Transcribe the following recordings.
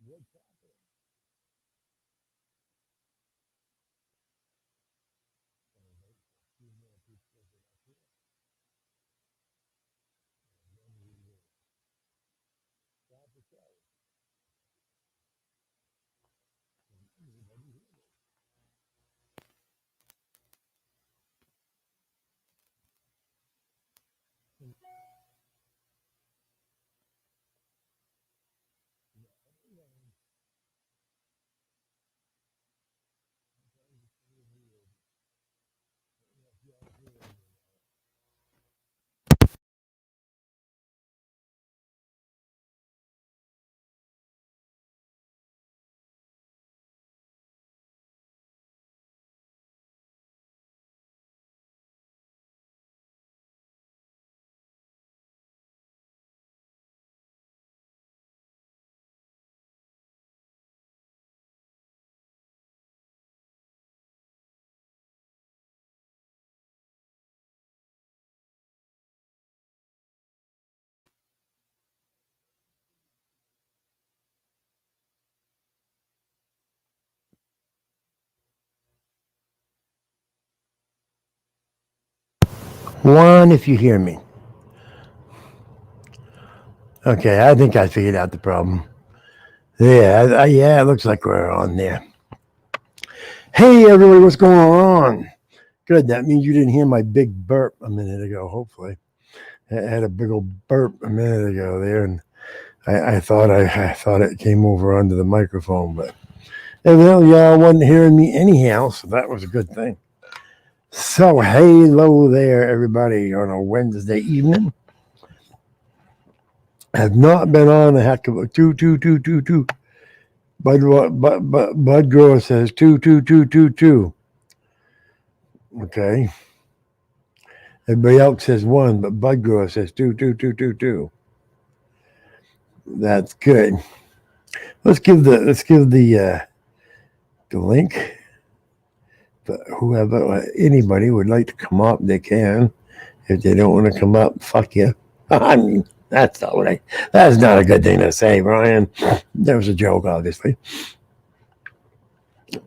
What's happening? Gonna wait for a few more people to get up here, and then we will start the show. Can anybody hear me? Can, no, anyone, sometimes it's a little weird. I don't know if y'all hear me or not. One, if you hear me. Okay, I think I figured out the problem. Yeah, it looks like we're on there. Hey, everybody, what's going on? Good. That means you didn't hear my big burp a minute ago. Hopefully, I had a big old burp a minute ago there, and I thought it came over onto the microphone, but evidently y'all wasn't hearing me anyhow, so that was a good thing. So, hello there, everybody, on a Wednesday evening. Have not been on a heck of a two. Bud Grower says two. Okay. Everybody else says one, but Bud Grower says two. That's good. Let's give the link. But whoever anybody would like to come up, they can. If they don't want to come up, fuck you. I mean, that's not a good thing to say, Brian. That was a joke, obviously.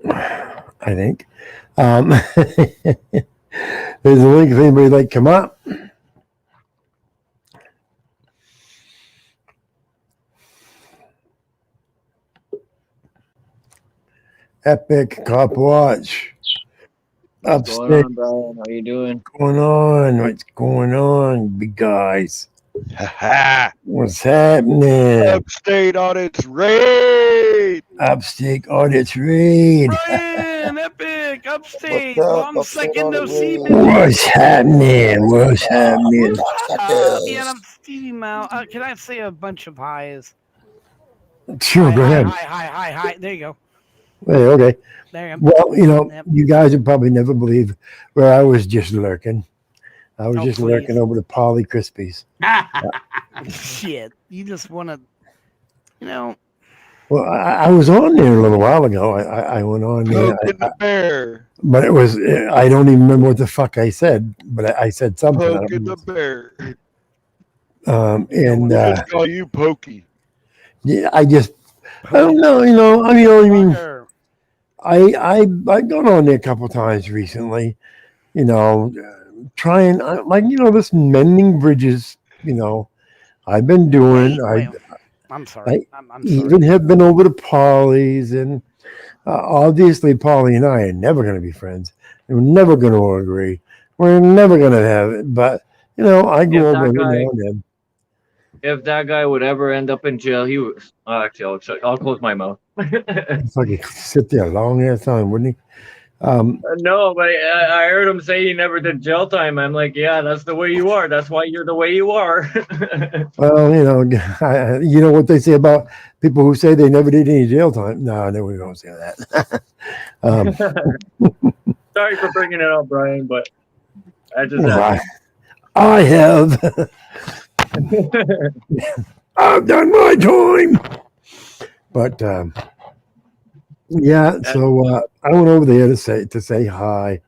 I think. There's a link if anybody would like to come up. Epic Cop Watch. What's going Upstate. on, Brian? How you doing? What's going on, big guys? Ha What's happening? Upstate on its raid. Upstate audits raid. Brian, Epic, Upstate, What's up? long Upstate second on no the see, raid. baby. What's happening? What's happening? What's up? Yeah, I'm Stevie Mal. Can I say a bunch of highs? Sure, go ahead. Hi. There you go. Hey, okay. There you go. Well, Yep. you guys would probably never believe where I was just lurking. I was Oh, just please. lurking over to Polly Krispies. Shit, you just want to, you know. Well, I was on there a little while ago. I went on there, Poking the bear. but it was I don't even remember what the fuck I said, but I said something. Poking the bear. And Let's call you Pokey. yeah, I don't know. I mean, Fucker. I've gone on there a couple times recently. Trying this mending bridges. I've been doing. Wait, I'm sorry. I'm sorry. Even have been over to Polly's, and obviously Polly and I are never going to be friends. We're never going to agree. We're never going to have it. But I go over every now and then. If that guy would ever end up in jail, he was. Actually, I'll close my mouth. It's like he'd sit there a long ass time, wouldn't he? No, but I heard him say he never did jail time. I'm like, yeah, that's the way you are. That's why you're the way you are. Well, you know what they say about people who say they never did any jail time. No, we don't say that. Sorry for bringing it up, Brian, but I just I have. I've done my time. But yeah, so I went over there to say hi.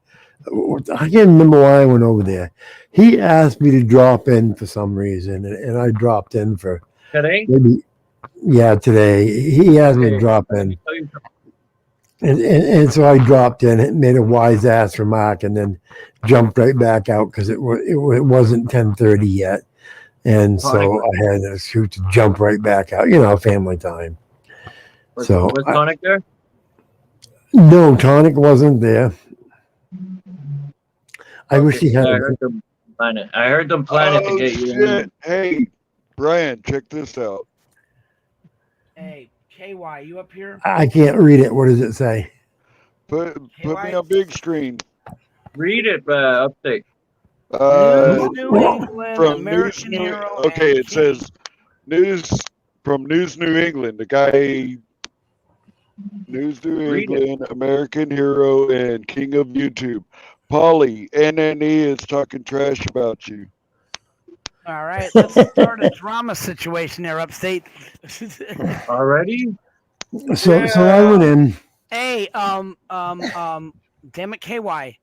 I can't remember why I went over there. He asked me to drop in for some reason, and I dropped in for today. maybe Yeah, today he asked me to drop in, and so I dropped in. It made a wise ass remark, and then jumped right back out because it wasn't 10:30 yet, and so I had to shoot to jump right back out. Family time. Was So Tonic there? no, Tonic wasn't there. I wish he had. I heard them plan it. I heard them plan it to get you in. Shit. Hey, Brian, check this out. Hey, KY, you up here? I can't read it. What does it say? Put me on big screen. Read it, update. New England, From American News New, Hero. okay, and it says news from News New England. The guy, News New Read England, American Hero, and King of YouTube. Polly, NNE is talking trash about you. All right, let's start a drama situation there, upstate. Already? So I went in. Hey, damn it, KY.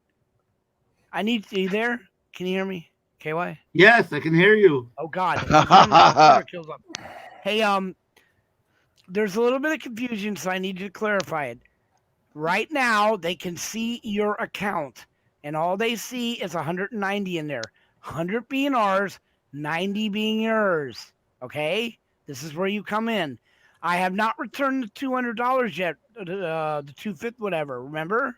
I need you there. Can you hear me, KY? Yes, I can hear you. Oh God. Water kills up. Hey, there's a little bit of confusion, so I need you to clarify it. Right now, they can see your account, and all they see is 190 in there. 100 being ours, 90 being yours. Okay? This is where you come in. I have not returned the $200 yet. The 250, whatever. Remember?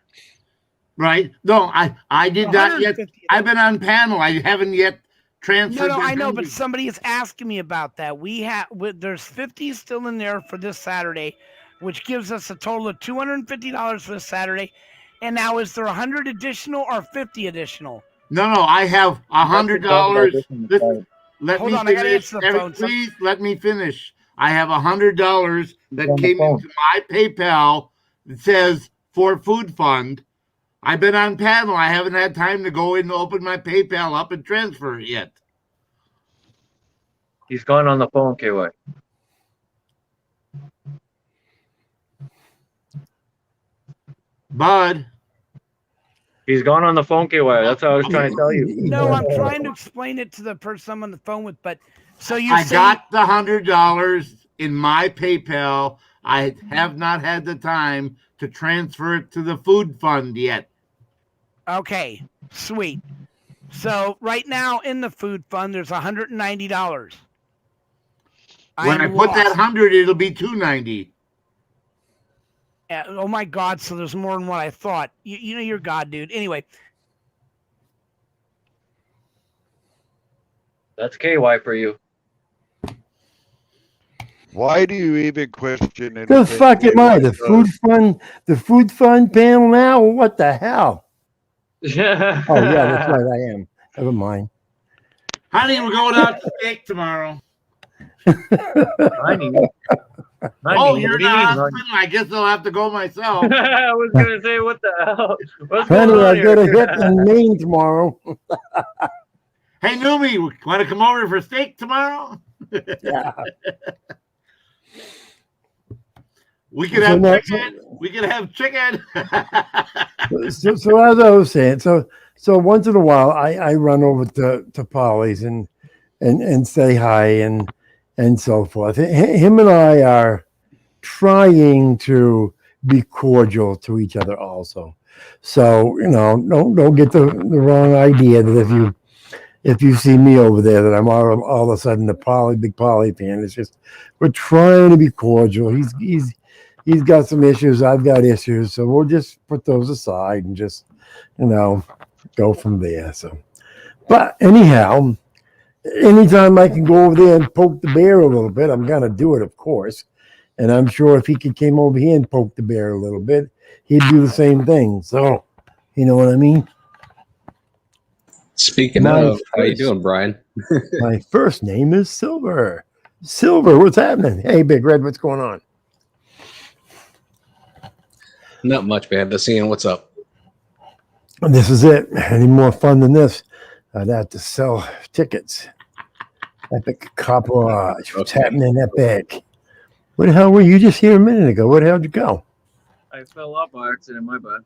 Right? No, I did not yet. 150. I've been on panel. I haven't yet transferred. No, the I know, but 100. somebody is asking me about that. There's 50 still in there for this Saturday, which gives us a total of $250 for this Saturday. And now, is there 100 additional or 50 additional? No, I have $100. Let Hold me on, I gotta finish. answer the phone. Please let me finish. I have $100 that came into my PayPal that says for food fund. I've been on panel. I haven't had time to go in and open my PayPal up and transfer it yet. He's gone on the phone, KY. Bud. He's gone on the phone, KY. That's what I was trying to tell you. No, I'm trying to explain it to the person I'm on the phone with, but so you I got the $100 in my PayPal. I have not had the time to transfer it to the food fund yet. Okay, sweet. So right now in the food fund, there's $190. When I put that 100, it'll be $290. Oh my God! So there's more than what I thought. You know you're God, dude. Anyway, That's KY for you. Why do you even question it? The fuck am I? The food fund panel now? What the hell? Oh yeah, that's right. I am. Never mind. Honey, we're going out to steak tomorrow. Honey. Oh, you're what do in the you mean, hospital? I guess I'll have to go myself. I was gonna say, what the hell? What's Honey, going on I got a here? hit in Maine tomorrow. Hey, Numi, want to come over for steak tomorrow? Yeah. We could have chicken. We could have chicken. So as I was saying, so once in a while I run over to Polly's and say hi and so forth. Him and I are trying to be cordial to each other also. So, don't get the wrong idea that if you see me over there that I'm all of a sudden a big Polly fan. It's just we're trying to be cordial. He's got some issues, I've got issues, so we'll just put those aside and just go from there. So, but anyhow, anytime I can go over there and poke the bear a little bit, I'm gonna do it, of course. And I'm sure if he came over here and poke the bear a little bit, he'd do the same thing. So, you know what I mean? Speaking of, how you doing, Brian? My first name is Silver. Silver, what's happening? Hey, Big Red, what's going on? Not much, man. The scene. What's up? This is it. Any more fun than this? I'd have to sell tickets. Epic Copperage. What's happening, Epic? Where the hell were you just here a minute ago? Where the hell did you go? I fell off by accident, my bad.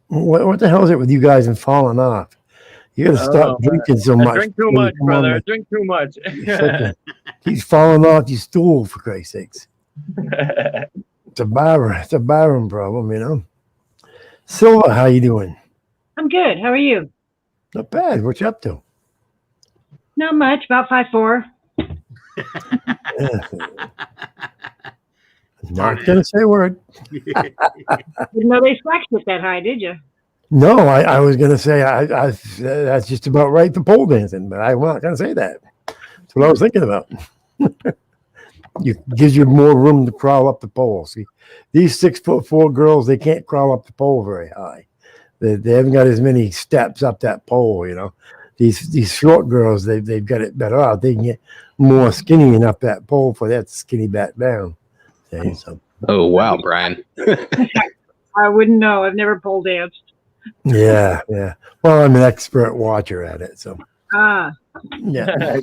What the hell is it with you guys and falling off? You got to stop drinking so much. I drink too much, brother. I drink too much. He's falling off your stool, for Christ's sakes. It's a Byron problem, you know. Silva, how you doing? I'm good. How are you? Not bad. What you up to? Not much. About 5'4". Not gonna say a word. Didn't know they flexed it that high, did you? No, I was gonna say I that's just about right for pole dancing, but I'm not gonna say that. That's what I was thinking about. Gives you more room to crawl up the pole. See, these 6'4" girls, they can't crawl up the pole very high. They haven't got as many steps up that pole, you know. These short girls, they've got it better out. They can get more skinny and up that pole for that skinny back down. See, so. Oh wow, Brian. I wouldn't know. I've never pole danced. Yeah. Well, I'm an expert watcher at it, so Ah, yeah,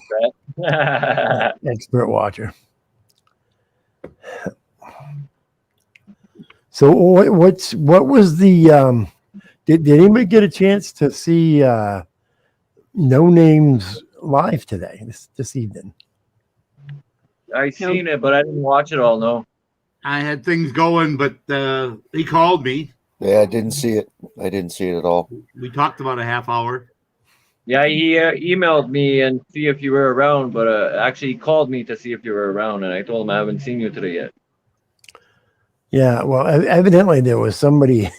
expert watcher. So what was the did anybody get a chance to see No Names live today this evening? I seen it, but I didn't watch it all. No. I had things going, but he called me. Yeah, I didn't see it. I didn't see it at all. We talked about a half hour. Yeah, he emailed me and see if you were around, but actually he called me to see if you were around, and I told him I haven't seen you today yet. Yeah, well, evidently there was somebody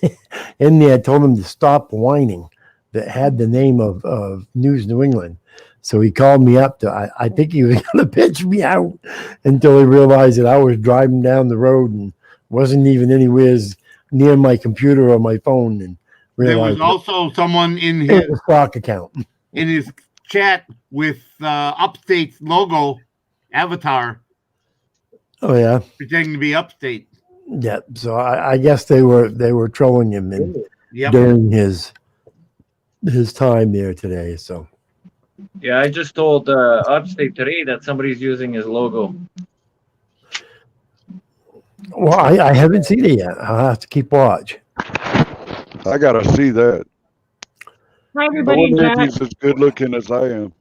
in there told him to stop whining that had the name of News New England. So he called me up I think he was going to pitch me out until he realized that I was driving down the road and wasn't even anywhere near my computer or my phone. And There was realized also someone in it his was a stock account. in his chat with Upstate's logo avatar Oh yeah, pretending to be Upstate. yeah. So I guess they were trolling him Yep. during his time there today. So Yeah, I just told Upstate today that somebody's using his logo. well, I haven't seen it yet. I'll have to keep watch. I gotta see that. hi I everybody. wonder if Jack, he's as good looking as I am.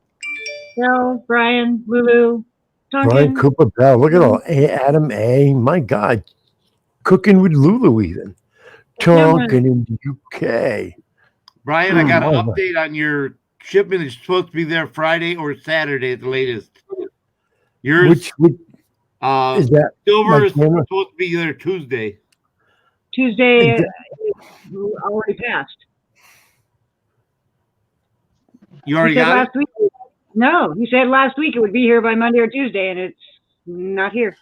Bill, Brian, Lulu, Brian Tonkin. Cooper Bell. Look at all Adam A. My God, cooking with Lulu even. Tonkin in the UK. Brian, I got an Oh, update on your shipment. It's supposed to be there Friday or Saturday at the latest. Yours, Which is that? silver my is camera? supposed to be there Tuesday. Tuesday Is already passed. You He already said got it? last week. No, he said last week it would be here by Monday or Tuesday, and it's not here.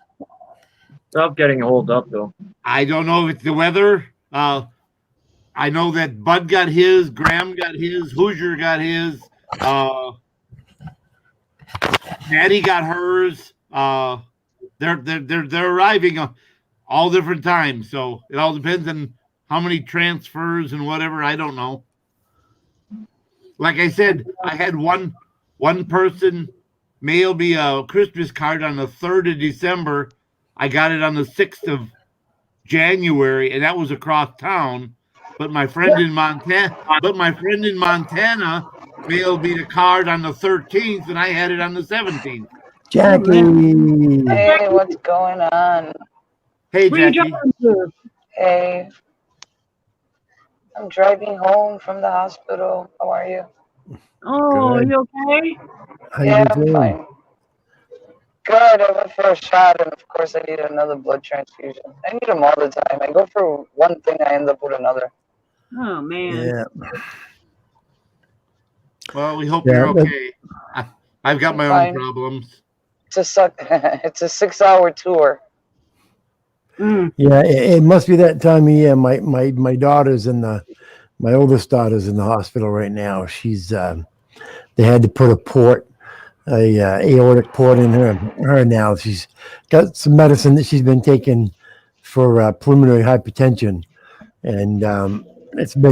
Stop getting hold up though. I don't know if it's the weather. I know that Bud got his, Graham got his, Hoosier got his, Maddie got hers. They're arriving all different times, so it all depends on how many transfers and whatever. I don't know. Like I said, I had one person mail me a Christmas card on the 3rd of December. I got it on the 6th of January, and that was across town. But my friend in Montana, mailed me the card on the 13th, and I had it on the 17th. Jackie. Hey, what's going on? Hey, Where are you Jackie. driving to? Hey, I'm driving home from the hospital. How are you? Oh, Good. you okay? How Yeah, you I'm doing? fine. Good. I went for a shot, and of course, I need another blood transfusion. I need them all the time. I go for one thing, I end up with another. Oh man. Yeah. Well, we hope Yeah, you're but- okay. I've got my own Fine. problems. It's a 6-hour tour. Mm. Yeah, it must be that time of year. My daughter's my oldest daughter's in the hospital right now. She's they had to put a aortic port in her now. She's got some medicine that she's been taking for pulmonary hypertension, and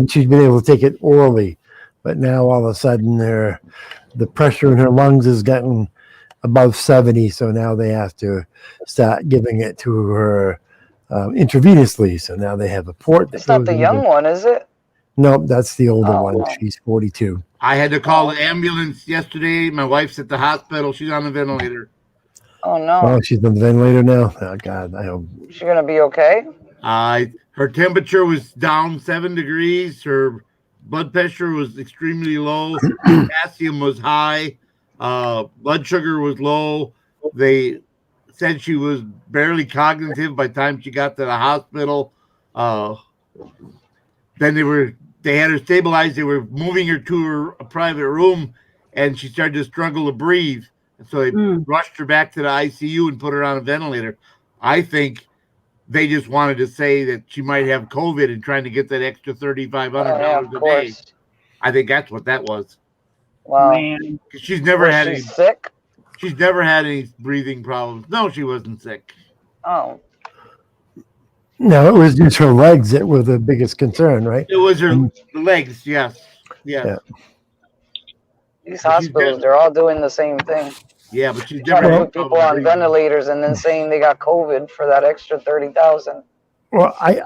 she's been able to take it orally, but now all of a sudden the pressure in her lungs has gotten above 70, so now they have to start giving it to her intravenously. So now they have a port. It's not the young one, is it? No, that's the older Oh, one. no. She's 42. I had to call the ambulance yesterday. My wife's at the hospital. She's on the ventilator. Oh no. Oh, she's on the ventilator now. Oh God, I hope. Is she gonna be okay? Her temperature was down 7 degrees. Her blood pressure was extremely low. Potassium was high. Blood sugar was low. They said she was barely cognitive by the time she got to the hospital. Then they had her stabilized. They were moving her to a private room, and she started to struggle to breathe. So they rushed her back to the ICU and put her on a ventilator. I think they just wanted to say that she might have COVID and trying to get that extra $3,500 a day. I think that's what that was. Wow. Man. She's never had any sick. She's never had any breathing problems. No, she wasn't sick. Oh. No, it was just her legs that were the biggest concern, right? It was her legs. Yes. Yeah. These hospitals, they're all doing the same thing. Yeah, but she's Trying never to put people on ventilators and then saying they got COVID for that extra 30,000. Well, I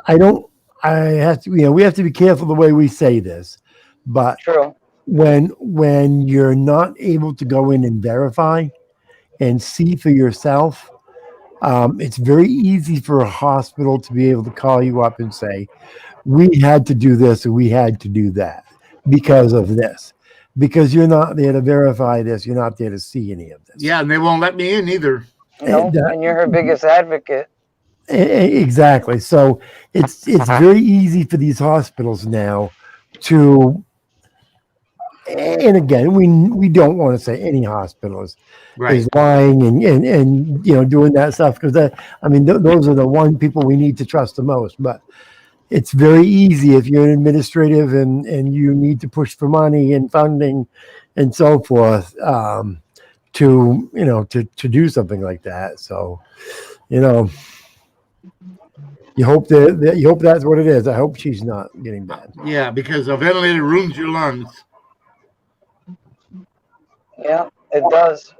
have to, we have to be careful the way we say this, but True. when you're not able to go in and verify and see for yourself, it's very easy for a hospital to be able to call you up and say, we had to do this or we had to do that because of this. Because you're not there to verify this, you're not there to see any of this. Yeah, and they won't let me in either. And you're her biggest advocate. Exactly. So it's very easy for these hospitals now to, and again, we don't want to say any hospital is lying and doing that stuff, because those are the one people we need to trust the most. But it's very easy if you're an administrative and you need to push for money and funding and so forth, to do something like that. So, you hope that's what it is. I hope she's not getting bad. Yeah, because a ventilator ruins your lungs. Yeah, it does.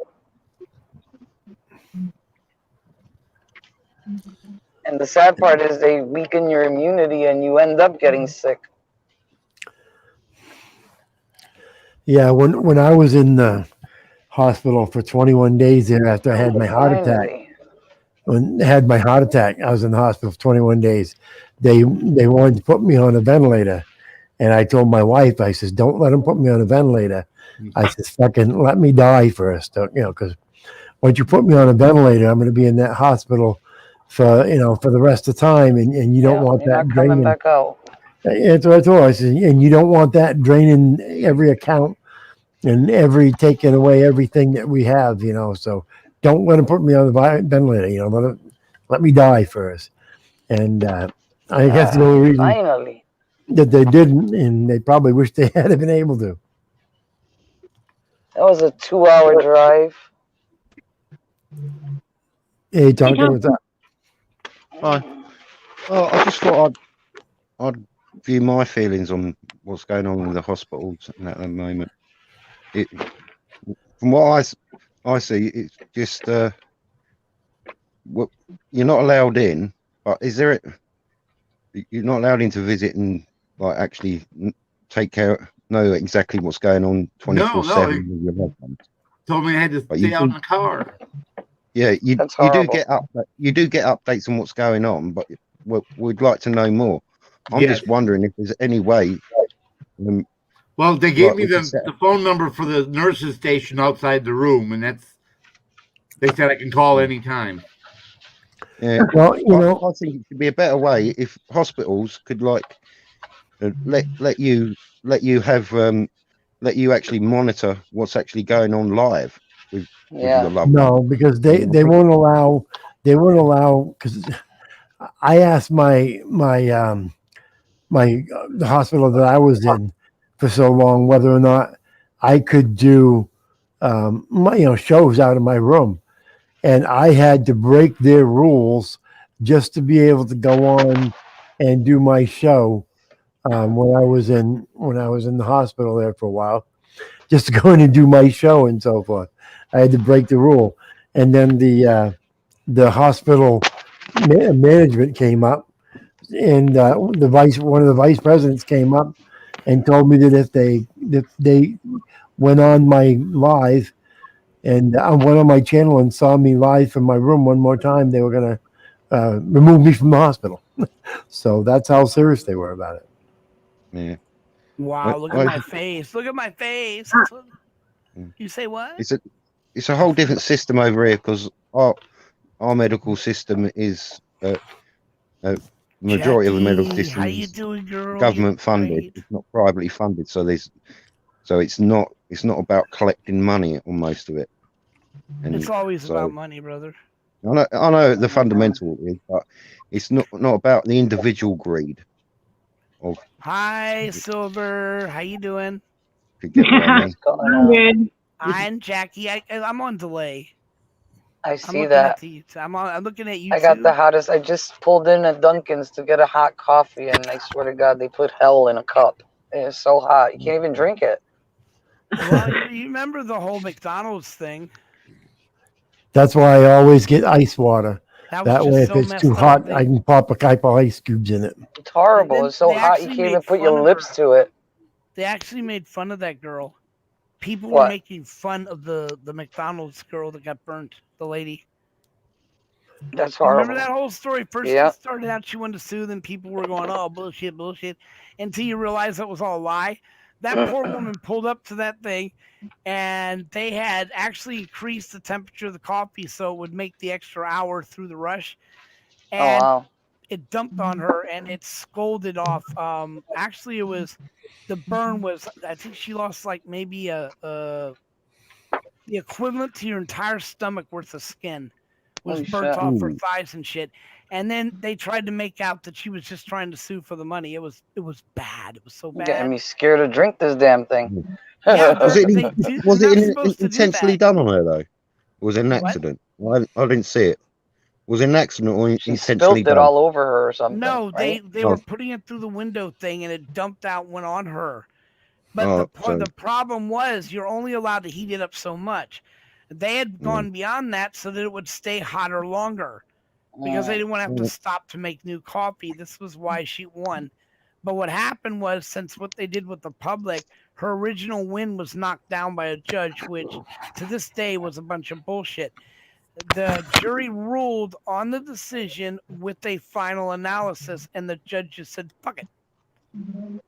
And the sad part is they weaken your immunity and you end up getting sick. Yeah, when I was in the hospital for 21 days there after I had my heart attack. When I had my heart attack, I was in the hospital for 21 days. They wanted to put me on a ventilator. And I told my wife, I says, don't let them put me on a ventilator. I says, fucking let me die first. Because once you put me on a ventilator, I'm going to be in that hospital for the rest of the time. And you don't want that draining. Back out. That's what I told her. I said, and you don't want that draining every account and taking away everything that we have, so don't let them put me on the ventilator, let me die first. And I guess the only reason Finally. that they didn't, and they probably wish they had been able to. That was a 2-hour drive. Hey, Tonka, what's up? Hi. Well, I just thought I'd view my feelings on what's going on in the hospitals at the moment. From what I see, it's just you're not allowed in. But you're not allowed in to visit and actually take care, know exactly what's going on 24/7 with your loved ones. Told me I had to stay out in the car. Yeah, you do get updates on what's going on, but we'd like to know more. I'm just wondering if there's any way. Well, they gave me the phone number for the nurses station outside the room, and they said I can call anytime. Yeah, well, I think it could be a better way if hospitals could let you actually monitor what's actually going on live with your loved ones. No, because they won't allow, because I asked the hospital that I was in for so long whether or not I could do shows out of my room, and I had to break their rules just to be able to go on and do my show when I was in the hospital there for a while, just to go in and do my show and so forth. I had to break the rule, and then the hospital management came up, and one of the vice presidents came up and told me that if they went on my live and on one of my channel and saw me live from my room one more time, they were going to remove me from the hospital. So that's how serious they were about it. Yeah. Wow, look at my face. Look at my face. You say what? It's a whole different system over here because our medical system is majority of the medical Jackie, system how you is doing, girl? government You're funded. great. It's not privately funded, so it's not about collecting money on most of it. And It's always so, about money, brother. I know the fundamental is, but it's not about the individual greed of. Hi, Silver. How you doing? Could get what I mean. What's going I'm on? good. I'm Jackie. I'm on delay. I I'm see looking that. at I'm looking at YouTube. I got the hottest. I just pulled in at Dunkin's to get a hot coffee, and I swear to God, they put hell in a cup. It's so hot, you can't even drink it. Well, you remember the whole McDonald's thing? That's why I always get ice water. That was That way, just if so it's messed too up. hot, I can pop a couple ice cubes in it. It's horrible. Then It's so they hot, you actually can't even made put fun your of lips her. to it. They actually made fun of that girl. People were What? making fun of the McDonald's girl that got burnt. The lady. That's You horrible. remember that whole story? First, Yeah. it started out she wanted to sue, then people were going, "Oh, bullshit, bullshit," until you realize that was all a lie. That poor woman pulled up to that thing, and they had actually increased the temperature of the coffee so it would make the extra hour through the rush. Oh And wow. it dumped on her, and it scolded off. Actually, it was the burn was. I think she lost like maybe the equivalent to your entire stomach worth of skin was Holy burnt shit. off her thighs and shit. And then they tried to make out that she was just trying to sue for the money. It was bad. It was so You're getting bad. me scared to drink this damn thing. Yeah, Was it they're was not it supposed to do intentionally that. done on her though? Or was it an What? accident? I didn't see it. Was it an accident or She intentionally spilt it done? all over her or something. No, right? they were putting it through the window thing, and it dumped out, went on her. But the problem was you're only allowed to heat it up so much. They had gone beyond that so that it would stay hotter longer because they didn't want to have to stop to make new coffee. This was why she won. But what happened was, since what they did with the public, her original win was knocked down by a judge, which to this day was a bunch of bullshit. The jury ruled on the decision with a final analysis, and the judge just said, fuck it.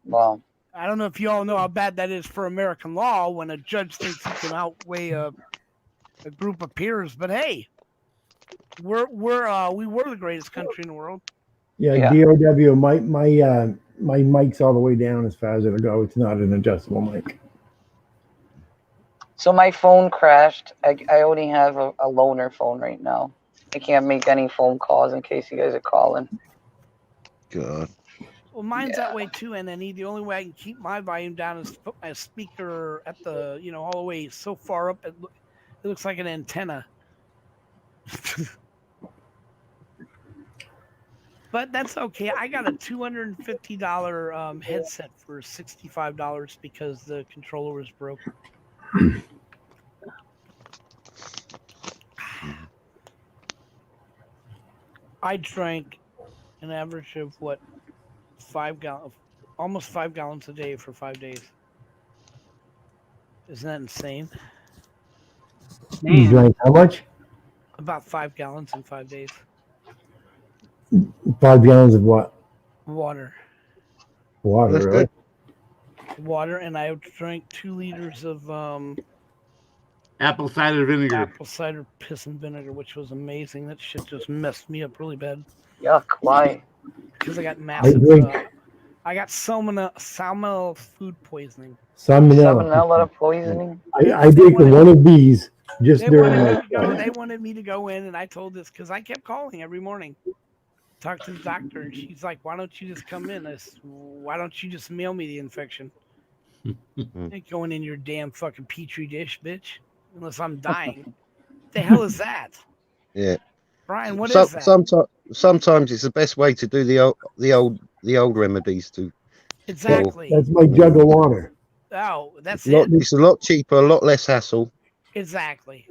Wow. I don't know if you all know how bad that is for American law when a judge thinks he can outweigh a group of peers, but hey, we were the greatest country in the world. Yeah, DOW. My mic's all the way down as far as it'll go. It's not an adjustable mic. So my phone crashed. I only have a loaner phone right now. I can't make any phone calls in case you guys are calling. God. Well, mine's that way too, NNE. The only way I can keep my volume down is to put my speaker at the, all the way so far up it looks like an antenna. But that's okay. I got a $250 headset for $65 because the controller was broken. I drank an average of what, 5 gallons, almost 5 gallons a day for 5 days. Isn't that insane? You drank how much? About 5 gallons in 5 days. 5 gallons of what? Water. Water, That's really? Water, and I drank 2 liters of Apple cider vinegar. apple cider piss and vinegar, which was amazing. That shit just messed me up really bad. Yuck! Why? Because I got massive. I got salmonella food poisoning. Salmonella poisoning. I did one of these just during They wanted me to go in, and I told this because I kept calling every morning, talk to the doctor, and she's like, "Why don't you just come in? I said, why don't you just mail me the infection? Ain't going in your damn fucking petri dish, bitch, unless I'm dying." The hell is that? Yeah. Brian, what is that? Sometimes it's the best way to do the old remedies to. Exactly. That's my jug of water. Oh, that's it. It's a lot cheaper, a lot less hassle. Exactly.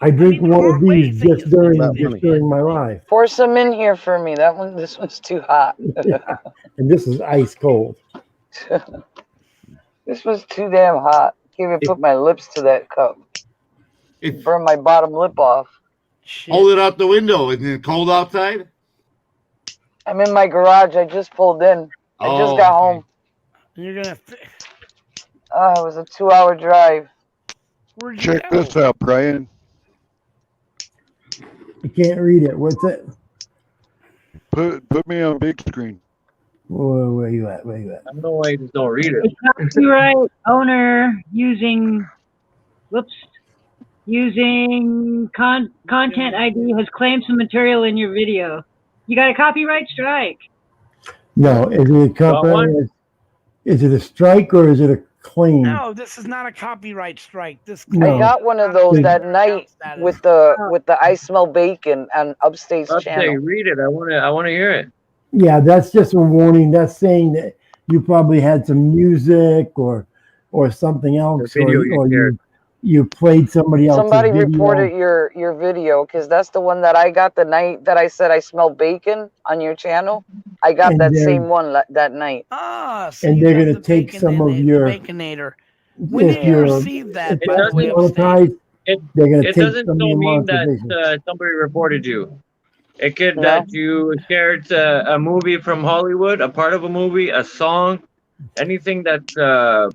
I drink one of these just during my life. Pour some in here for me. This one's too hot. And this is ice cold. This was too damn hot. Can't even put my lips to that cup. It's Burn my bottom lip off. Shit. hold it out the window. Is it cold outside? I'm in my garage. I just pulled in. I just got home. You're gonna. It was a 2-hour drive. Where'd you Check go? this out, Brian. You can't read it. What's it? Put me on big screen. Where you at? Where you at? I don't know why you just don't read it. Copyright owner using content ID has claimed some material in your video. You got a copyright strike. No, is it a copyright? Is it a strike or is it a claim? No, this is not a copyright strike. This. No. I got one of those that night with the I Smell Bacon on Upstate's Upstate, channel. read it. I wanna hear it. Yeah, that's just a warning. That's saying that you probably had some music or something else, The video you or shared. you played somebody else's Somebody video. reported your video because that's the one that I got the night that I said I smell bacon on your channel. I got And that then- same one that night. Ah, so And you they're got gonna the take bacon some in of it, the your- Baconator. When If did you you're receive that? if By that's the way, monetized, It- they're gonna It take doesn't some of still your mean monetization. that somebody reported you. It could No. that you shared a movie from Hollywood, a part of a movie, a song, anything that's not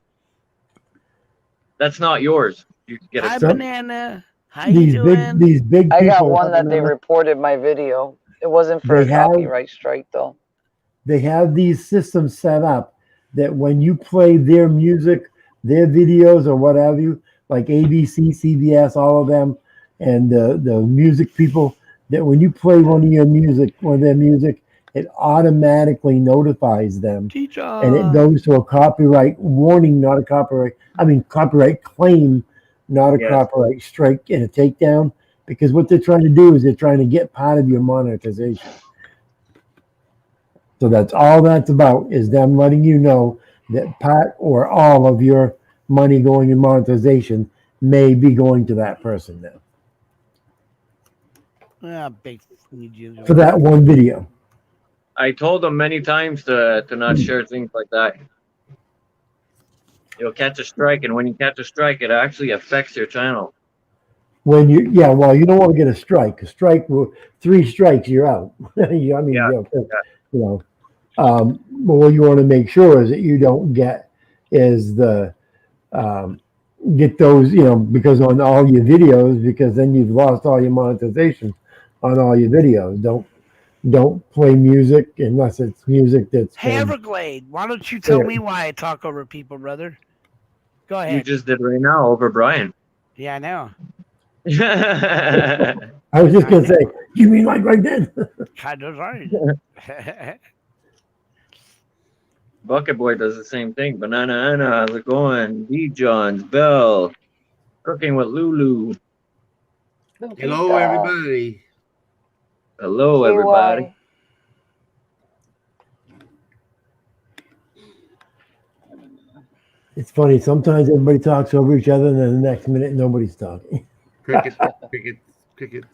yours. You could get Hi, a Some- Banana. How you These doing? big I got people, one that they reported my video. It wasn't for a They have- copyright strike though. they have these systems set up that when you play their music, their videos or what have you, like ABC, CBS, all of them, and the music people, that when you play one of their music, it automatically notifies them. Teacher. And it goes to a copyright warning, not a copyright claim, not a Yes. copyright strike and a takedown. Because what they're trying to do is they're trying to get part of your monetization. So that's all that's about, is them letting you know that part or all of your money going in monetization may be going to that person now Ah, big need you. for that one video. I told them many times to not share things like that. You'll catch a strike, and when you catch a strike, it actually affects your channel. When you don't want to get a strike. A strike, 3 strikes, you're out. But what you want to make sure is that you don't get get those, because on all your videos, because then you've lost all your monetization on all your videos. Don't play music unless it's music that's Hey, from- Everglade, why don't you tell Yeah. me why I talk over people, brother? Go You ahead. just did right now over Brian. Yeah, I know. I was just gonna say, you mean like right then? Kind of right. Bucket Boy does the same thing. Banana Anna, how's it going? D. Johns, Bell, cooking with Lulu. Hello, everybody. Hello, KY. everybody. It's funny. Sometimes everybody talks over each other, and then the next minute nobody's talking. Crickets, crickets, crickets.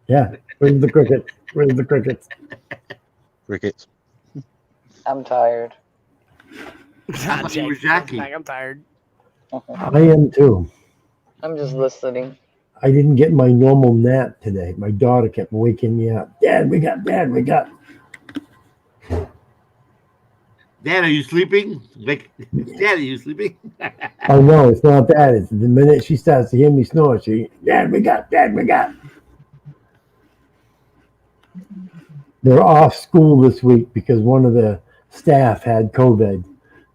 Yeah. Where's the cricket? Where's the crickets? Crickets. I'm tired. How about you with Jackie? I'm tired. I am too. I'm just listening. I didn't get my normal nap today. My daughter kept waking me up. Dad, we got. Dad, are you sleeping? Dad, are you sleeping? Oh no, it's not that. It's the minute she starts to hear me snore, Dad, we got. They're off school this week because one of the staff had COVID.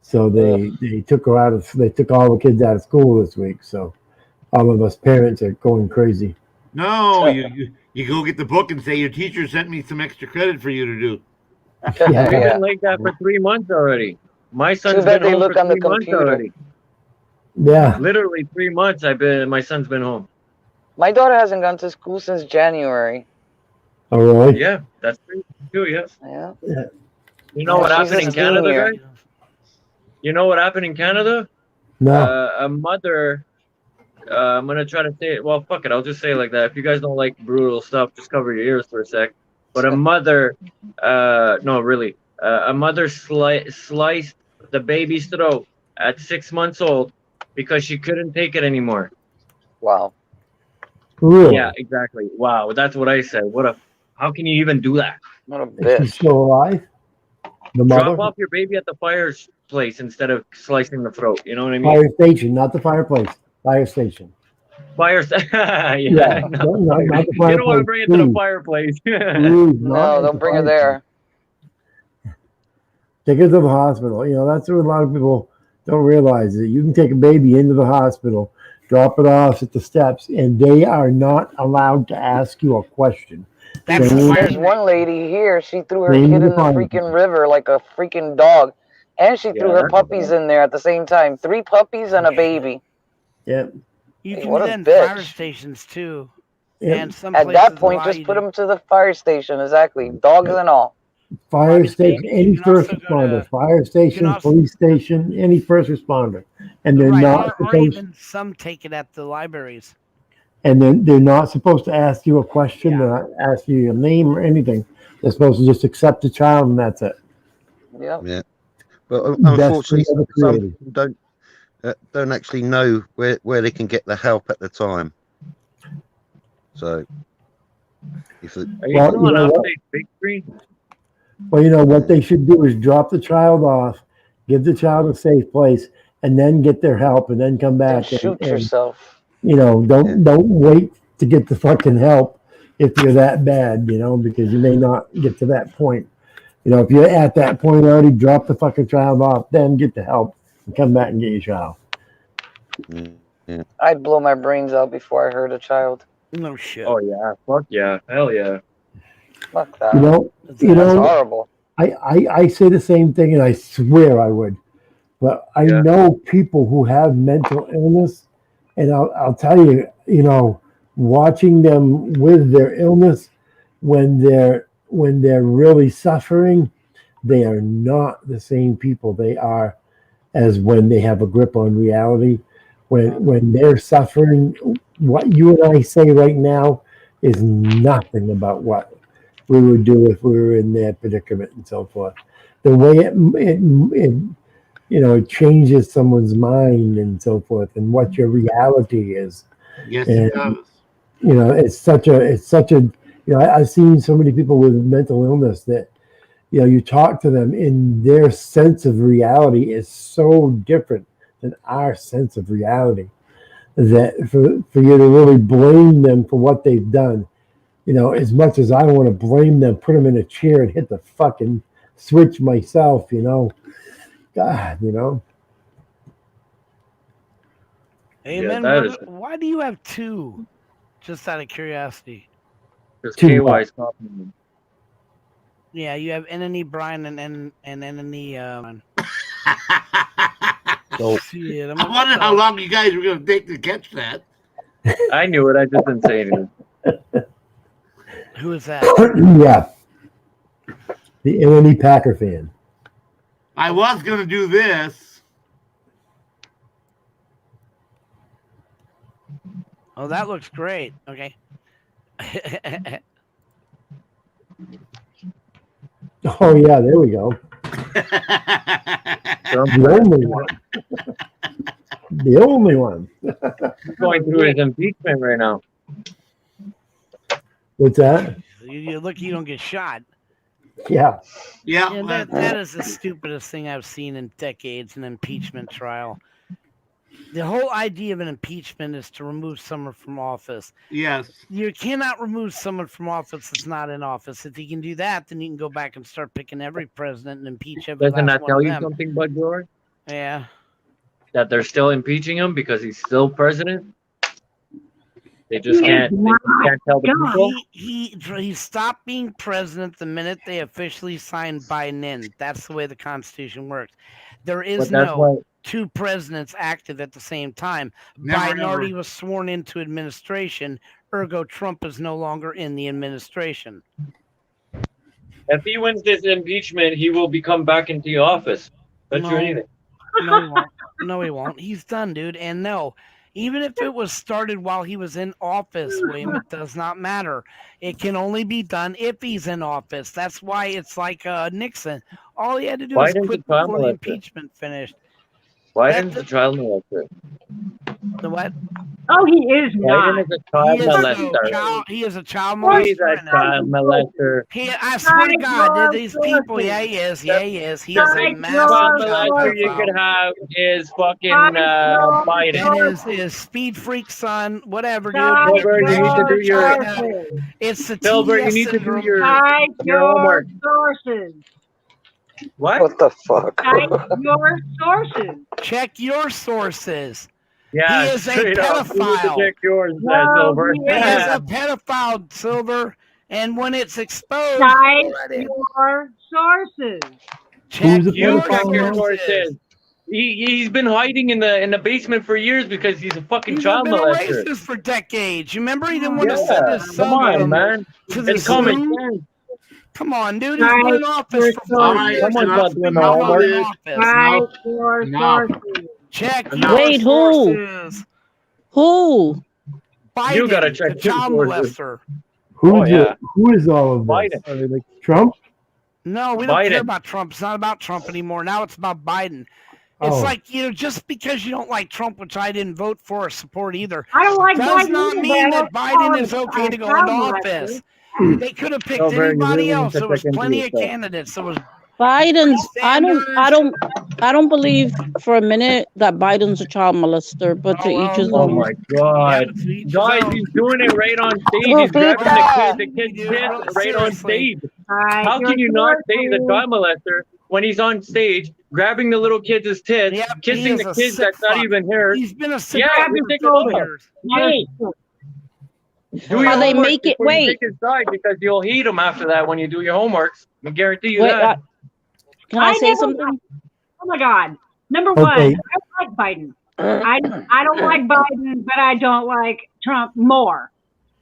So they took her they took all the kids out of school this week. So all of us parents are going crazy. No, you go get the book and say your teacher sent me some extra credit for you to do. Yeah. We've been like that for 3 months already. My son's bad been they home look for on the 3 months computer. already. Yeah. Literally 3 months. My son's been home. My daughter hasn't gone to school since January. Oh really? Yeah, that's true too. Yes. Yeah. You know what She's happened in a Canada, senior. guys? You know what happened in Canada? No. A mother. I'm gonna try to say it. Well, fuck it. I'll just say it like that. If you guys don't like brutal stuff, just cover your ears for a sec. But a mother, no, really, a mother sliced the baby's throat at 6 months old because she couldn't take it anymore. Wow. Really? Yeah, exactly. Wow, that's what I said. How can you even do that? What a Is she bitch. still alive? The mother? Drop off your baby at the fireplace instead of slicing the throat. You know what I mean? Fire station, not the fireplace. Fire station. Fire. Yeah, not the not fire. the You don't want to fireplace. bring it to the Please. fireplace. Please, not No, at don't the bring her fireplace. there. Take her to the hospital. You know, that's what a lot of people don't realize, that you can take a baby into the hospital, drop it off at the steps, and they are not allowed to ask you a question. That's Same- the fire There's one lady here. She threw her Same kid with in the the fire freaking river like a freaking dog, and she threw Yeah, her that's puppies in there at the same time. 3 puppies and a baby. Yeah. You Hey, can what do a that in bitch. fire stations too. Yeah. And some At places that point, allow just you put to- them to the fire station. Exactly, dogs and all. Fire Bobby, station, you any can first also go responder, to- fire station, also- police station, any first responder, and they're right, not or supposed, even some take it at the libraries. and then they're not supposed to ask you a question, Yeah. they're not ask you your name or anything. They're supposed to just accept the child, and that's it. Yep. Yeah, but Best unfortunately, thing ever some created. people don't actually know where they can get the help at the time. So, if it, Are you Well, still you on know what? update big screen? Well, you know what they should do is drop the child off, give the child a safe place, and then get their help, and then come And back shoot and yourself. you know, don't wait to get the fucking help if you're that bad, you know, because you may not get to that point. You know, if you're at that point already, drop the fucking child off, then get the help and come back and get your child. I'd blow my brains out before I hurt a child. No shit. Oh yeah, fuck yeah, hell yeah. Fuck that. You know, That's That's know, horrible. I say the same thing, and I swear I would. But I Yeah. know people who have mental illness, and I'll tell you, you know, watching them with their illness when they're really suffering, they are not the same people they are as when they have a grip on reality. When they're suffering, what you and I say right now is nothing about what we would do if we were in their predicament and so forth. The way it you know, it changes someone's mind and so forth, and what your reality is. Yes, And, it does. you know, it's such a, you know, I've seen so many people with mental illness that, you know, you talk to them and their sense of reality is so different than our sense of reality that for you to really blame them for what they've done, you know, as much as I want to blame them, put them in a chair and hit the fucking switch myself, you know, God, you know. Hey, Yeah, man, that is- why do you have 2? Just out of curiosity. Because Too KY is copying me. Yeah, you have Enemy Brian and Enemy. Shit, I'm I like, wonder what how the- long you guys were going to take to catch that. I knew it. I just didn't say anything. Who is that? Yeah. The enemy Packer fan. I was going to do this. Oh, that looks great. Okay. Oh yeah, there we go. The only one. The only one. He's going through his impeachment right now. What's that? You're lucky you don't get shot. Yeah. Yeah, that is the stupidest thing I've seen in decades, an impeachment trial. The whole idea of an impeachment is to remove someone from office. Yes. You cannot remove someone from office that's not in office. If you can do that, then you can go back and start picking every president and impeach every Doesn't last that one tell of you them. something, Bud George? Yeah. That they're still impeaching him because he's still president? They just can't tell the people? He stopped being president the minute they officially signed Biden in. That's the way the Constitution works. There is But that's no why- 2 presidents active at the same time. Never, Biden ever. already was sworn into administration, ergo Trump is no longer in the administration. If he wins this impeachment, he will become back into the office. Bet you No. anything. No, he won't. No, he won't. He's done, dude. And no, even if it was started while he was in office, William, it does not matter. It can only be done if he's in office. That's why it's like Nixon. All he had to do was Biden's quit a child before the molester. impeachment finished. Biden's a child molester. The what? Oh, he is Biden not. is a child molester. He is a child He's molester. a child molester. I swear to God, these people. Yeah, he is. Yeah, he is. He is a massive Child child molester you pedophile. could have is fucking Biden. And his speed freak son, whatever, dude. Filbert, you need to do your. It's the Filbert, you TDS need to do syndrome. your homework. Sources. What? What the fuck? Cite your sources. Check your sources. Yeah, He is a straight up. You need to pedophile. check yours, No, Silver. he He is a pedophile, Silver. And when it's exposed, Cite let it- your sources. check Who's a You pedophile check your now? sources. He's been hiding in the basement for years because he's a fucking He's child been a molester. racist for decades. You remember he didn't want to Yeah, send his come son on, man. to the It's common zoo? sense. Come on, dude. He's been in office for All 4 right, years. Someone's enough, not doing the enough of homework. this. Cite your Enough. sources. Check Enough. your Wait, who? sources. Who? Biden, You gotta check the your child sources. molester. Who's yeah. who is all of this? Biden. Are they like Trump? No, we don't Biden. care about Trump. It's not about Trump anymore. Now it's about Biden. It's Oh. like, just because you don't like Trump, which I didn't vote for or support either, I don't like does Biden not either, mean but that I don't Biden is call okay him to go a into child office. molester. They could have picked No, Barry, you anybody really else. need to There was check into plenty of yourself. candidates. There was Biden's. Sanders. I don't believe for a minute that Biden's a child molester. But to each his Oh own. my god. Yeah, to each his Guys, own. he's doing it right on stage. He's grabbing the kid's Dude, tits right on seriously. stage. How can you not say he's a child molester when he's on stage grabbing the little kids' tits, Yep, he kissing is the a kids sick that's not fuck. even hers? He's been a sick Yeah, fuck we for take it 12 off. years. Hey, do your How they homework make it- before you wait. take his side because you'll hate him after that when you do your homeworks. I guarantee you Wait, that. can I say never something? liked- Oh my God! Number one, Okay. I like Biden. I don't like Biden, but I don't like Trump more.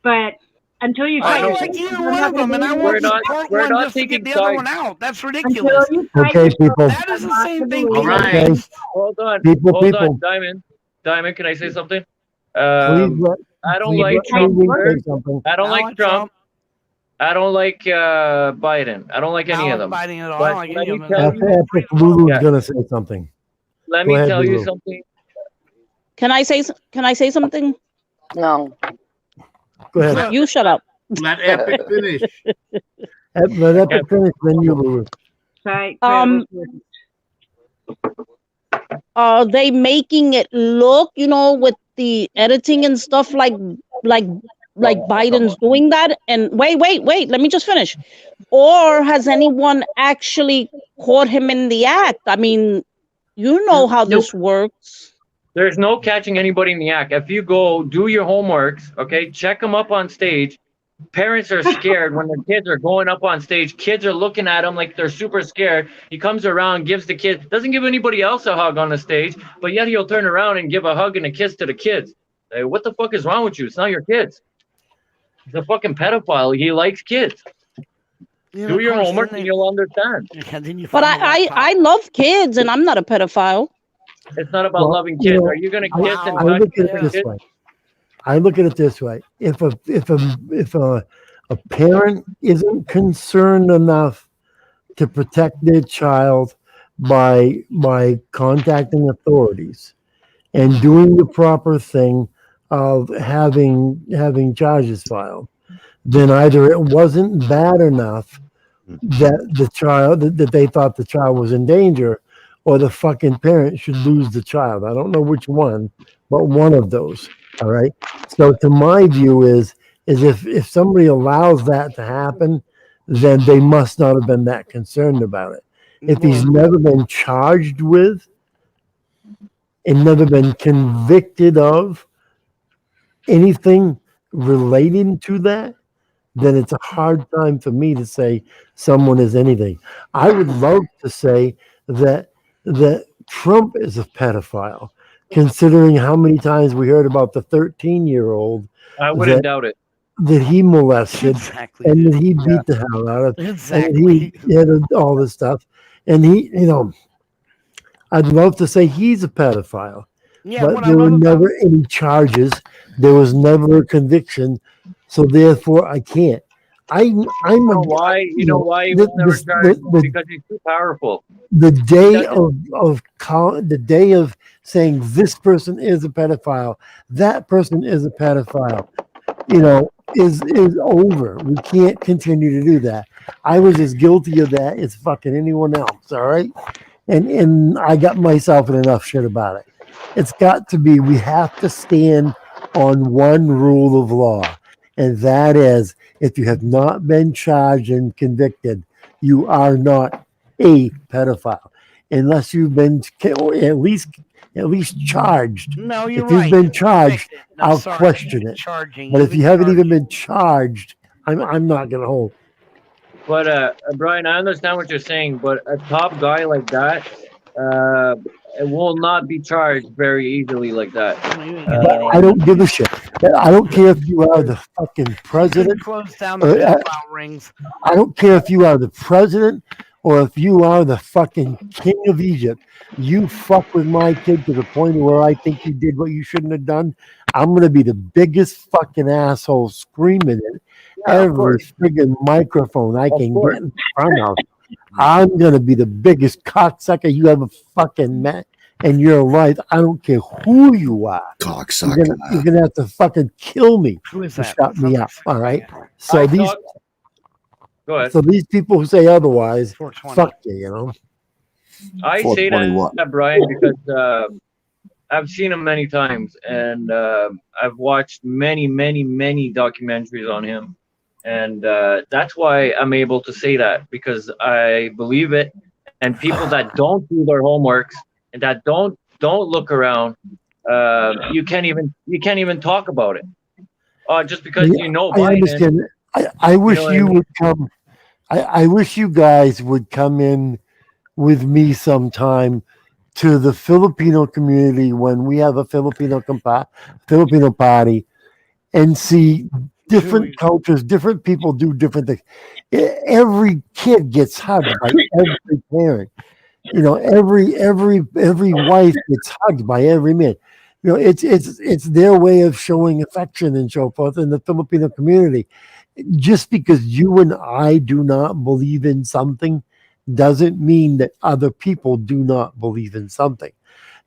But until you I cite don't your like sources, either I'm one not of them, gonna and I believe want We're to not- support we're one not just to get taking the other sides. one out. That's until ridiculous. you cite Okay, your people. sources, That is the I'm not same gonna thing believe All you. right. Okay. Hold on. People, Hold people. on. Diamond, can I say something? Please let, I don't please like let Trump. me say something. I don't I like Trump. I don't like Biden. I don't like any of them. Biden at all. But I don't like let any me of them. tell you- Epic Lulu's Yeah. gonna say something. Let Go me ahead, tell you Lulu. something. Can I say something? No. Go ahead. You shut up. Let Epic finish. Let Epic finish, then you, Lulu. Cite Um, your sources. Are they making it look, with the editing and stuff like Biden's doing that? And wait, let me just finish. Or has anyone actually caught him in the act? I mean, you know how this works. There's no catching anybody in the act. If you go do your homeworks, okay, check them up on stage. Parents are scared when their kids are going up on stage. Kids are looking at him like they're super scared. He comes around, gives the kid, doesn't give anybody else a hug on the stage, but yet he'll turn around and give a hug and a kiss to the kids. Hey, what the fuck is wrong with you? It's not your kids. He's a fucking pedophile. He likes kids. Yeah, Do of your course, homework then and they- you'll understand. Yeah, then you But find the laptop. I love kids, and I'm not a pedophile. It's not about Well, loving you kids. know, Are you gonna kiss and I touch look at it your this kids? way. I look at it this way. If a parent isn't concerned enough to protect their child by contacting authorities and doing the proper thing of having charges filed, then either it wasn't bad enough that they thought the child was in danger, or the fucking parent should lose the child. I don't know which one, but one of those. All right. So to my view is if somebody allows that to happen, then they must not have been that concerned about it. If he's never been charged with and never been convicted of anything relating to that, then it's a hard time for me to say someone is anything. I would love to say that Trump is a pedophile, considering how many times we heard about the 13-year-old I wouldn't doubt it. that he molested Exactly. and that he beat the hell out of, and Exactly. he had all this stuff. And he, I'd love to say he's a pedophile, Yeah, but what I there were love about never any charges. There was never a conviction. So therefore I can't. I'm You know why? You know why he was never charged? Because he's too powerful. the day the day of saying this person is a pedophile, that person is a pedophile, is over. We can't continue to do that. I was as guilty of that as fucking anyone else. All right, and I got myself in enough shit about it. It's got to be. We have to stand on one rule of law, and that is, if you have not been charged and convicted, you are not a pedophile, unless you've been at least charged. No, you're if right. you've been charged, No, I'll sorry, question it. charging, But if even you haven't even charging. been charged, I'm not gonna hold. But Brian, I understand what you're saying, but a top guy like that it will not be charged very easily like that. But I don't give a shit. I don't care if you are the fucking president. Close down the pedophile rings. I don't care if you are the president or if you are the fucking king of Egypt. You fuck with my kid to the point where I think you did what you shouldn't have done. I'm gonna be the biggest fucking asshole screaming it every friggin' microphone I can get in front of. I'm gonna be the biggest cocksucker you ever fucking met in your life. I don't care who you are. Cocksucker. You're gonna have to fucking kill me Who is to that? shut me up. All right. So I these. thought- Go ahead. So these people who say otherwise, 420. fuck you, I say that, Brian, because I've seen him many times, and I've watched many documentaries on him, and that's why I'm able to say that, because I believe it. And people that don't do their homeworks and that don't look around, you can't even talk about it. Just because I Biden. understand. I wish you would come. I wish you guys would come in with me sometime to the Filipino community when we have a Filipino party, and see different cultures, different people do different things. Every kid gets hugged by every parent. Every wife gets hugged by every man. It's their way of showing affection and so forth in the Filipino community. Just because you and I do not believe in something doesn't mean that other people do not believe in something.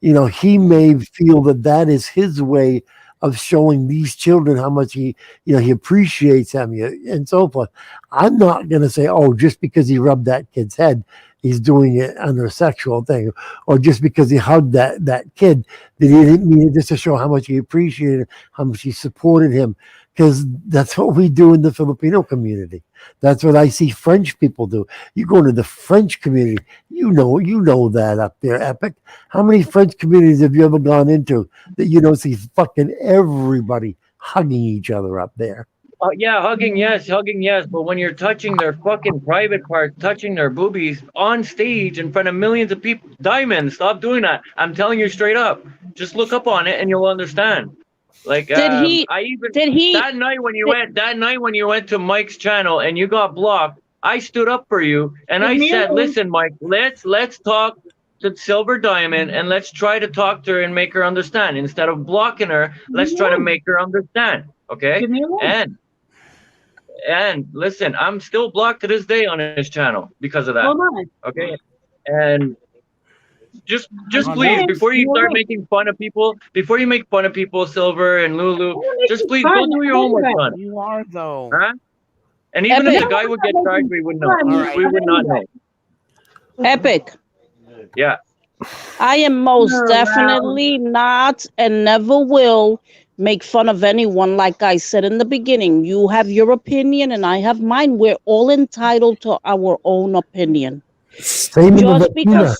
He may feel that is his way of showing these children how much he appreciates them and so forth. I'm not going to say, oh, just because he rubbed that kid's head, he's doing it under a sexual thing, or just because he hugged that kid, that he didn't mean it, just to show how much he appreciated, how much he supported him. Because that's what we do in the Filipino community. That's what I see French people do. You go into the French community, you know that up there, Epic. How many French communities have you ever gone into that you don't see fucking everybody hugging each other up there? Yeah, hugging, yes. But when you're touching their fucking private parts, touching their boobies on stage in front of millions of people, Diamond, stop doing that. I'm telling you straight up. Just look up on it and you'll understand. Like, that night when you went to Mike's channel and you got blocked, I stood up for you and I said, listen, Mike, let's talk to Silver Diamond and let's try to talk to her and make her understand. Instead of blocking her, let's try to make her understand. Okay? And listen, I'm still blocked to this day on his channel because of that. Hold on. Okay? And just please, before you start making fun of people, before you make fun of people, Silver and Lulu, just please go do your homework, son. You are, though. Huh? And even if the guy would get charged, we would know. We would not know. Epic. Yeah. I am most definitely not and never will make fun of anyone. Like I said in the beginning, you have your opinion and I have mine. We're all entitled to our own opinion. Same Just because.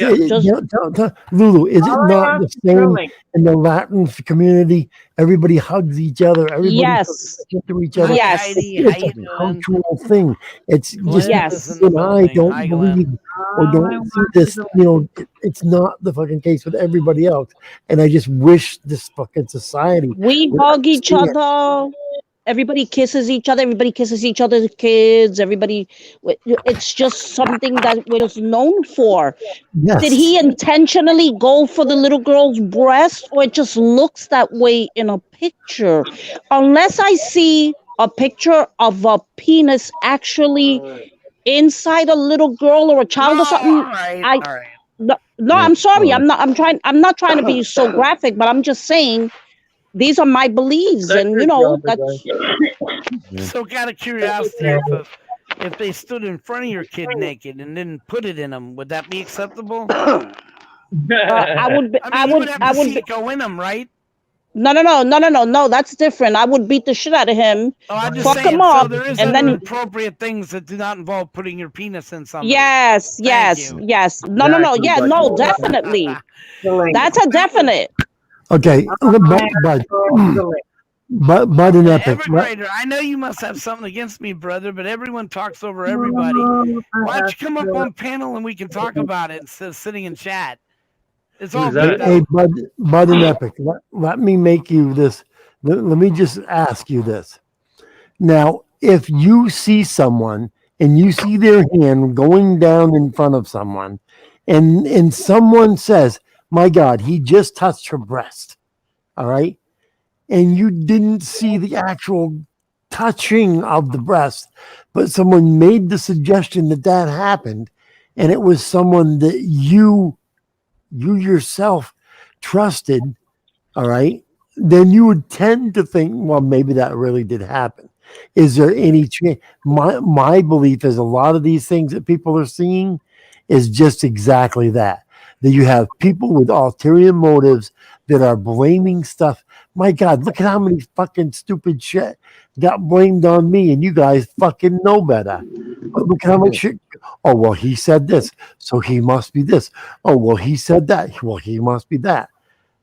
Lulu, is it not the same in the Latin community? Everybody hugs each other. Everybody to each other. Yes. It's a cultural thing. It's just and I don't believe or don't see this. It's not the fucking case with everybody else. And I just wish this fucking society. We hug each other. Everybody kisses each other. Everybody kisses each other's kids. Everybody, it's just something that we're just known for. Yes. Did he intentionally go for the little girl's breast, or it just looks that way in a picture? Unless I see a picture of a penis actually inside a little girl or a child or something. All right. No, Yeah, I'm sorry. all right. I'm not trying to be so graphic, but I'm just saying these are my beliefs, That's and your you know job, that's Yeah. So, out of curiosity, if they stood in front of your kid naked and didn't put it in them, would that be acceptable? I would be, I mean, you would have to see it go in them, right? no. That's different. I would beat the shit out of him, Oh, I'm just fuck saying. him So up, there is and other then appropriate things that do not involve putting your penis in somebody. yes. you. No. Exactly, Yeah, buddy. no, definitely. The link. That's a definite. Okay, Bud and Epic. Evergrader, I know you must have something against me, brother, but everyone talks over everybody. Why don't you come up on panel and we can talk about it instead of sitting in chat? It's all Who's that? good. Hey, Bud and Epic, let me make you this. Let me just ask you this. Now, if you see someone and you see their hand going down in front of someone, and someone says, "My God, he just touched her breast," all right, and you didn't see the actual touching of the breast, but someone made the suggestion that happened, and it was someone that you yourself trusted, all right, then you would tend to think, well, maybe that really did happen. Is there any chance? My belief is a lot of these things that people are seeing is just exactly that. That you have people with ulterior motives that are blaming stuff. My God, look at how many fucking stupid shit got blamed on me, and you guys fucking know better. Look at how much shit. Oh, well, he said this, so he must be this. Oh, well, he said that. Well, he must be that.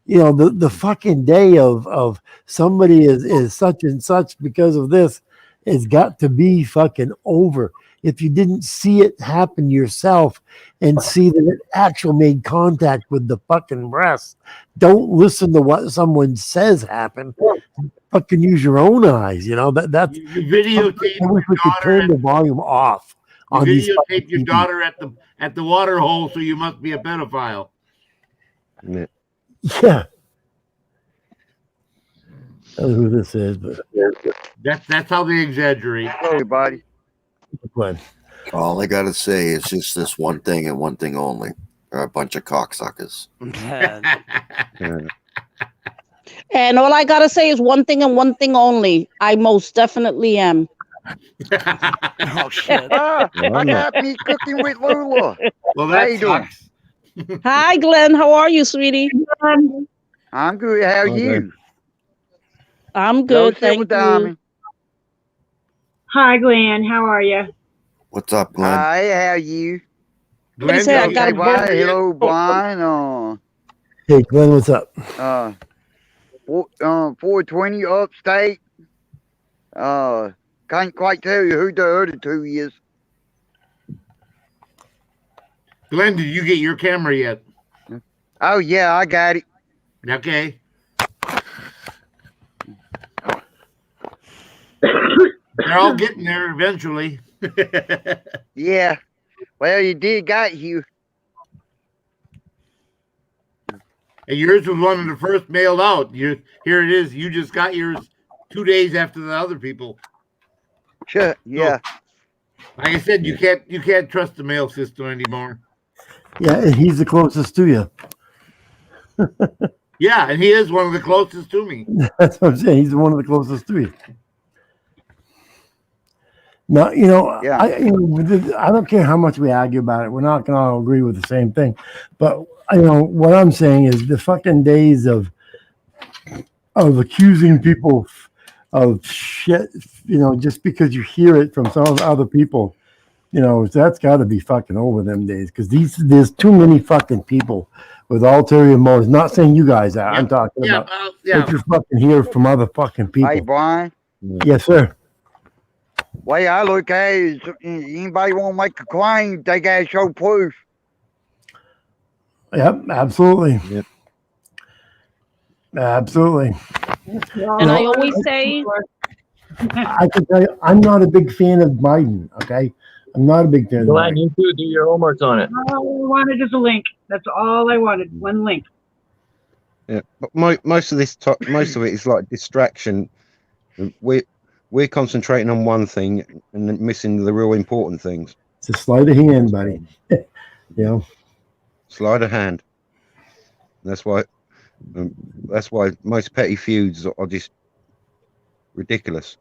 You know, the fucking day of somebody is such and such because of this has got to be fucking over. If you didn't see it happen yourself and see that it actually made contact with the fucking breast, don't listen to what someone says happened. Fucking use your own eyes. You know that's. You videotape I wish we could turn the volume off. You On these videotape your fucking daughter at the water hole, so you must be a pedophile. Yeah. Yeah. I don't know who this is, but That's how they exaggerate. Hello, everybody. Glenn. All I gotta say is just this one thing and one thing only. They're a bunch of cocksuckers. And all I gotta say is one thing and one thing only. I most definitely am. Oh shit! I got me cooking with Lula. Well, How you that doing? sucks. Hi, Glenn. How are you, sweetie? I'm good. How are Okay. you? I'm good, thank you. Hi, Glenn. How are you? What's up, Glenn? Hi, how are you? Gonna say I Glenn, got Hey, a Brian. birthday. Hello, Brian. Hey, Glenn, what's up? 420 upstate. Can't quite tell you who the other two is. Glenn, did you get your camera yet? Oh, yeah, I got it. Okay. They're all getting there eventually. Yeah. Well, you did got you. And yours was one of the first mailed out. Here it is. You just got yours 2 days after the other people. Sure. Yeah. Like I said, you can't trust the mail system anymore. Yeah, and he's the closest to you. Yeah, and he is one of the closest to me. That's what I'm saying. He's one of the closest to you. Now, you know, Yeah. I don't care how much we argue about it. We're not going to all agree with the same thing. But, you know, what I'm saying is the fucking days of accusing people of shit, you know, just because you hear it from some other people, you know, that's got to be fucking over them days. Because there's too many fucking people with ulterior motives. Not saying you guys are. I'm talking about what you fucking hear from other fucking people. Hey, Brian. Yes, sir. Way I look at it is anybody want to make a claim, they got to show proof. Yep, absolutely. Yep. Absolutely. And I always say, I can tell you, I'm not a big fan of Biden. Okay, I'm not a big fan of Glenn, Biden. you too. Do your homework on it. All I wanted is a link. That's all I wanted. One link. Yeah, but most of it is like distraction. We're concentrating on one thing and missing the real important things. It's a sleight of hand, buddy. You know. Sleight of hand. That's why most petty feuds are just ridiculous.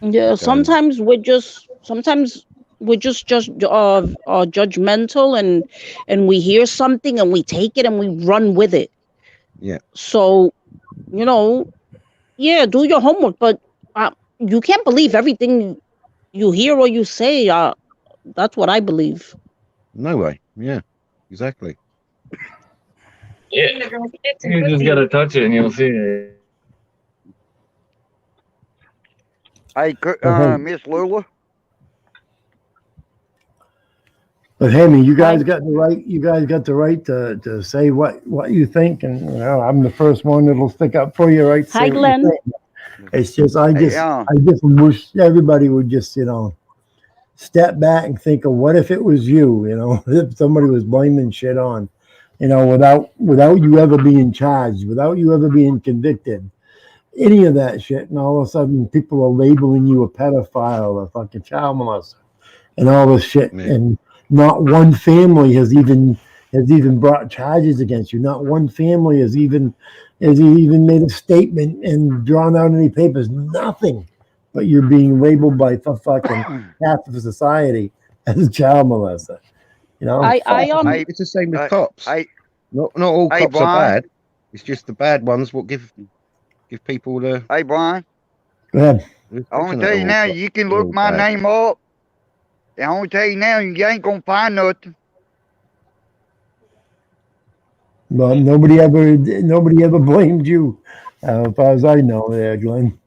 Yeah, sometimes we're just judgmental, and we hear something and we take it and we run with it. Yeah. So, yeah, do your homework, but you can't believe everything you hear or you say. That's what I believe. No way. Yeah, exactly. Yeah. You just gotta touch it and you'll see it. Hey, Miss Lula. But hey, man, you guys got the right. You guys got the right to say what you think, and I'm the first one that'll stick up for you, right? Hi, Glenn. It's just I just wish everybody would just step back and think of what if it was you, if somebody was blaming shit on, without you ever being charged, without you ever being convicted, any of that shit, and all of a sudden people are labeling you a pedophile, a fucking child molester, and all this shit, and not one family has even brought charges against you. Not one family has even made a statement and drawn out any papers. Nothing. But you're being labeled by fucking half of society as a child molester. It's the same with cops. Not all cops are bad. It's just the bad ones what give people the. Hey, Brian. Go ahead. I want to tell you now, you can look my name up. I want to tell you now, you ain't gonna find nothing. Well, nobody ever blamed you, as far as I know, there, Glenn.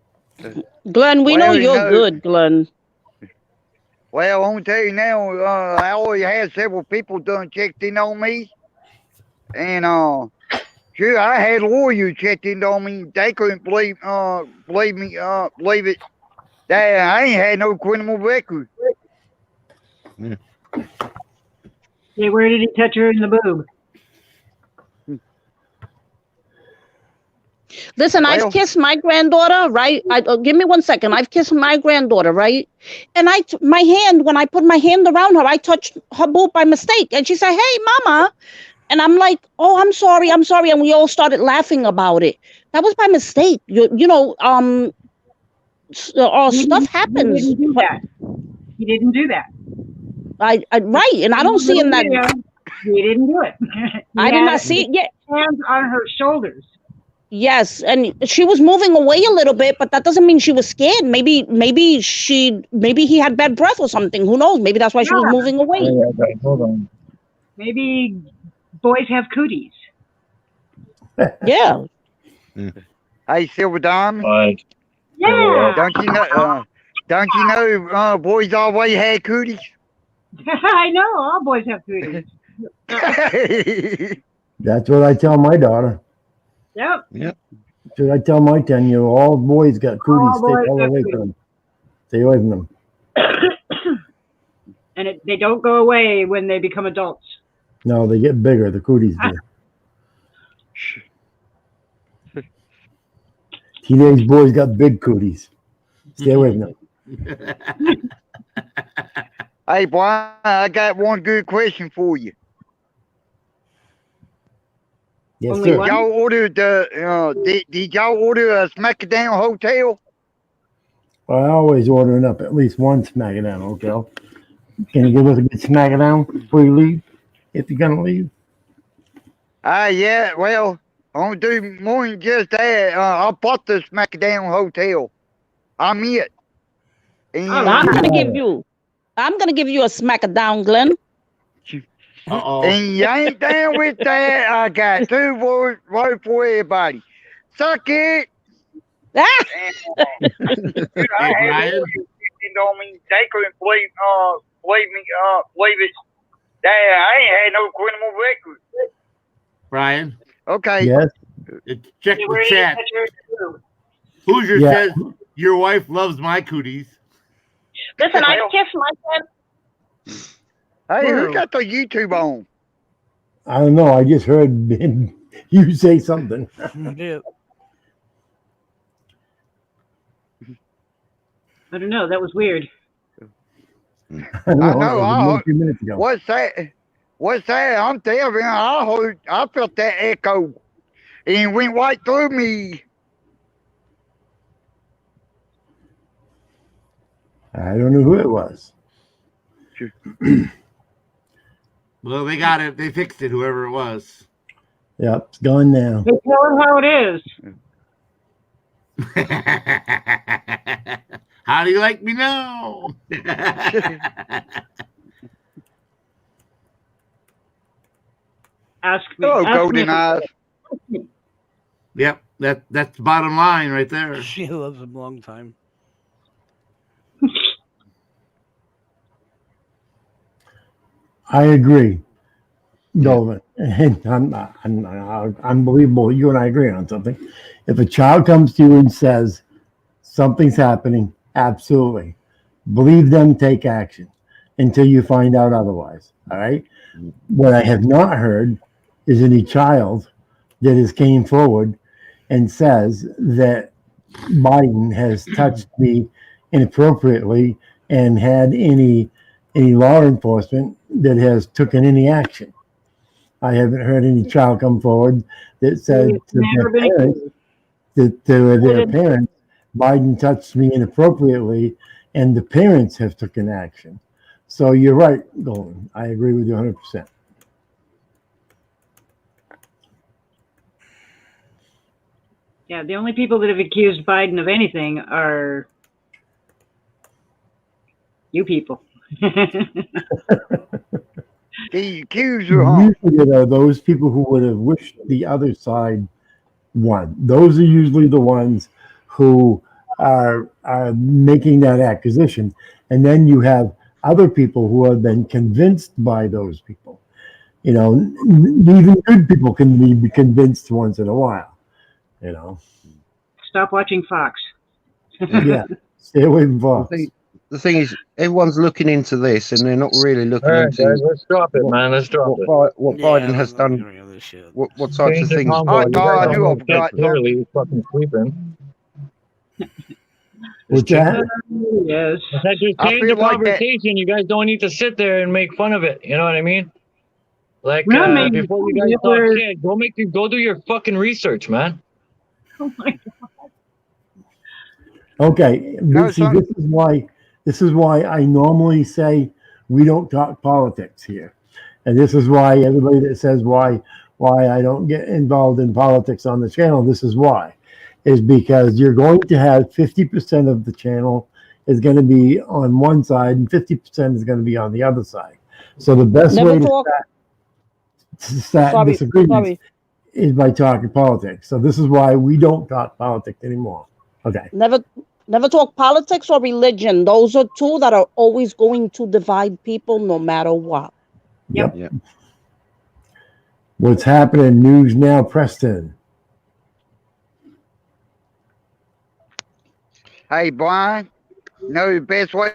Glenn, we know you're good, Glenn. Well, I want to tell you now, I already had several people done checked in on me, and sure, I had lawyers checked in on me. They couldn't believe it. That I ain't had no criminal record. Yeah, where did he touch her in the boob? Listen, I've kissed my granddaughter, right? Give me 1 second. I've kissed my granddaughter, right? And when I put my hand around her, I touched her boob by mistake. And she said, "Hey, mama." And I'm like, "Oh, I'm sorry. And we all started laughing about it. That was by mistake. Stuff happens. He didn't do that. He didn't do that. Right. And I don't see in that. He didn't do it. I did not see it yet. Hands on her shoulders. Yes, and she was moving away a little bit, but that doesn't mean she was scared. Maybe he had bad breath or something. Who knows? Maybe that's why she was moving away. Hold on. Maybe boys have cooties. Yeah. Hey, Silver Diamond. But, Yeah. Don't you know? Boys always had cooties. I know. All boys have cooties. That's what I tell my daughter. Yep. That's what I tell my 10-year-old. All boys got cooties. All boys Stay have away from them. Stay away from them. And they don't go away when they become adults. No, they get bigger. The cooties do. Teenage boys got big cooties. Stay away from them. Hey, Brian, I got one good question for you. Yes, Only sir. one? Y'all order did y'all order a Smackdown hotel? Well, I always ordering up at least one Smackdown hotel. Can you give us a good Smackdown before you leave? If you're gonna leave. Yeah, well, I want to do more than just that. I bought the Smackdown hotel. I'm it. And, I'm gonna give you a smackdown, Glenn. And you ain't down with that. I got 2 words right for everybody. Suck it. Ah! I had on me. They couldn't believe it. I ain't had no criminal record. Brian. Okay. Yes. Check the chat. Hoosier says your wife loves my cooties. Listen, I kissed my friend. Hey, who got the YouTube on? I don't know. I just heard you say something. I don't know. That was weird. I know. I That know. was a few minutes ago. What's that? What's that? I'm telling you, I felt that echo, and it went right through me. I don't know who it was. Well, they got it. They fixed it, whoever it was. Yep, it's gone now. They tell them how it is. How do you like me now? Ask me. Oh, ask golden me. eyes. Yep, that's the bottom line right there. She loves him a long time. I agree, Dolan. And I'm unbelievable. You and I agree on something. If a child comes to you and says something's happening, absolutely believe them, take action until you find out otherwise. All right. What I have not heard is any child that has came forward and says that Biden has touched me inappropriately and had any law enforcement that has taken any action. I haven't heard any child come forward that said to their parents, Biden touched me inappropriately, and the parents have taken action. So you're right, Golden. I agree with you 100%. Yeah, the only people that have accused Biden of anything are you people. The accuser, huh? Usually it are those people who would have wished the other side won. Those are usually the ones who are making that accusation. And then you have other people who have been convinced by those people. You know, even good people can be convinced once in a while. You know. Stop watching Fox. Yeah, stay away from Fox. The thing is, everyone's looking into this, and they're not really looking All right, into. guys, let's drop it, man. Let's drop it. What Biden has done. What types of things? I knew I forgot. Clearly, he's fucking sleeping. What's that? Yes. I said just I change feel the like that- conversation. You guys don't need to sit there and make fun of it. You know what I mean? Like We're not making before you fun guys of talk it. shit, go do your fucking research, man. Oh my God. Okay, No, see, son. this is why I normally say we don't talk politics here, and this is why everybody that says why I don't get involved in politics on the channel, this is why, is because you're going to have 50% of the channel is going to be on one side and 50% is going to be on the other side. So the best Never way talk. to start Sorry, disagreements sorry. is by talking politics. So this is why we don't talk politics anymore. Okay. Never talk politics or religion. Those are two that are always going to divide people no matter what. Yep. Yep. What's happening? News now, Preston. Hey, Brian, you know the best way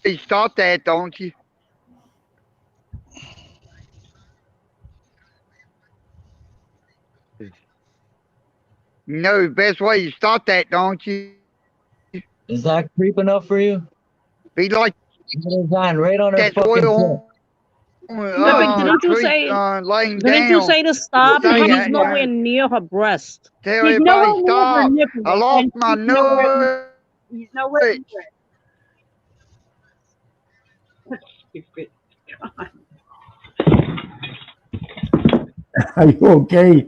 to stop that, don't you? You know the best way to stop that, don't you? Is that creep enough for you? Be like Design right on her that fucking head. oil. Didn't you say? Laying Didn't you down. say to stop? Say He's that, nowhere yeah. near her breast. Tell He's everybody nowhere near her stop. nipples, I lost and my he's nowhere- nose. He's nowhere near it. Stupid. God. Are you okay?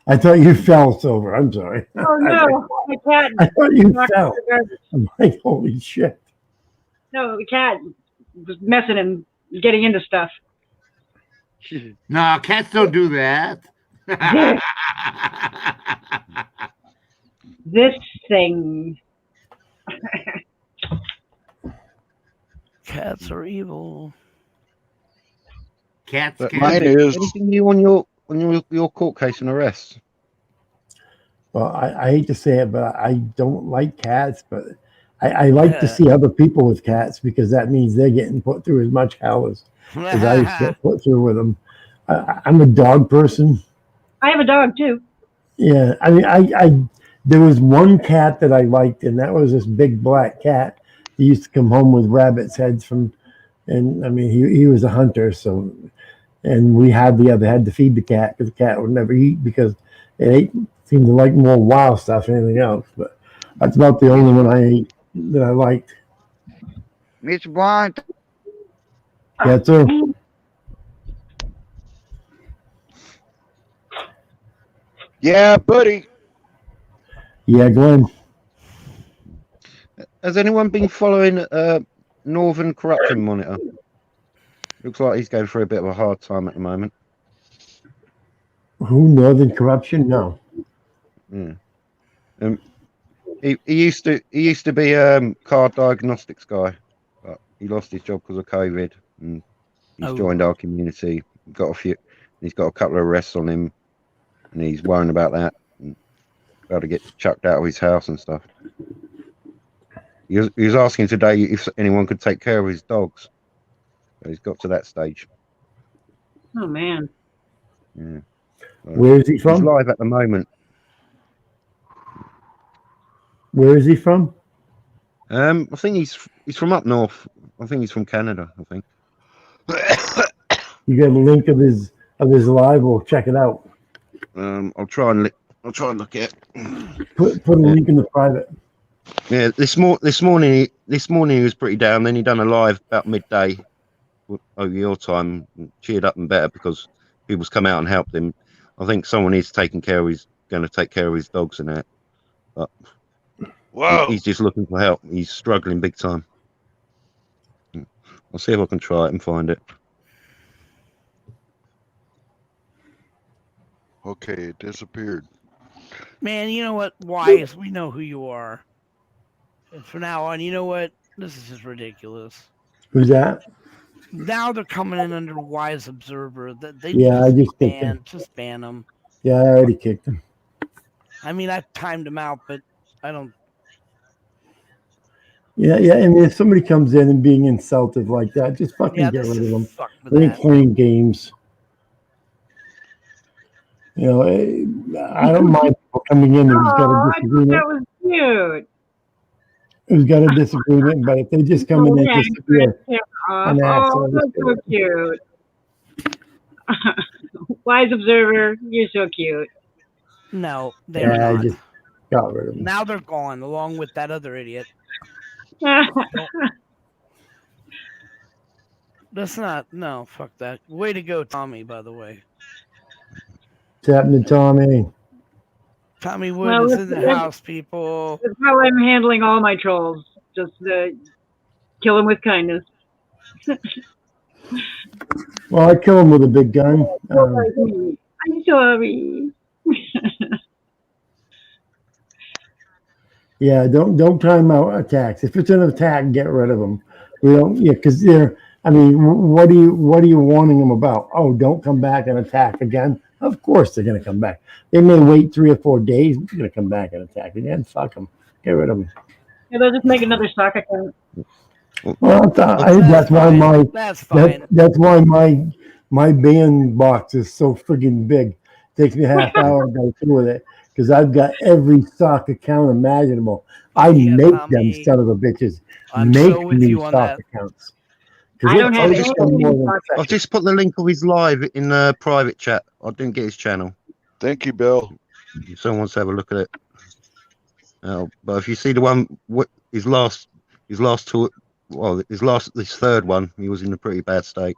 I thought you fell, Silver. I'm sorry. Oh no, the cat. I thought you knocked fell. the garbage. I'm like, holy shit. No, the cat was messing and getting into stuff. No, cats don't do that. This thing. Cats are evil. Cats But can't. Mine Andy, is. anything new on your court case and arrest? Well, I hate to say it, but I don't like cats, but I like to see other people with cats because that means they're getting put through as much hell as I used to get put through with them. I'm a dog person. I have a dog too. Yeah, I mean, I there was one cat that I liked, and that was this big black cat he used to come home with rabbits' heads from, and I mean, he was a hunter, so, and we hardly ever had to feed the cat because the cat would never eat because it seemed to like more wild stuff than anything else. But that's about the only one I ate that I liked. Mr. Bryant, Yeah, sir. Yeah, buddy. Yeah, Glenn. Has anyone been following Northern Corruption Monitor? Looks like he's going through a bit of a hard time at the moment. Who? Northern Corruption? No. Yeah. He used to be car diagnostics guy, but he lost his job because of COVID, and he's joined our community. He's got a couple of arrests on him, and he's worrying about that. And about to get chucked out of his house and stuff. He was asking today if anyone could take care of his dogs. So he's got to that stage. Oh man. Yeah. Where is he from? He's live at the moment. Where is he from? I think he's from up north. I think he's from Canada. I think. You got a link of his live. We'll check it out. I'll try and look at it. Put a link in the private. Yeah, this morning he was pretty down. Then he done a live about midday over your time, cheered up and better because people's come out and helped him. I think someone is going to take care of his dogs and that. But he's just looking for help. He's struggling big time. I'll see if I can try it and find it. Okay, it disappeared. Man, you know what? Wise, we know who you are. And from now on, you know what? This is just ridiculous. Who's that? Now they're coming in under Wise Observer. They I just kicked him. just ban them. Yeah, I already kicked him. I mean, I timed him out, but I don't. Yeah. I mean, if somebody comes in and being insultive like that, just fucking get rid of them. They ain't playing games. You know, I don't mind people coming in who's got a disagreement. That was cute. Who's got a disagreement, but if they just come in and disappear and ask, that's so cute. Wise Observer, you're so cute. No, they're I not. just got rid of them. Now they're gone, along with that other idiot. That's not. No, fuck that. Way to go, Tommy, by the way. What's happening, Tommy? Tommy Wood is in the house, people. That's how I'm handling all my trolls. Just kill them with kindness. Well, I kill him with a big gun. I'm sorry. Yeah, don't time out attacks. If it's an attack, get rid of them. We don't, because they're. I mean, what are you warning them about? Oh, don't come back and attack again. Of course they're going to come back. They may wait 3 or 4 days. They're going to come back and attack again. Fuck them. Get rid of them. Yeah, they'll just make another stock account. Well, that's why my ban box is so friggin' big. It takes me a half hour to go through with it because I've got every stock account imaginable. I make them son of a bitches. Make me stock accounts. I don't have any. I've just put the link of his live in the private chat. I didn't get his channel. Thank you, Bill. If someone wants to have a look at it. But if you see the one, his third one, he was in a pretty bad state.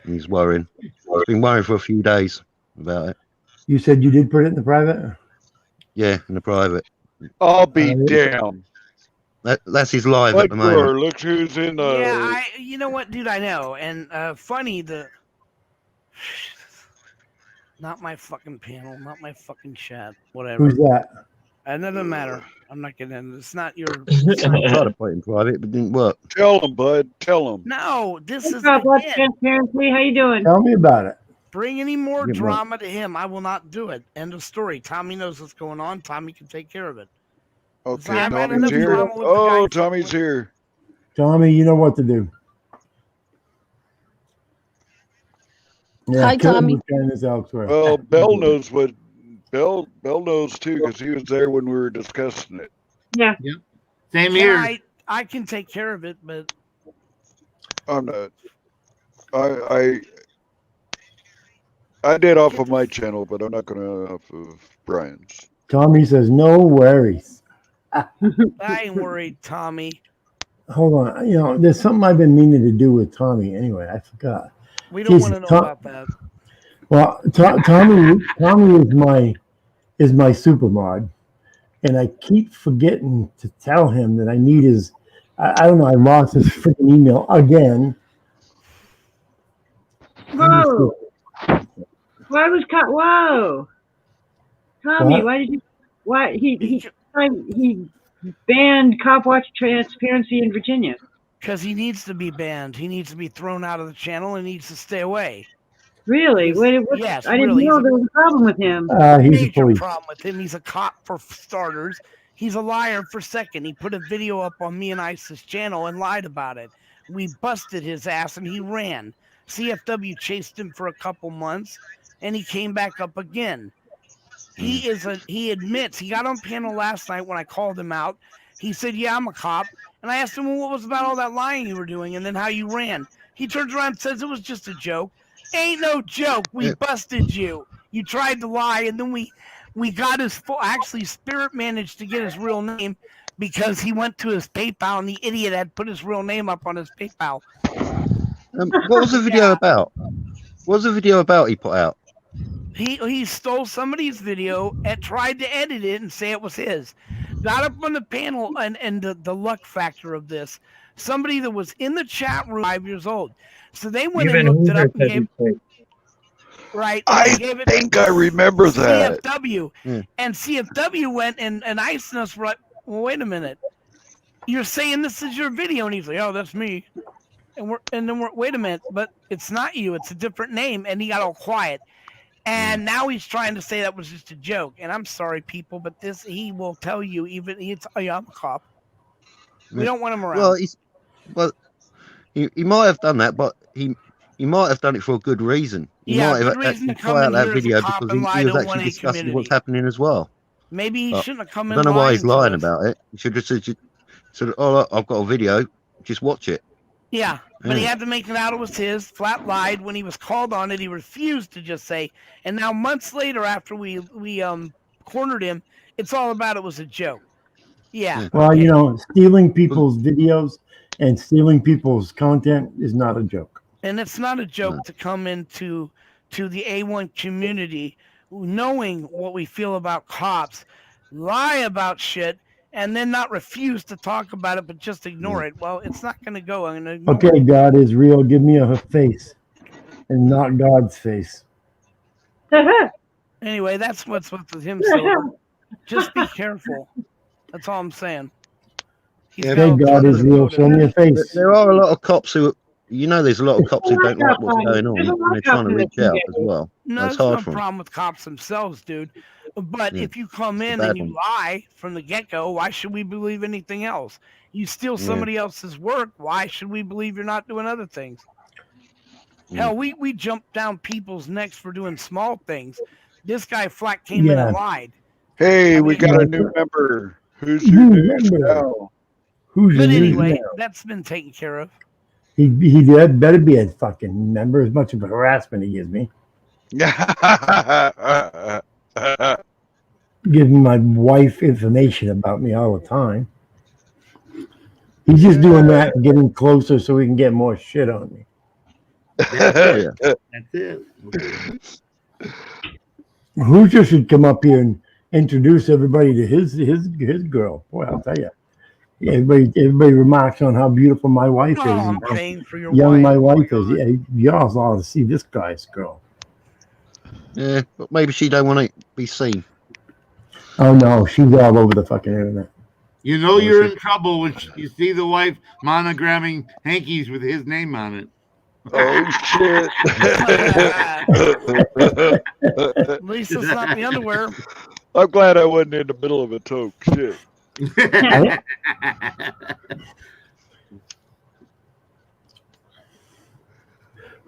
And he's worrying. He's been worrying for a few days about it. You said you did put it in the private? Yeah, in the private. I'll be damned. That's his live at the moment. Look who's in the. Yeah, you know what, dude? I know. And funny, not my fucking panel, not my fucking chat, whatever. Who's that? It doesn't matter. I'm not getting into it. It's not your. I tried to put it in private, but it didn't work. Tell him, bud. Tell him. No, this is. Transparency. How you doing? Tell me about it. Bring any more drama to him. I will not do it. End of story. Tommy knows what's going on. Tommy can take care of it. Okay, Tommy's here. Oh, Tommy's here. Tommy, you know what to do. Yeah, Hi, Tommy. Well, Bell knows what. Bell knows too because he was there when we were discussing it. Yeah. Same here. I can take care of it, but I'm not. I did off of my channel, but I'm not gonna off of Brian's. Tommy says, no worries. I ain't worried, Tommy. Hold on. You know, there's something I've been meaning to do with Tommy. Anyway, I forgot. We don't want to know about that. Well, Tommy is my super mod, and I keep forgetting to tell him that I need his. I don't know. I lost his freaking email again. Whoa! Why was cut? Whoa, Tommy, What? why did you? Why he banned Cop Watch Transparency in Virginia? Because he needs to be banned. He needs to be thrown out of the channel and needs to stay away. Really? What, Yes, I didn't really. know there was a problem with him. He's a Major police. problem with him. He's a cop for starters. He's a liar for second. He put a video up on me and Ice's channel and lied about it. We busted his ass and he ran. CFW chased him for a couple months and he came back up again. He admits, he got on panel last night when I called him out. He said, yeah, I'm a cop. And I asked him, well, what was about all that lying you were doing and then how you ran? He turns around and says it was just a joke. Ain't no joke. We busted you. You tried to lie, and then we got his full. Actually, Spirit managed to get his real name because he went to his PayPal, and the idiot had put his real name up on his PayPal. What was the video about? What was the video about he put out? He stole somebody's video and tried to edit it and say it was his. Got up on the panel, and the luck factor of this. Somebody that was in the chat room, 5 years old. So they went and looked it up and gave right. I think I remember that. CFW. And CFW went and iced us right. Well, wait a minute. You're saying this is your video, and he's like, "Oh, that's me." And then we're wait a minute, but it's not you. It's a different name, and he got all quiet. And now he's trying to say that was just a joke. And I'm sorry, people, but he will tell you even oh yeah, I'm a cop. We don't want him around. Well, he might have done that, but he might have done it for a good reason. He might have actually put out that video because he was actually discussing what's happening as well. Maybe he shouldn't have come in. I don't know why he's lying about it. He should have said, "Oh, look, I've got a video. Just watch it." Yeah, but he had to make it out it was his. Flat lied when he was called on it. He refused to just say. And now months later, after we cornered him, it's all about it was a joke. Yeah. Well, you know, stealing people's videos and stealing people's content is not a joke. And it's not a joke to come into the A1 community knowing what we feel about cops, lie about shit, and then not refuse to talk about it, but just ignore it. Well, it's not going to go. I'm going to ignore Okay, it. God is real. Give me a face and not God's face. Anyway, that's what's with him. Silver. Just be careful. That's all I'm saying. Okay, God is real. Show me a face. There are a lot of cops who, there's a lot of cops who don't like what's going on, and they're trying to reach out as well. No, That's there's hard no for them. problem with cops themselves, dude. But if you come in bad and you one. lie from the get-go, why should we believe anything else? You steal somebody else's work, why should we believe you're not doing other things? Hell, we jumped down people's necks for doing small things. This guy flat came in and lied. Hey, we got a new member. Who's your next now? Who's But your anyway, new that's been taken care of. He did better be a fucking member. As much of a harassment he gives me. Giving my wife information about me all the time. He's just doing that to get him closer so he can get more shit on me. That's it. Hoosier should come up here and introduce everybody to his girl. Boy, I'll tell you. Everybody remarks on how beautiful my wife is. I'm and how paying for your young wife. my wife is. Yeah, y'all ought to see this guy's girl. Yeah, but maybe she don't want to be seen. Oh no, she's all over the fucking internet. You know you're in trouble when you see the wife monogramming hankies with his name on it. Oh shit! At least it's not the underwear. I'm glad I wasn't in the middle of a toke. Shit.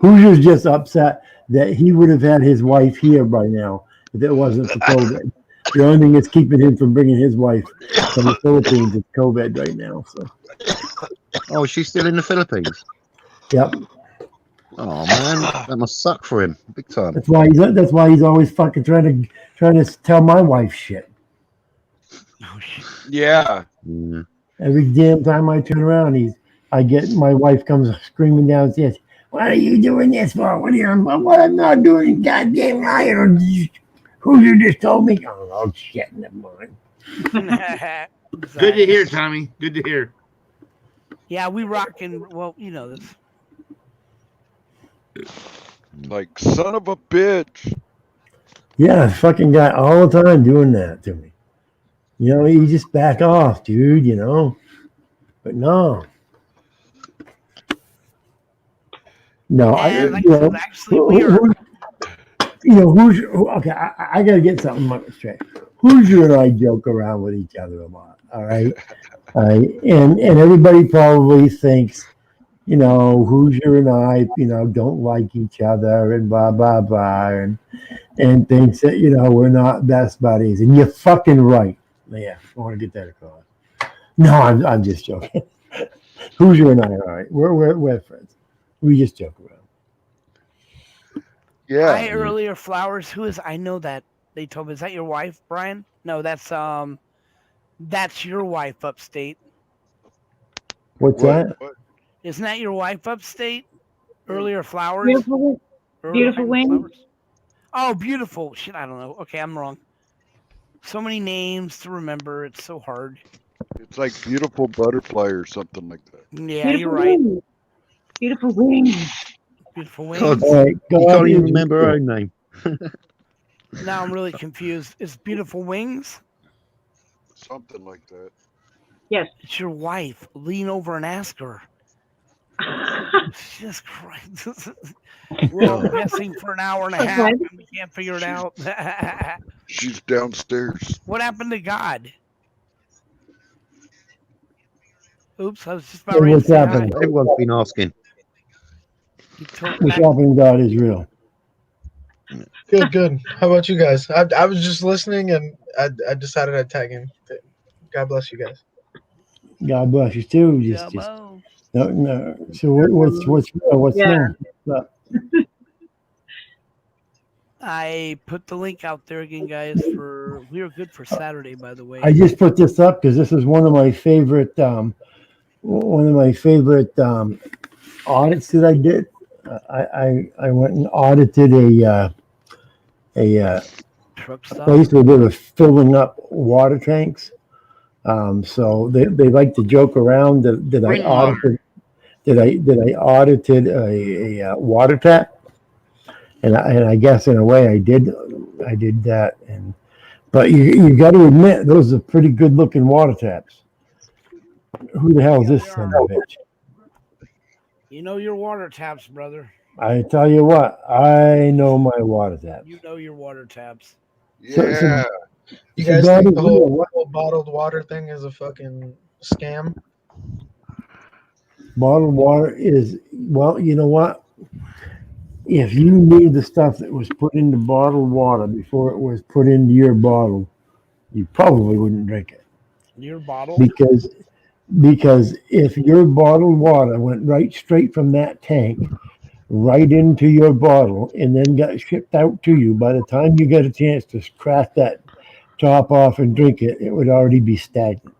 Hoosier's just upset that he would have had his wife here by now if it wasn't for COVID. The only thing that's keeping him from bringing his wife from the Philippines is COVID right now. So, Oh, she's still in the Philippines. yep. Oh man, that must suck for him, big time. That's why he's always fucking trying to tell my wife shit. Yeah. Yeah. Every damn time I turn around, my wife comes screaming downstairs. What are you doing this for? What I'm not doing, goddamn liar. Who you just told me? Oh shit, never mind. Good to hear, Tommy. Good to hear. Yeah, we rocking. Well, you know this. Like, son of a bitch. Yeah, fucking guy all the time doing that to me. You know, you just back off, dude, you know. But no. No, And like I said, actually, we are. Okay, I got to get something straight. Hoosier and I joke around with each other a lot, all right? And everybody probably thinks, you know, Hoosier and I, you know, don't like each other and blah, blah, blah, and thinks that, you know, we're not best buddies. And you're fucking right. Yeah, I want to get that across. No, I'm just joking. Hoosier and I are all right. We're friends. We just joke around. Yeah. Hi, earlier flowers. Who is? I know that they told me. Is that your wife, Brian? No, that's your wife upstate. What's that? Isn't that your wife upstate? Earlier flowers. Beautiful, beautiful wings. Flowers? Oh, beautiful. Shit, I don't know. Okay, I'm wrong. So many names to remember. It's so hard. It's like beautiful butterfly or something like that. Yeah, you're right. Wings. Beautiful wings. Beautiful wings. God, Right, you can't even remember her own name. Now I'm really confused. Is beautiful wings? Something like that. Yes. It's your wife. Lean over and ask her. Jesus Christ. We're all guessing for an hour and a half and we can't figure it out. She's downstairs. What happened to God? Oops, I was just Hey, about ready to what's say happening? hi. Everyone's been asking. What's happening, God is real. Good. How about you guys? I was just listening and I decided I'd tag in. God bless you guys. God bless you too. Just no. So what's real? What's Yeah. new? I put the link out there again, guys. We are good for Saturday, by the way. I just put this up because this is one of my favorite audits that I did. I went and audited a Truck stop. place where they were filling up water tanks. So they like to joke around that I audited a water tap, and I guess in a way I did that. But you got to admit those are pretty good looking water taps. Who the hell is this son of a bitch? You know your water taps, brother. I tell you what, I know my water taps. You know your water taps. Yeah. You So guys God think is the real. whole bottled water thing is a fucking scam? Bottled water is, well, you know what? If you knew the stuff that was put into bottled water before it was put into your bottle, you probably wouldn't drink it. Your bottle? Because if your bottled water went right straight from that tank right into your bottle and then got shipped out to you, by the time you get a chance to crack that top off and drink it, it would already be stagnant.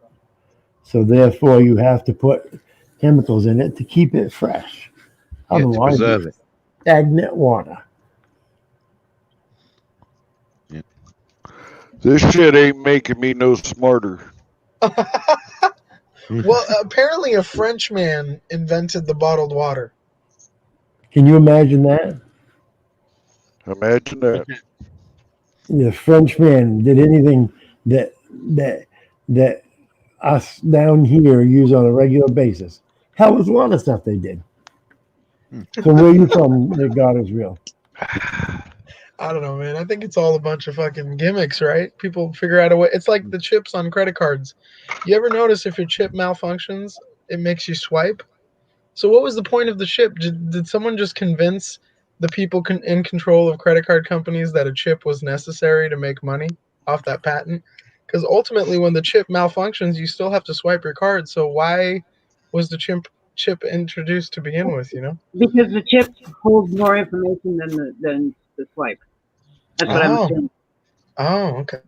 So therefore you have to put chemicals in it to keep it fresh. Yeah, to Otherwise, preserve it. stagnant water. This shit ain't making me no smarter. Well, apparently a Frenchman invented the bottled water. Can you imagine that? Imagine that. The Frenchman did anything that us down here use on a regular basis. Hell, there's a lot of stuff they did. So where are you from that God is real? I don't know, man. I think it's all a bunch of fucking gimmicks, right? People figure out a way. It's like the chips on credit cards. You ever notice if your chip malfunctions, it makes you swipe? So what was the point of the chip? Did someone just convince the people in control of credit card companies that a chip was necessary to make money? off that patent. Because ultimately, when the chip malfunctions, you still have to swipe your card. So why was the chip introduced to begin with? You know, Because the chip holds more information than the swipe. That's what I'm saying. Oh, okay.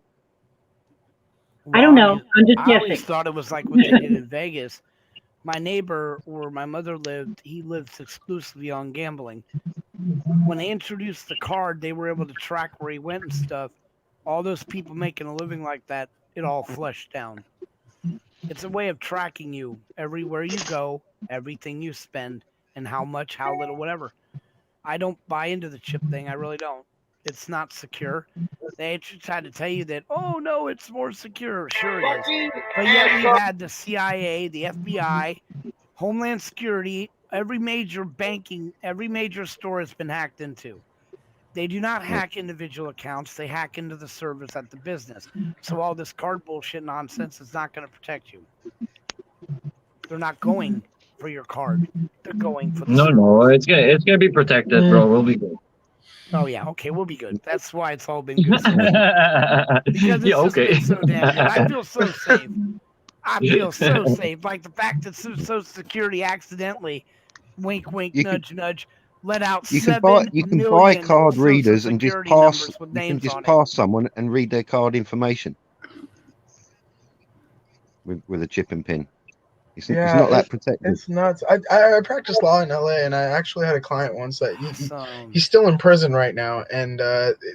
I don't know. I'm just I always guessing. thought it was like what they did in Vegas. My neighbor, where my mother lived, he lives exclusively on gambling. When they introduced the card, they were able to track where he went and stuff. All those people making a living like that, it all flushed down. It's a way of tracking you everywhere you go, everything you spend, and how much, how little, whatever. I don't buy into the chip thing. I really don't. It's not secure. They tried to tell you that, oh no, it's more secure. Sure it is. But yet we had the CIA, the FBI, Homeland Security, every major banking, every major store has been hacked into. They do not hack individual accounts. They hack into the servers at the business. So all this card bullshit nonsense is not going to protect you. They're not going for your card. They're going for the server. No, it's gonna be protected, bro. We'll be good. Oh yeah, okay, we'll be good. That's why it's all been good. So because it's just been so damn good. I feel so safe. I feel so safe. Like the fact that Social Security accidentally, wink, wink, nudge, nudge, let out You can 7 buy million card Social readers and just Security pass. numbers with You can names just on it. pass someone and read their card information with a chip and pin. It's not that protected. It's nuts. I practiced law in LA, and I actually had a client once that he's still in prison right now. And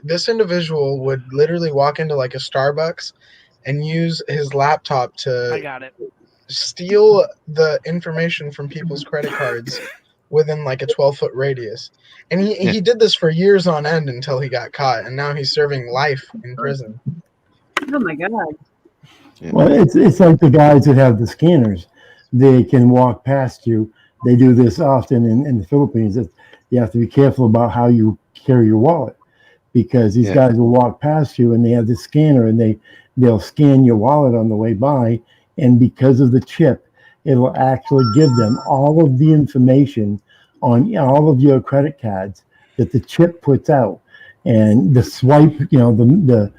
this individual would literally walk into like a Starbucks and use his laptop I to got it. steal the information from people's credit cards within like a 12-foot radius. And he did this for years on end until he got caught, and now he's serving life in prison. Oh my God. Well, it's like the guys that have the scanners. They can walk past you. They do this often in the Philippines. You have to be careful about how you carry your wallet, because these guys will walk past you and they have the scanner, and they'll scan your wallet on the way by, and because of the chip, it'll actually give them all of the information on all of your credit cards that the chip puts out. And the swipe, the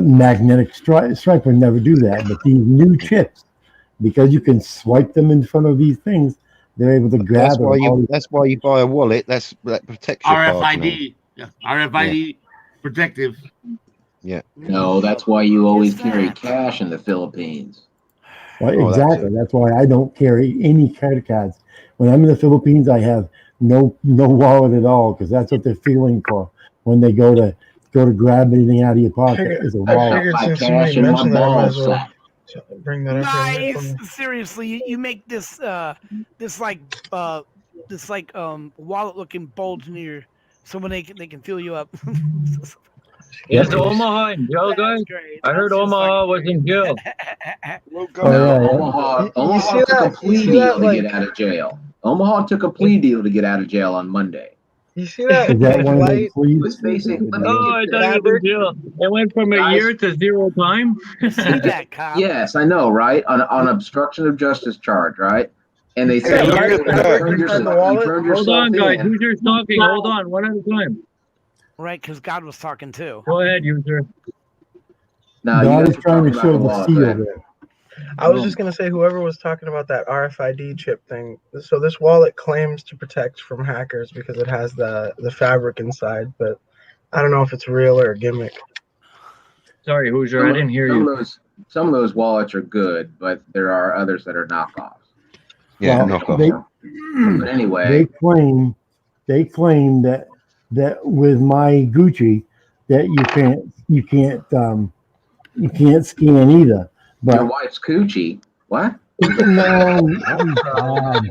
magnetic stripe would never do that, but these new chips, because you can swipe them in front of these things, they're able to grab them. That's why you buy a wallet. That protects your card. RFID. Yeah. RFID protective. Yeah. No, that's why you always carry cash in the Philippines. Well, exactly. That's why I don't carry any credit cards. When I'm in the Philippines, I have no wallet at all, because that's what they're feeling for when they go to grab anything out of your pocket is a wallet. I figured since you mentioned that, I might as well bring that up. Nice. Seriously, you make this wallet looking bulge near so when they can fill you up. Is Omaha in jail, guys? I heard Omaha was in jail. Omaha took a plea deal to get out of jail. Omaha took a plea deal to get out of jail on Monday. You see that? Is that one of those It was facing. Oh, I thought he was in jail. It went from a year to 0 time. Yes, I know, right? On obstruction of justice charge, right? And they said, you turned yourself Hold on, guys. in. User's talking. Hold on, one at a time. Right, because God was talking too. Go ahead, user. No, God is trying to show the seal there. I was just going to say, whoever was talking about that RFID chip thing, so this wallet claims to protect from hackers because it has the fabric inside, but I don't know if it's real or a gimmick. Sorry, Hoosier, I didn't hear you. Some of those wallets are good, but there are others that are knockoffs. Yeah, Well, knockoff. But anyway, they claim that with my Gucci that you can't scan either. But your wife's coochie. What? No. God.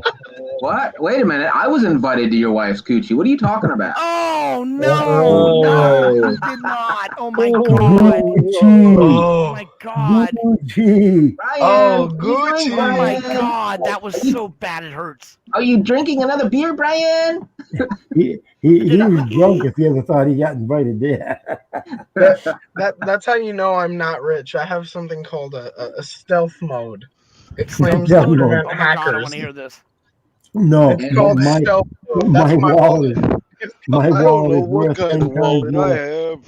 What? Wait a minute. I was invited to your wife's coochie. What are you talking about? Oh no! No, you did not. Oh my God! Gucci. Oh my God! Gucci. Oh, Gucci! Oh my God! That was so bad it hurts. Are you drinking another beer, Brian? He was drunk if he ever thought he got invited there. That's how you know I'm not rich. I have something called a stealth mode. It claims Stealth to mode. prevent Oh my God! I hackers. want to hear this. No, It's called my stealth mode. my That's my wallet. wallet. My I don't wallet know is what worth kind 10 of times wallet I more. have.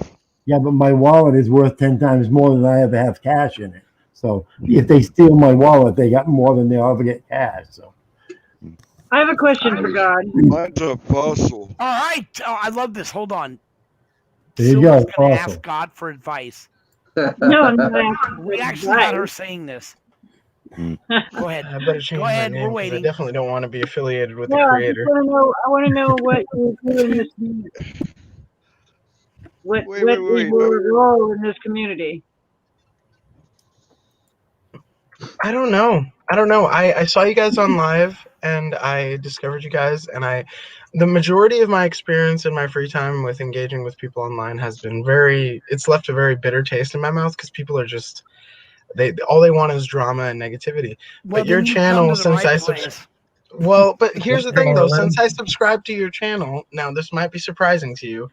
Yeah, but my wallet is worth 10 times more than I ever have cash in it. So if they steal my wallet, they got more than they'll ever get cash. So I have a question for God. Mine's a fossil. All right. Oh, I love this. Hold on. there you Silver's go. gonna Awesome. ask God for advice. No, I'm not asking for We actually got her advice. saying this. Mm. Go ahead. I better change Go my ahead. name We're 'cause I waiting. definitely don't want to be affiliated with No, the I just creator. want to know. I want to know what you do in this community. What Wait, what wait, is wait, your role in this community? I don't know. I saw you guys on live and I discovered you guys, and the majority of my experience in my free time with engaging with people online has been it's left a very bitter taste in my mouth because people are just all they want is drama and negativity. Well, But your then you come channel, to the since right I place. well, but here's the thing though, since I subscribe to your channel, now this might be surprising to you,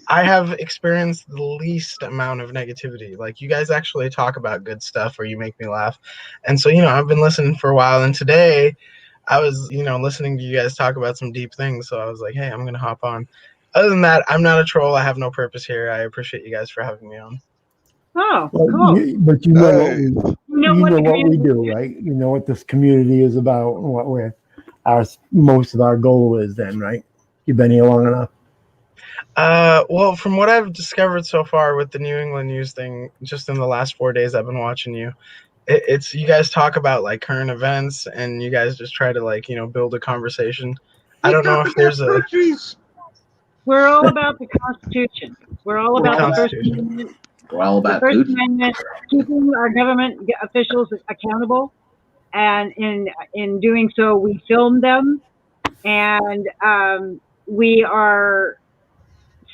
I have experienced the least amount of negativity. Like, you guys actually talk about good stuff or you make me laugh. And so, I've been listening for a while, and today I was, listening to you guys talk about some deep things. So I was like, hey, I'm going to hop on. Other than that, I'm not a troll. I have no purpose here. I appreciate you guys for having me on. Oh, Well, cool. but you know what Hey, we do, right? You know what this community is about and what most of our goal is then, right? You've been here long enough. Well, from what I've discovered so far with the New England News thing, just in the last 4 days I've been watching you, it's you guys talk about like current events, and you guys just try to build a conversation. I don't know if there's a. We're all about the Constitution. We're all about the First Constitution. Amendment. We're all The about First Gucci. Amendment, keeping our government officials accountable, and in doing so, we film them, and we are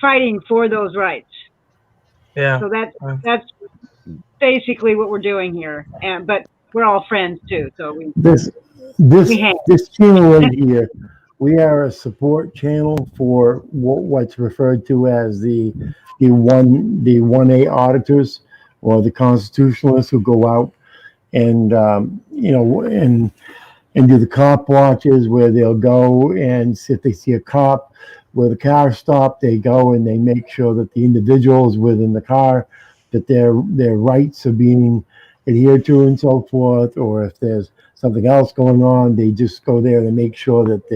fighting for those rights. Yeah. So that's basically what we're doing here. But we're all friends too, so we hang. This channel right here, we are a support channel for what's referred to as the 1A auditors or the constitutionalists who go out and and do the cop watches where they'll go and if they see a cop with a car stop, they go and they make sure that the individuals within the car, that their rights are being adhered to and so forth, or if there's something else going on, they just go there to make sure that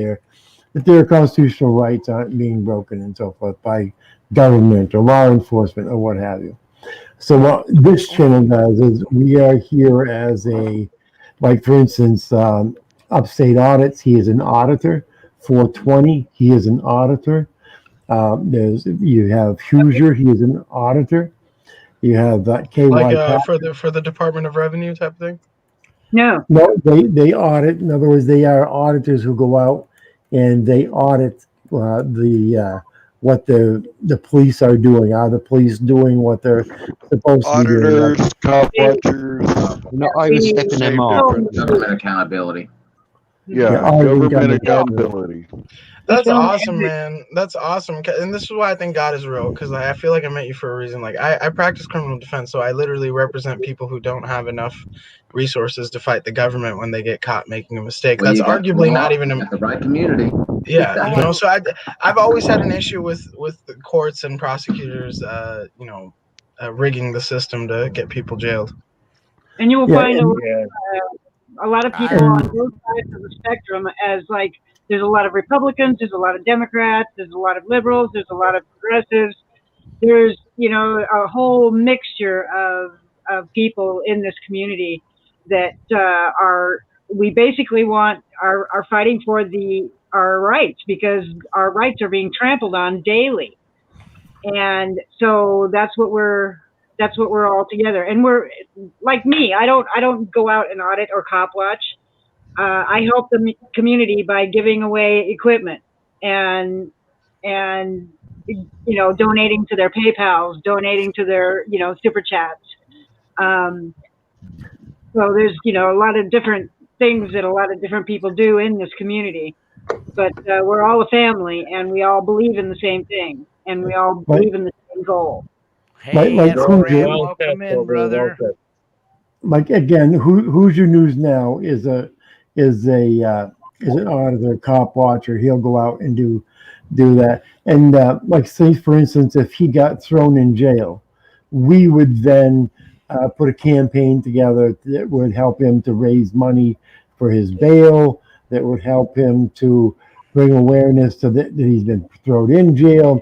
their constitutional rights aren't being broken and so forth by government or law enforcement or what have you. So what this channel does is we are here as like for instance, Upstate Audits, he is an auditor. 420, he is an auditor. You have Hoosier, he is an auditor. You have KY. Like for the Department of Revenue type thing? No, they audit. In other words, they are auditors who go out and they audit what the police are doing. Are the police doing what they're supposed to be doing? auditors, cop watchers. Not overstepping their mark. Government accountability. Yeah, government accountability. That's awesome, man. That's awesome. And this is why I think God is real, because I feel like I met you for a reason. Like, I practice criminal defense, so I literally represent people who don't have enough resources to fight the government when they get caught making a mistake. Well, That's you got arguably the law, not even you got the right community. Yeah, so I've always had an issue with the courts and prosecutors, rigging the system to get people jailed. and you will find a lot of people on both sides of the spectrum as like there's a lot of Republicans, there's a lot of Democrats, there's a lot of liberals, there's a lot of progressives. There's a whole mixture of people in this community that we basically are fighting for our rights, because our rights are being trampled on daily. And so that's what we're all together. And we're like me. I don't go out and audit or cop watch. I help the community by giving away equipment and donating to their PayPals, donating to their super chats. So there's a lot of different things that a lot of different people do in this community, but we're all a family and we all believe in the same thing and we all believe in the same goal. Hey, Like Hoosier, welcome in, brother. like again, Hoosier News Now is an auditor, cop watcher. He'll go out and do do that. And like, say for instance, if he got thrown in jail, we would then put a campaign together that would help him to raise money for his bail, that would help him to bring awareness to that he's been thrown in jail.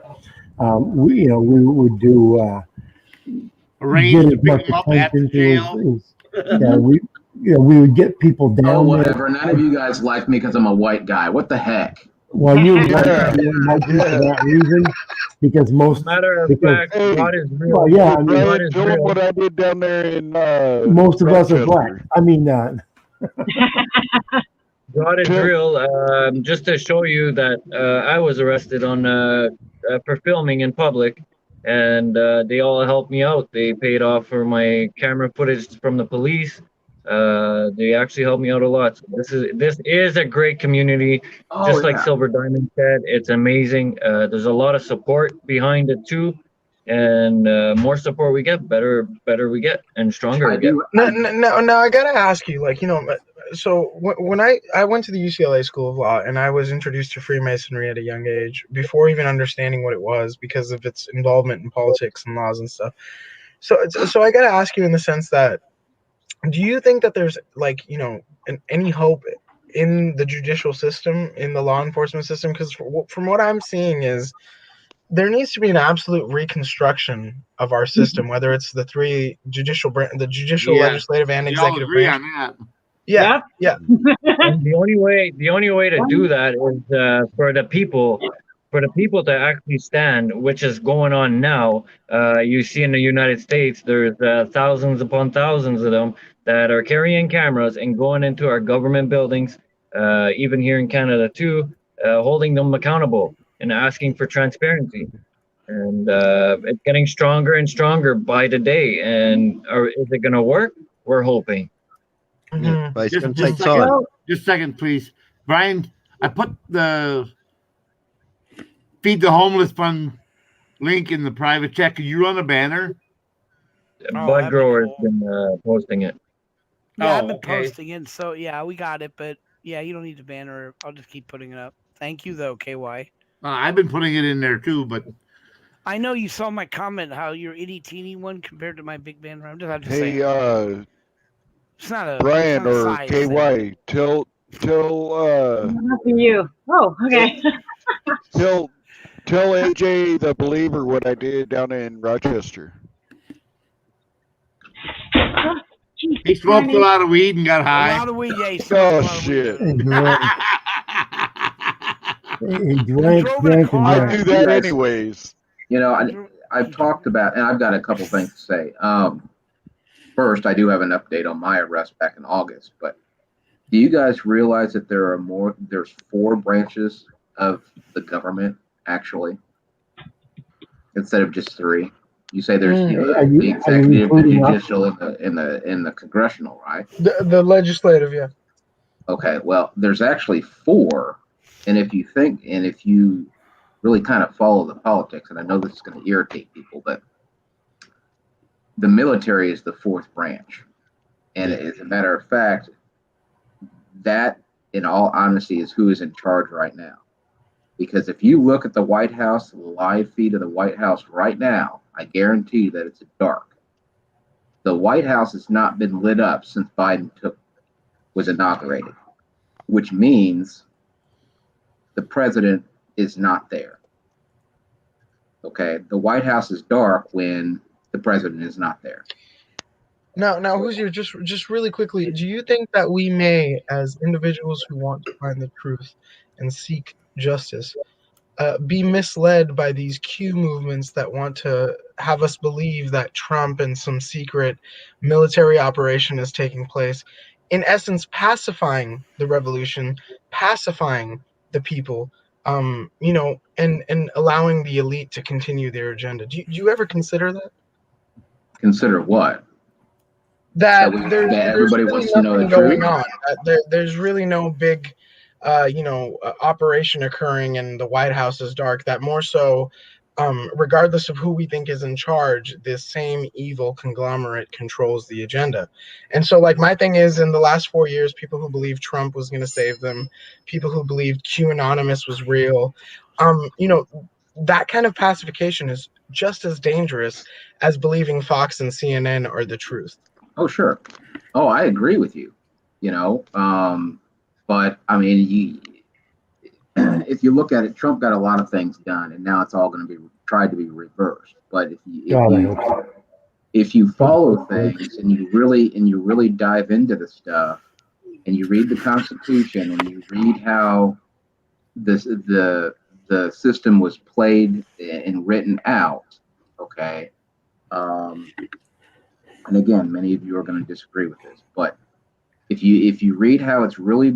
We would do Arrange get to as pick much him up at the attention to jail. we would get people down Oh, there. whatever. None of you guys like me because I'm a white guy. What the heck? Well, you like Yeah, for that reason, because most Matter of because, fact, Hey, God is real. well, yeah, I mean, God Brian, is tell them real. what I did down there in most of us are black. Rochester. I mean, God is Tell- real. Just to show you that I was arrested on for filming in public, and they all helped me out. They paid off for my camera footage from the police. They actually helped me out a lot. So this is a great community. Oh, Just like yeah. Silver Diamond said, it's amazing. There's a lot of support behind it too, and more support we get, better we get, and stronger I we get. do. No, I gotta ask you, like, so when I went to the UCLA School of Law and I was introduced to Freemasonry at a young age, before even understanding what it was because of its involvement in politics and laws and stuff. So I gotta ask you in the sense that, do you think that there's, like, any hope in the judicial system, in the law enforcement system? Because from what I'm seeing is there needs to be an absolute reconstruction of our system, whether it's the three judicial the judicial, Yeah. legislative, and We all executive agree branch. on that. Yeah. And the only way to do that is for the people to actually stand, which is going on now. You see in the United States, there's thousands upon thousands of them that are carrying cameras and going into our government buildings, even here in Canada too, holding them accountable and asking for transparency. And it's getting stronger and stronger by the day. And is it going to work? We're hoping. Mhm. But it's going to Just take a second. time. Just a second, please. Brian, I put the Feed the Homeless Fund link in the private chat. Can you run a banner? Bud Grower's been posting it. Yeah, I've been okay. posting it, so yeah, we got it. But yeah, you don't need the banner. I'll just keep putting it up. Thank you, though, KY. I've been putting it in there too, but I know you saw my comment how your itty teeny one compared to my big banner. I'm just have to say Hey, it's not a Brian it's not a or size thing. KY, tell Not for you. Oh, okay. tell AJ the Believer what I did down in Rochester. he smoked a lot of weed and got A high. lot of weed, yeah. he Oh smoked a lot of weed. shit! he drank, he drank, drove in a drank, car. and I drank. do that anyways. You know, I've talked about, and I've got a couple things to say. First, I do have an update on my arrest back in August, but do you guys realize that there's 4 branches of the government actually, instead of just 3? You say there's Are the you executive, the including us? judicial, and the congressional, right? The legislative, yeah. Okay, well, there's actually 4, and if you really kind of follow the politics, and I know this is going to irritate people, but the military is the 4th branch. And as a matter of fact, that, in all honesty, is who is in charge right now. Because if you look at the White House, the live feed of the White House right now, I guarantee that it's dark. The White House has not been lit up since Biden was inaugurated, which means the president is not there. Okay, the White House is dark when the president is not there. Now, Hoosier, just really quickly, do you think that we may, as individuals who want to find the truth and seek justice, be misled by these Q movements that want to have us believe that Trump and some secret military operation is taking place, in essence pacifying the revolution, pacifying the people, and allowing the elite to continue their agenda? Do you ever consider that? Consider what? That That there's everybody really wants to know nothing the going truth? on. That there's really no big, operation occurring, and the White House is dark. That more so, regardless of who we think is in charge, this same evil conglomerate controls the agenda. And so, like, my thing is, in the last 4 years, people who believed Trump was going to save them, people who believed QAnonymous was real, you know, that kind of pacification is just as dangerous as believing Fox and CNN are the truth. Oh, sure. Oh, I agree with you. You know, but I mean, if you look at it, Trump got a lot of things done, and now it's all going to be tried to be reversed. But if you follow things and you really dive into the stuff, and you read the Constitution and you read how the system was played and written out, okay. And again, many of you are going to disagree with this, but if you read how it's really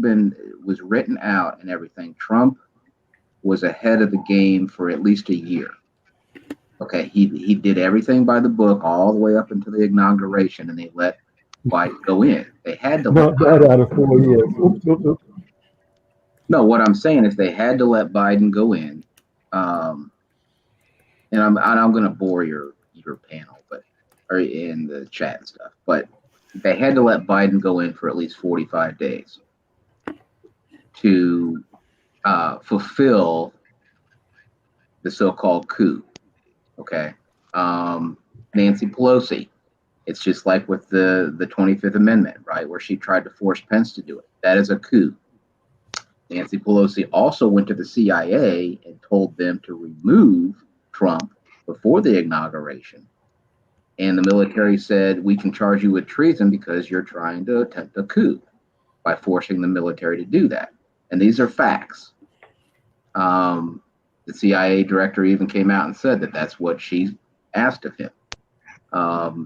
was written out and everything, Trump was ahead of the game for at least a year. Okay, he did everything by the book all the way up until the inauguration, and they let Biden go in. They had to let Biden out of 4 years. Oops, oops, oops. No, what I'm saying is they had to let Biden go in. And I'm going to bore your panel, or in the chat and stuff, but they had to let Biden go in for at least 45 days to fulfill the so-called coup. Okay. Nancy Pelosi, it's just like with the 25th Amendment, right, where she tried to force Pence to do it. That is a coup. Nancy Pelosi also went to the CIA and told them to remove Trump before the inauguration. And the military said, we can charge you with treason because you're trying to attempt a coup by forcing the military to do that. And these are facts. The CIA director even came out and said that that's what she asked of him.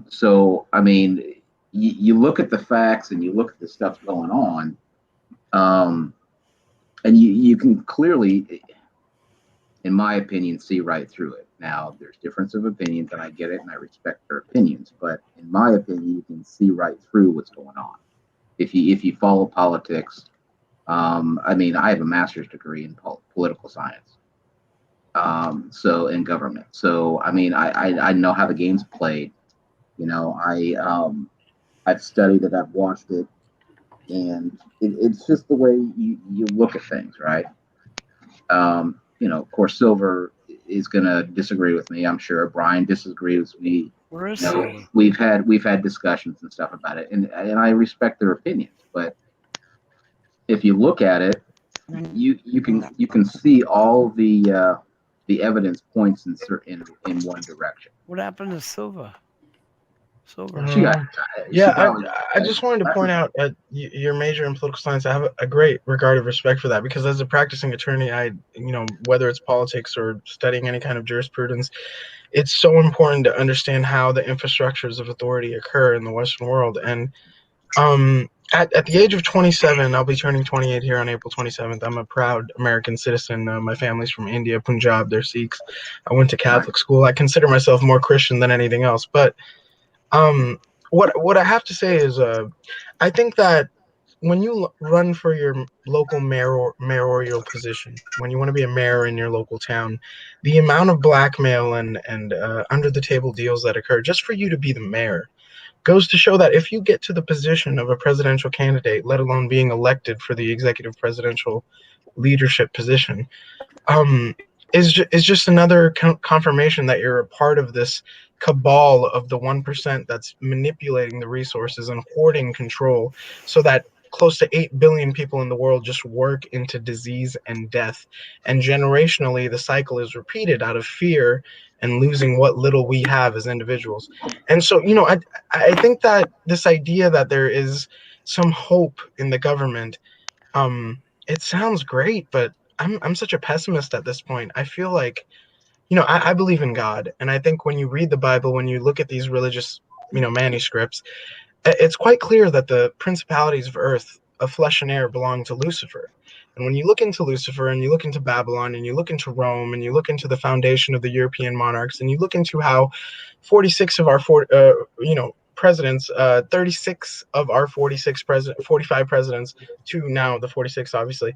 So, I mean, you look at the facts and you look at the stuff going on, and you can clearly, in my opinion, see right through it. Now, there's difference of opinions, and I get it, and I respect their opinions. But in my opinion, you can see right through what's going on if you follow politics. I mean, I have a master's degree in political science, so in government. So, I mean, I know how the game's played. You know, I've studied it, I've watched it, and it's just the way you look at things, right? You know, of course, Silver is going to disagree with me. I'm sure Brian disagrees with me. Where is You know, he? we've had discussions and stuff about it, and I respect their opinions. But if you look at it, you can see all the evidence points in one direction. What happened to Silva? Silver. I just wanted to point out your major in political science. I have a great regard of respect for that, because as a practicing attorney, whether it's politics or studying any kind of jurisprudence, it's so important to understand how the infrastructures of authority occur in the Western world. And at the age of 27, I'll be turning 28 here on April 27th. I'm a proud American citizen. My family's from India, Punjab. They're Sikhs. I went to Catholic school. I consider myself more Christian than anything else. But what I have to say is, I think that when you run for your local mayoral position, when you want to be a mayor in your local town, the amount of blackmail and under the table deals that occur just for you to be the mayor goes to show that if you get to the position of a presidential candidate, let alone being elected for the executive presidential leadership position, is just another confirmation that you're a part of this cabal of the 1% that's manipulating the resources and hoarding control, so that close to 8 billion people in the world just work into disease and death. And generationally, the cycle is repeated out of fear and losing what little we have as individuals. And so, I think that this idea that there is some hope in the government, it sounds great, but I'm such a pessimist at this point. I feel like, I believe in God. And I think when you read the Bible, when you look at these religious, manuscripts, it's quite clear that the principalities of earth, of flesh and air, belong to Lucifer. And when you look into Lucifer and you look into Babylon and you look into Rome and you look into the foundation of the European monarchs and you look into how 46 of our presidents, 36 of our 45 presidents, to now the 46 obviously,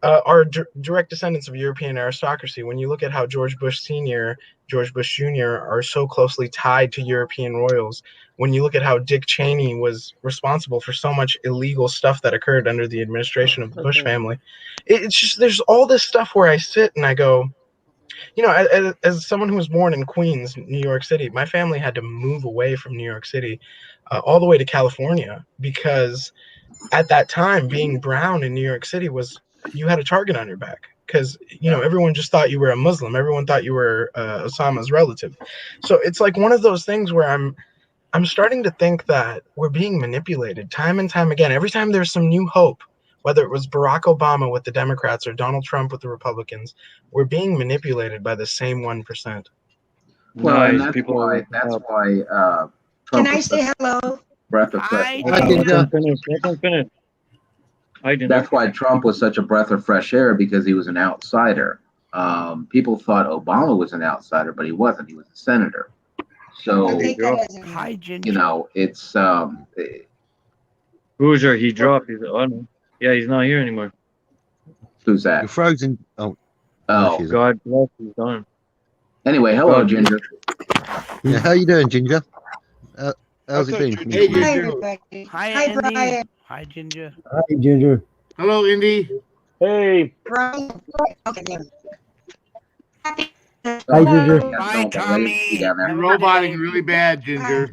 are direct descendants of European aristocracy. When you look at how George Bush Sr., George Bush Jr. are so closely tied to European royals, when you look at how Dick Cheney was responsible for so much illegal stuff that occurred under the administration of the Bush family, it's just, there's all this stuff where I sit and I go, you know, as someone who was born in Queens, New York City, my family had to move away from New York City all the way to California, because at that time, being brown in New York City was, you had a target on your back, because, you know, everyone just thought you were a Muslim. Everyone thought you were Osama's relative. So it's like one of those things where I'm starting to think that we're being manipulated time and time again. Every time there's some new hope, whether it was Barack Obama with the Democrats or Donald Trump with the Republicans, we're being manipulated by the same 1%. Well, and that's why Trump Can I was say such hello? a breath of fresh Let them finish. That's why Trump was such a breath of fresh air, because he was an outsider. People thought Obama was an outsider, but he wasn't. He was a senator. So, you know, it's Hoosier, he dropped. He's on. Yeah, he's not here anymore. Who's that? You're frozen. Oh, God bless. He's gone. Anyway, hello, God. Ginger. Yeah, how you doing, Ginger? How's it been? Hey, Hi, everybody. Hi, Hi, Andy. Brian. Hi, Ginger. Hi, Ginger. Hello, Indy. Hey. Brian. Okay, there. Hi, Ginger. Bye, Tommy. You're roboting really bad, Ginger.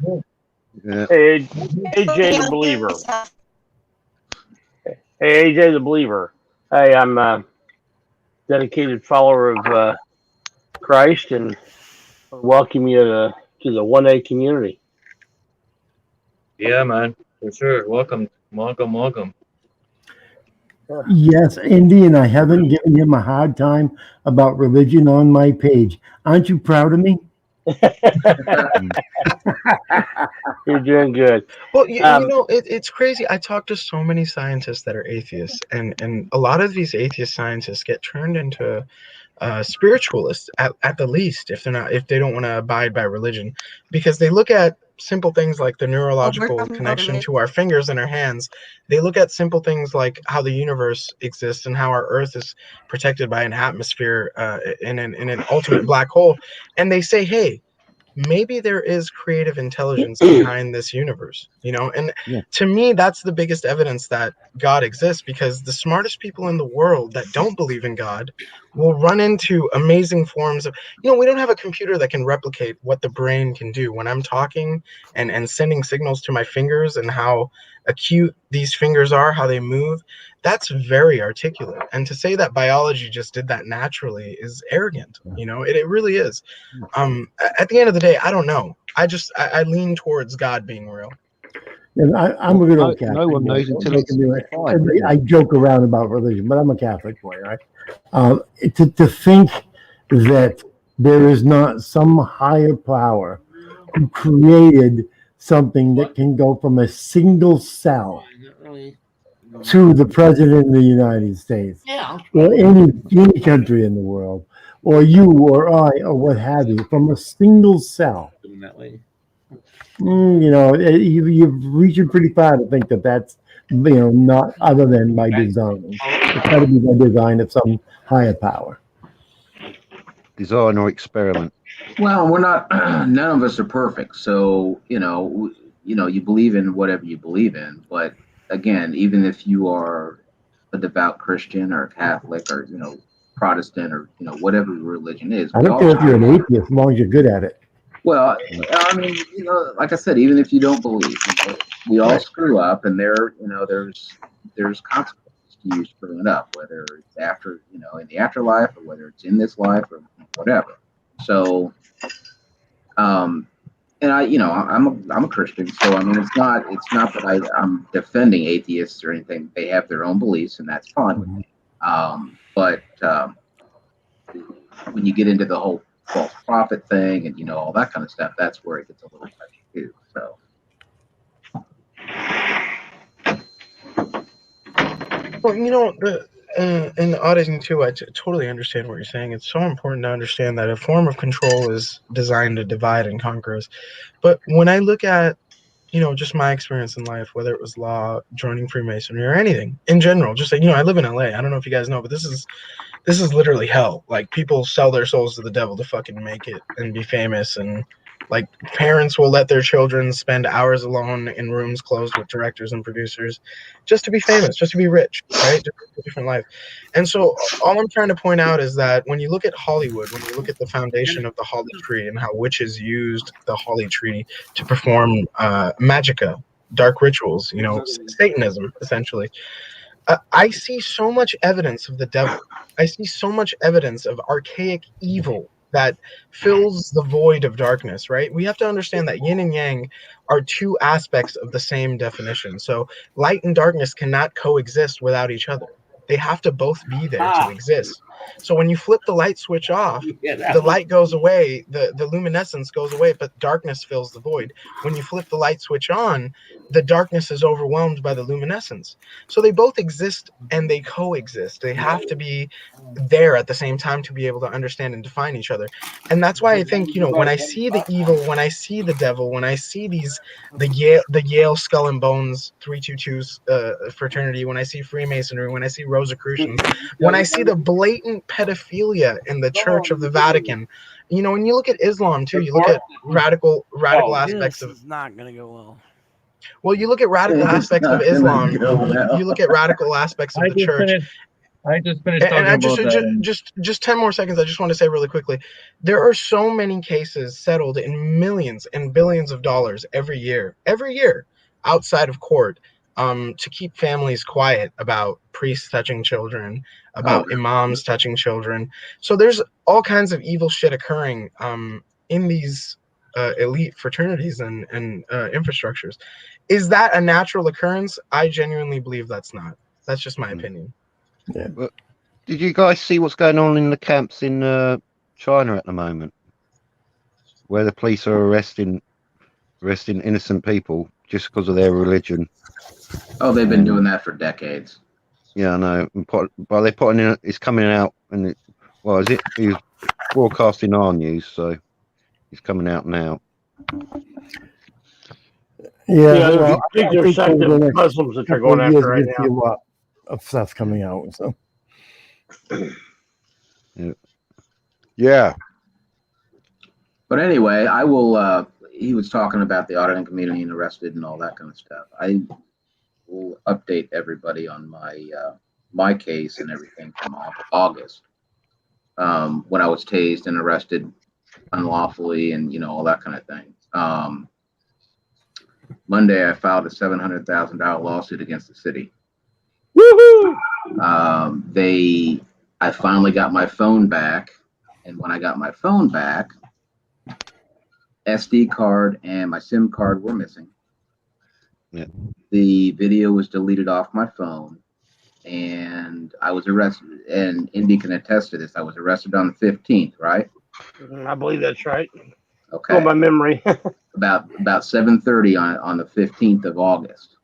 Yeah. Hey, AJ the Believer. Hey, AJ the Believer. Hey, I'm a dedicated follower of Christ, and welcome you to the 1A community. Yeah, man, for sure. Welcome. Yes, Indy, and I haven't given him a hard time about religion on my page. Aren't you proud of me? You're doing good. Well, you know, it's crazy. I talk to so many scientists that are atheists, and a lot of these atheist scientists get turned into spiritualists at the least, if they don't want to abide by religion, because they look at simple things like the neurological connection to our fingers and our hands. They look at simple things like how the universe exists and how our Earth is protected by an atmosphere in an ultimate black hole, and they say, hey, maybe there is creative intelligence behind this universe, you know? And to me, that's the biggest evidence that God exists, because the smartest people in the world that don't believe in God will run into amazing forms of, you know, we don't have a computer that can replicate what the brain can do. When I'm talking and sending signals to my fingers and how acute these fingers are, how they move, that's very articulate. And to say that biology just did that naturally is arrogant, you know, it really is. At the end of the day, I don't know. I lean towards God being real. And I'm a good old Catholic. No one knows until it's I joke around about religion, but I'm a Catholic boy, right? To think that there is not some higher power who created something that can go from a single cell to the president of the United States, or any country in the world, or you or I or what have you, from a single cell. You know, you're reaching pretty far to think that that's, you know, not other than by design. It's got to be by design of some higher power. Design or experiment. Well, we're not. None of us are perfect. So you know, you believe in whatever you believe in. But again, even if you are a devout Christian or a Catholic or Protestant or whatever your religion is, I don't care if you're an atheist, as long as you're good at it. Well, I mean, like I said, even if you don't believe, we all screw up, and there's consequences to you screwing up, whether it's after, in the afterlife, or whether it's in this life, or whatever. So, and I'm a Christian, so I mean, it's not that I'm defending atheists or anything. They have their own beliefs, and that's fine with me. But when you get into the whole false prophet thing and all that kind of stuff, that's where it gets a little touchy too. So well, in the auditing too, I totally understand what you're saying. It's so important to understand that a form of control is designed to divide and conquer us. But when I look at just my experience in life, whether it was law, joining Freemasonry, or anything in general. Just like, I live in LA. I don't know if you guys know, but this is literally hell. Like, people sell their souls to the devil to fucking make it and be famous, and like, parents will let their children spend hours alone in rooms closed with directors and producers just to be famous, just to be rich, right? Just a different life. And so all I'm trying to point out is that when you look at Hollywood, when you look at the foundation of the Holly Tree and how witches used the Holly Tree to perform magica, dark rituals, Satanism, essentially, I see so much evidence of the devil. I see so much evidence of archaic evil that fills the void of darkness, right? We have to understand that yin and yang are two aspects of the same definition. So light and darkness cannot coexist without each other. They have to both be there to exist. So when you flip the light switch off, the light goes away, the luminescence goes away, but darkness fills the void. When you flip the light switch on, the darkness is overwhelmed by the luminescence. So they both exist and they coexist. They have to be there at the same time to be able to understand and define each other. And that's why I think, when I see the evil, when I see the devil, when I see the Yale Skull and Bones 322 fraternity, when I see Freemasonry, when I see Rosicrucians, when I see the blatant pedophilia in the Church of the Vatican, when you look at Islam too, you look at radical aspects This is not gonna go well. Well, you look at radical aspects of Islam. You look at radical aspects of the church. I just finished talking And about that. just 10 more seconds. I just want to say really quickly, there are so many cases settled in millions and billions of dollars every year, outside of court, to keep families quiet about priests touching children, about imams touching children. So there's all kinds of evil shit occurring in these elite fraternities and infrastructures. Is that a natural occurrence? I genuinely believe that's not. That's just my opinion. Yeah. But did you guys see what's going on in the camps in China at the moment, where the police are arresting innocent people just because of their religion? Oh, they've been doing that for decades. Yeah, I know. But they're putting in. It's coming out, and is it? He was broadcasting our news, so it's coming out now. Yeah, I well, think there's over the second next Muslims that they're couple of going years, after right we'll see now. a lot of stuff coming out. So, Yeah. But anyway, I will. He was talking about the auditing community and arrested and all that kind of stuff. I will update everybody on my case and everything from August, when I was tased and arrested unlawfully and all that kind of thing. Monday, I filed a $700,000 lawsuit against the city. Woohoo! I finally got my phone back, and when I got my phone back, SD card and my SIM card were missing. Yeah. The video was deleted off my phone, and I was arrested. And Indy can attest to this. I was arrested on the 15th, right? I believe that's right. Okay. Oh, my memory. about 7:30 on the 15th of August.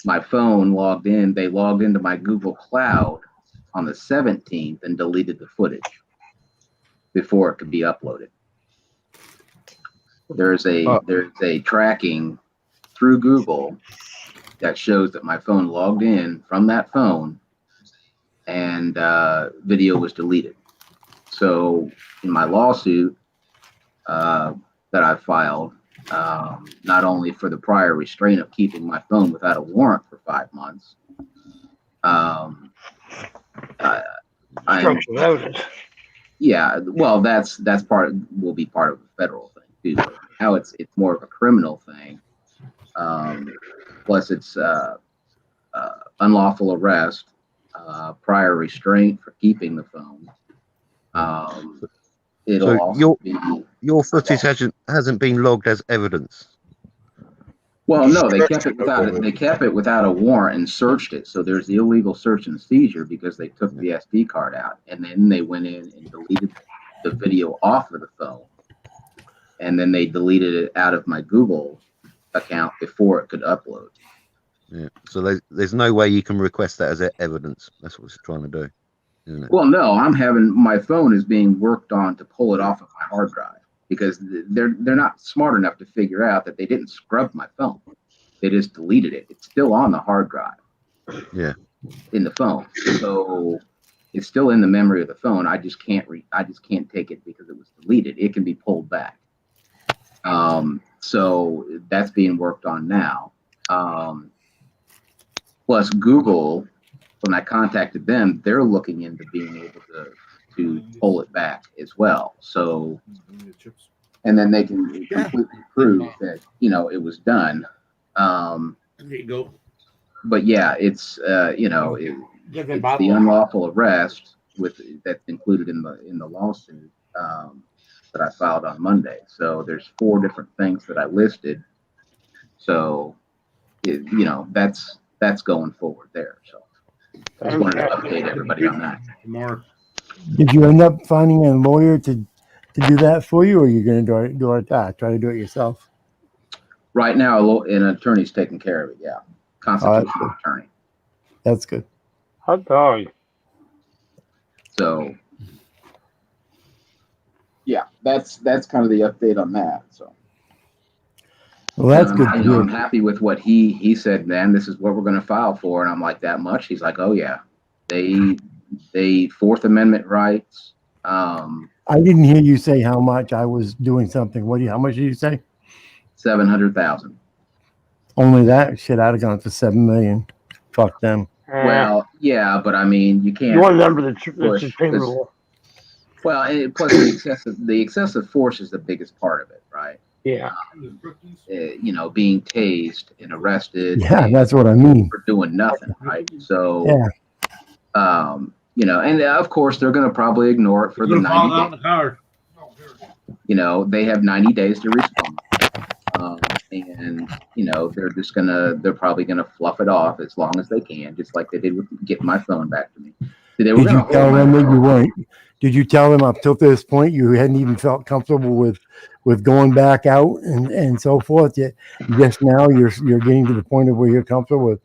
My phone logged in. They logged into my Google Cloud on the 17th and deleted the footage before it could be uploaded. There's a tracking through Google that shows that my phone logged in from that phone, and video was deleted. So in my lawsuit that I filed, not only for the prior restraint of keeping my phone without a warrant for 5 months, yeah, well, that's will be part of a federal thing too. So now it's more of a criminal thing. Plus, it's unlawful arrest, prior restraint for keeping the phone. It'll also be your footage hasn't been logged as evidence. well, no, they kept it without a warrant and searched it. So there's the illegal search and seizure because they took the SD card out, and then they went in and deleted the video off of the phone, and then they deleted it out of my Google account before it could upload. Yeah. So there's no way you can request that as evidence. That's what it's trying to do, isn't it? Well, no, my phone is being worked on to pull it off of my hard drive because they're not smart enough to figure out that they didn't scrub my phone. They just deleted it. It's still on the hard drive. Yeah. In the phone, so it's still in the memory of the phone. I just can't take it because it was deleted. It can be pulled back. So that's being worked on now. Plus Google, when I contacted them, they're looking into being able to pull it back as well. So, and then they can completely prove that, it was done. There you go. But yeah, it's it's the unlawful arrest that's included in the lawsuit that I filed on Monday. So there's 4 different things that I listed. So that's going forward there. So I just wanted to update everybody on that. More. Did you end up finding a lawyer to do that for you, or are you going to try to do it yourself? Right now, an attorney's taking care of it. Yeah, constitutional attorney. That's good. Hot dog. So yeah, that's kind of the update on that. So well, that's good. I'm happy with what he said. Man, this is what we're going to file for, and I'm like, that much? He's like, oh yeah, they Fourth Amendment rights. I didn't hear you say how much I was doing something. How much did you say? 700,000. Only that? Shit, I'd have gone for 7 million. Fuck them. Well, yeah, but I mean, you can't. You want to remember the Supreme rule. Well, and plus the excessive force is the biggest part of it, right? Yeah. Being tased and arrested. Yeah, that's what I mean. For doing nothing, right? So, yeah. And of course they're going to probably ignore it for the 90 days. They have 90 days to respond. And they're probably gonna fluff it off as long as they can, just like they did with getting my phone back to me. Did you tell them that you weren't? Did you tell them up till this point you hadn't even felt comfortable with going back out and so forth? Yet just now you're getting to the point of where you're comfortable with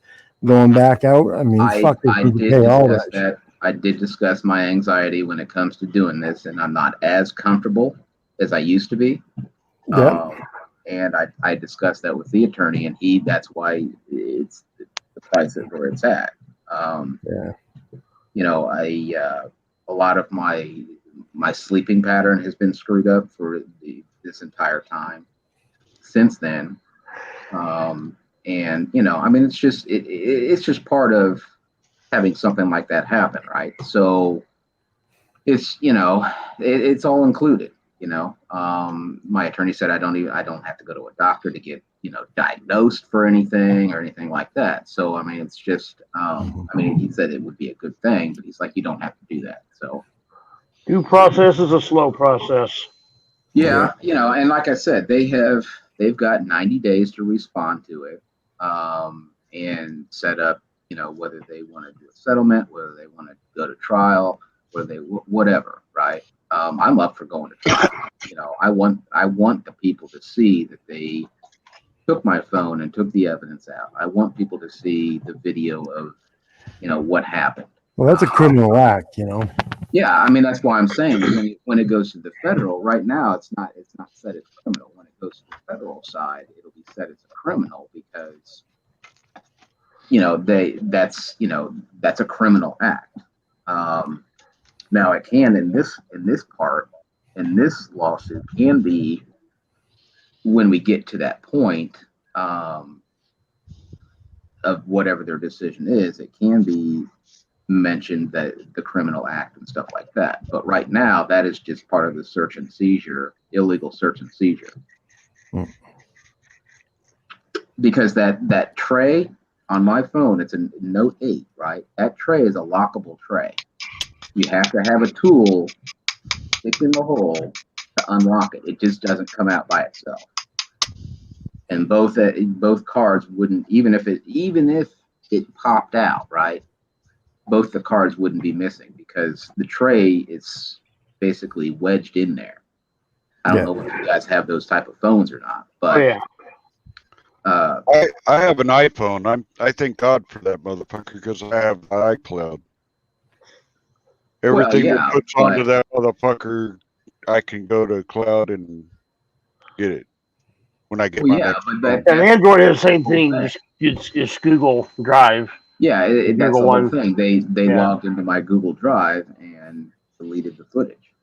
going back out. I mean, fuck, they need to pay all that. I did discuss my anxiety when it comes to doing this, and I'm not as comfortable as I used to be. Yeah. And I discussed that with the attorney, and that's why it's the price at where it's at. A lot of my sleeping pattern has been screwed up for this entire time since then. It's just part of having something like that happen, right? So it's it's all included. My attorney said I don't have to go to a doctor to get diagnosed for anything or anything like that. So it's just he said it would be a good thing, but he's like, you don't have to do that. So due process is a slow process. Yeah, and like I said, they've got 90 days to respond to it, and set up whether they want to do a settlement, whether they want to go to trial, whether they whatever, right? I'm up for going to trial. I want the people to see that they took my phone and took the evidence out. I want people to see the video of, what happened. Well, that's a criminal act, Yeah, that's why I'm saying when it goes to the federal, right now it's not set as criminal. When it goes to the federal side, it'll be set as a criminal because that's a criminal act. Now it can in this lawsuit can be when we get to that point of whatever their decision is, it can be mentioned that the criminal act and stuff like that. But right now that is just part of the search and seizure, illegal search and seizure. Because that tray on my phone, it's a Note 8, right? That tray is a lockable tray. You have to have a tool stick in the hole to unlock it. It just doesn't come out by itself. And both cards wouldn't, even if it popped out, right? Both the cards wouldn't be missing because the tray is basically wedged in there. I don't know if you guys have those type of phones or not, but I have an iPhone. I thank God for that motherfucker because I have iCloud. Everything that puts onto that motherfucker, I can go to cloud and get it when I get Well, my yeah, next but phone. that, And that's Android is the same the whole thing. thing. It's Google Drive. Yeah, that's Google the whole One. thing. They Yeah. logged into my Google Drive and deleted the footage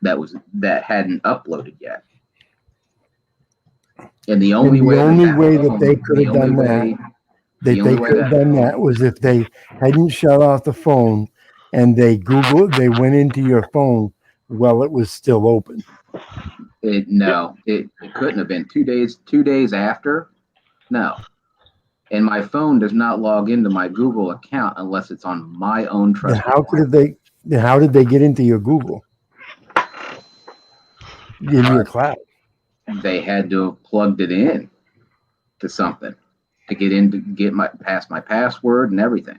that hadn't uploaded yet. And the only And the way only way that phone- they could the have only done that, way- they the only way could have done that was if they hadn't shut off the phone and they went into your phone while it was still open. It couldn't have been 2 days. 2 days after, no. And my phone does not log into my Google account unless it's on my own Then trusted. how did they get into your Google? In your cloud. They had to have plugged it in to something to get past my password and everything.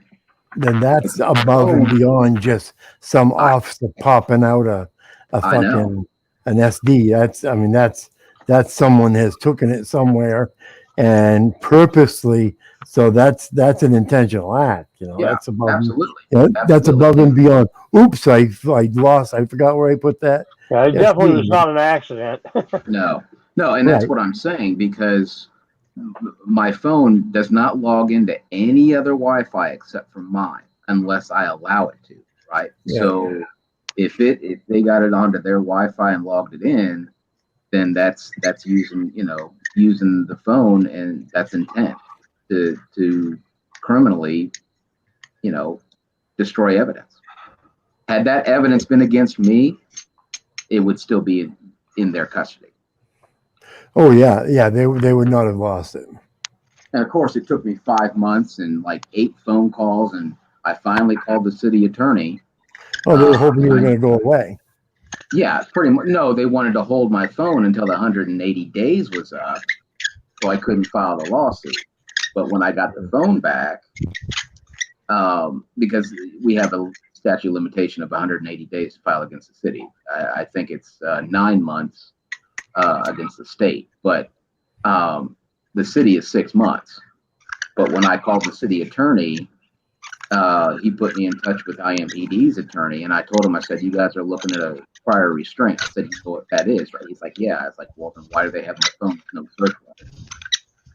Then that's above and beyond just some officer popping out a I know. fucking an SD. That's someone has taken it somewhere and purposely. So that's an intentional act. Yeah, that's above. absolutely. That's above and beyond. Oops, I lost. I forgot where I put that. Yeah, it definitely was SD. not an accident. No, and that's Right. what I'm saying, because my phone does not log into any other Wi-Fi except for mine unless I allow it to, right? Yeah. So if they got it onto their Wi-Fi and logged it in, then that's using the phone, and that's intent to criminally, destroy evidence. Had that evidence been against me, it would still be in their custody. Oh yeah. They would not have lost it. And of course, it took me 5 months and like 8 phone calls, and I finally called the city attorney. Oh, they were hoping you were going to go away. Yeah, pretty much. No, they wanted to hold my phone until the 180 days was up, so I couldn't file the lawsuit. But when I got the phone back, because we have a statute of limitation of 180 days to file against the city, I think it's 9 months against the state, but the city is 6 months. But when I called the city attorney, he put me in touch with IMPD's attorney, and I told him, I said, you guys are looking at a prior restraint. I said, you know what that is, right? He's like, yeah. I was like, well, then why do they have my phone with no search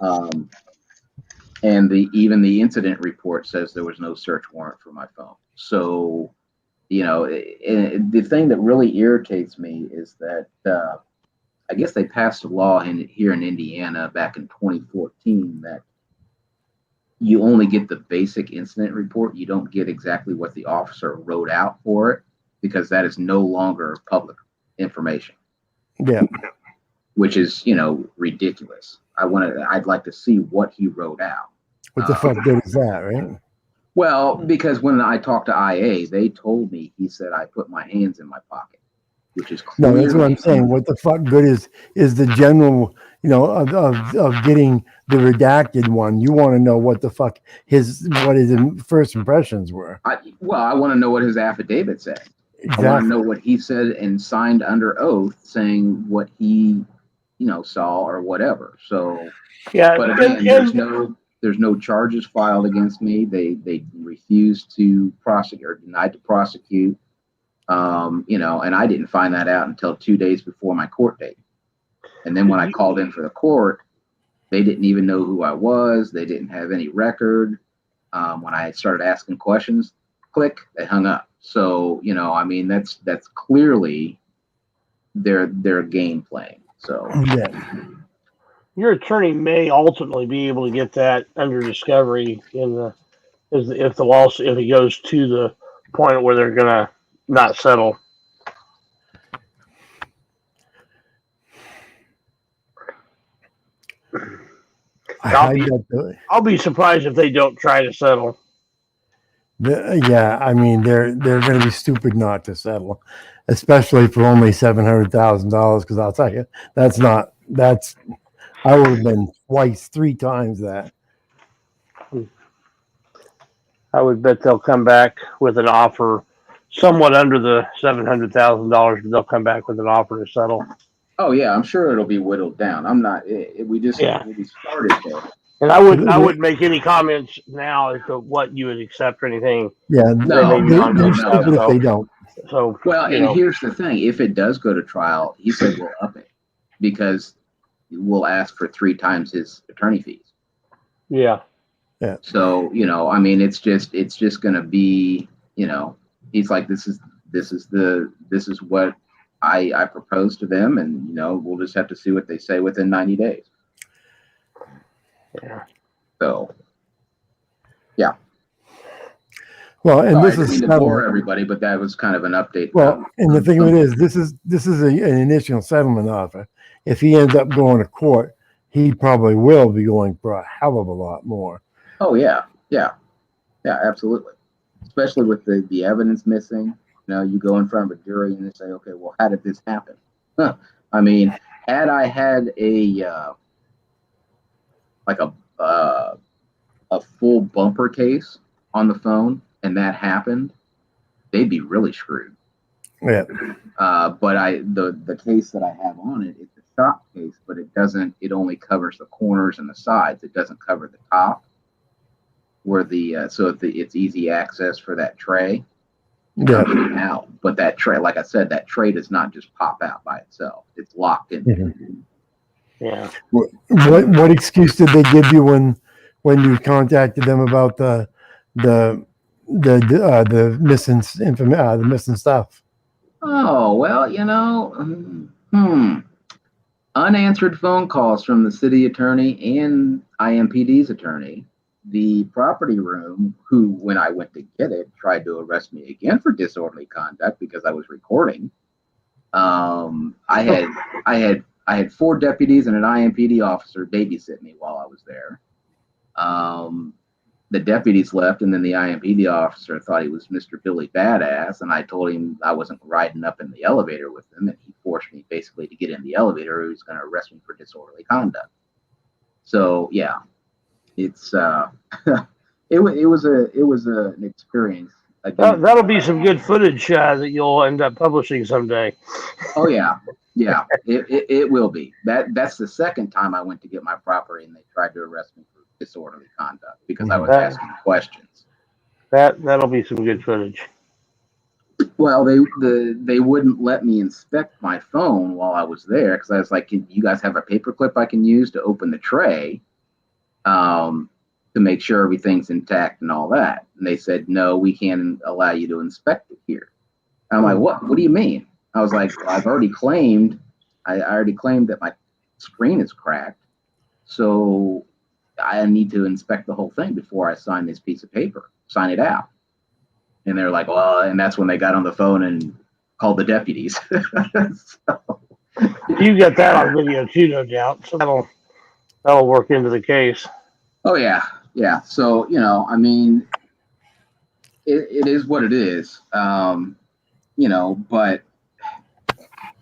warrant? And even the incident report says there was no search warrant for my phone. So, the thing that really irritates me is that I guess they passed a law here in Indiana back in 2014 that you only get the basic incident report. You don't get exactly what the officer wrote out for it, because that is no longer public information. Yeah. Which is, ridiculous. I'd like to see what he wrote out. What the fuck good is that, right? Well, because when I talked to IA, they told me, he said, I put my hands in my pocket, which is No, clearly, that's what I'm saying. What the fuck good is the general, of getting the redacted one. You want to know what the fuck his first impressions were. I want to know what his affidavit said. Exactly. I want to know what he said and signed under oath, saying what he, saw or whatever. So, Yeah, but again, there's no charges filed against me. They refused to prosecute or denied to prosecute. And I didn't find that out until 2 days before my court date. And then when I called in for the court, they didn't even know who I was. They didn't have any record. When I started asking questions, click, they hung up. So, that's clearly their game playing. So yeah. Your attorney may ultimately be able to get that under discovery if it goes to the point where they're gonna not settle. I'll be surprised if they don't try to settle. They're going to be stupid not to settle, especially for only $700,000. Because I'll tell you, I would have been twice, 3 times that. I would bet they'll come back with an offer somewhat under the $700,000, but they'll come back with an offer to settle. Oh yeah, I'm sure it'll be whittled down. I'm not. We started there. And I wouldn't make any comments now as to what you would accept or anything. Yeah, they're stupid if they don't. So here's the thing: if it does go to trial, he said we'll up it, because will ask for 3 times his attorney fees. Yeah. Yeah. So, I mean, it's just going to be, he's like, this is what I propose to them, and we'll just have to see what they say within 90 days. Yeah. So, yeah. Well, and Sorry, this I is didn't mean to bore everybody, but that was kind of an update. Well, and the thing of it is, this is an initial settlement offer. If he ends up going to court, he probably will be going for a hell of a lot more. Oh yeah, absolutely. Especially with the evidence missing. You go in front of a jury and they say, okay, well, how did this happen? I mean, had I had a full bumper case on the phone and that happened, they'd be really screwed. Yeah. But the case that I have on it, it's a shop case, but it only covers the corners and the sides. It doesn't cover the top where it's easy access for that tray. Yeah. Out. But that tray, like I said, that tray does not just pop out by itself. It's locked in. Mm-hmm. Yeah. What excuse did they give you when you contacted them about the missing the missing stuff? Oh, well, unanswered phone calls from the city attorney and IMPD's attorney. The property room, who, when I went to get it, tried to arrest me again for disorderly conduct because I was recording. I had 4 deputies and an IMPD officer babysit me while I was there. The deputies left, and then the IMPD officer thought he was Mr. Billy Badass, and I told him I wasn't riding up in the elevator with him, and he forced me basically to get in the elevator, or he was going to arrest me for disorderly conduct. So yeah, it's it was an experience. Again, That'll be some good footage that you'll end up publishing someday. Oh yeah, it will be. That's the second time I went to get my property and they tried to arrest me for disorderly conduct because I was asking questions. That'll be some good footage. Well, they wouldn't let me inspect my phone while I was there because I was like, you guys have a paperclip I can use to open the tray, to make sure everything's intact and all that. And they said, no, we can't allow you to inspect it here. I'm like, what do you mean? I was like, well, I already claimed that my screen is cracked. So I need to inspect the whole thing before I sign this piece of paper, sign it out. And they're like, well, and that's when they got on the phone and called the deputies. So, you got that on video too, no doubt. So that'll work into the case. Oh yeah. So, I mean, it is what it is. But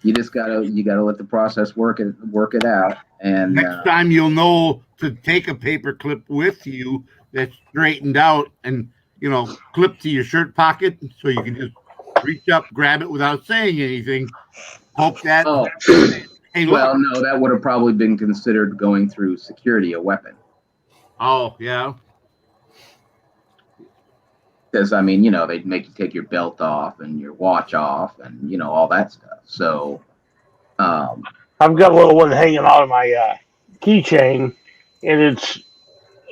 you just gotta let the process work it out. And next time you'll know to take a paper clip with you that's straightened out and clip to your shirt pocket so you can just reach up, grab it without saying anything, poke that. Oh, hey, well, no, that would have probably been considered going through security, a weapon. Oh yeah. Because I mean, they'd make you take your belt off and your watch off and all that stuff. So, I've got a little one hanging out of my keychain, and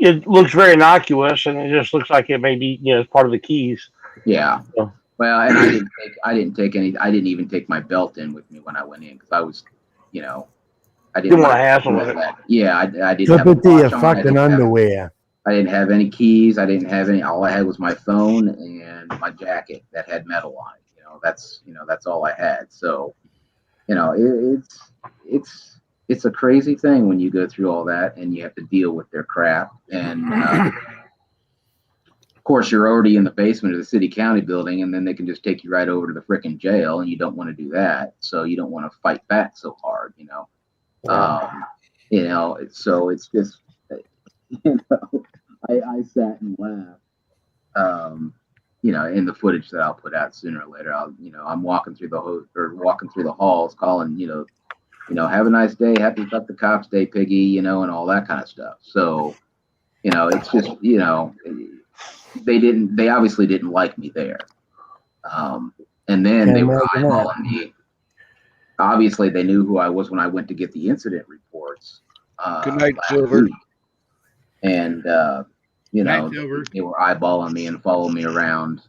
it looks very innocuous, and it just looks like it may be as part of the keys. Yeah. So. Well, and I didn't even take my belt in with me when I went in because I was, I didn't want to hassle with it. Yeah, I didn't Slip have a it to your watch on. fucking underwear. I didn't have any keys. I didn't have any. All I had was my phone and my jacket that had metal on it. That's all I had. So, it's a crazy thing when you go through all that and you have to deal with their crap. And of course, you're already in the basement of the city county building, and then they can just take you right over to the frickin' jail, and you don't want to do that. So you don't want to fight back so hard, So it's just. I sat and laughed, in the footage that I'll put out sooner or later. I'm walking through the halls, calling, have a nice day, happy fuck the cops day, piggy, and all that kind of stuff. So, it's just, they obviously didn't like me there. And then they were eyeballing me. obviously they knew who I was when I went to get the incident reports. Good night, last Silver. week. And you know, Night, Silver. they were eyeballing me and following me around.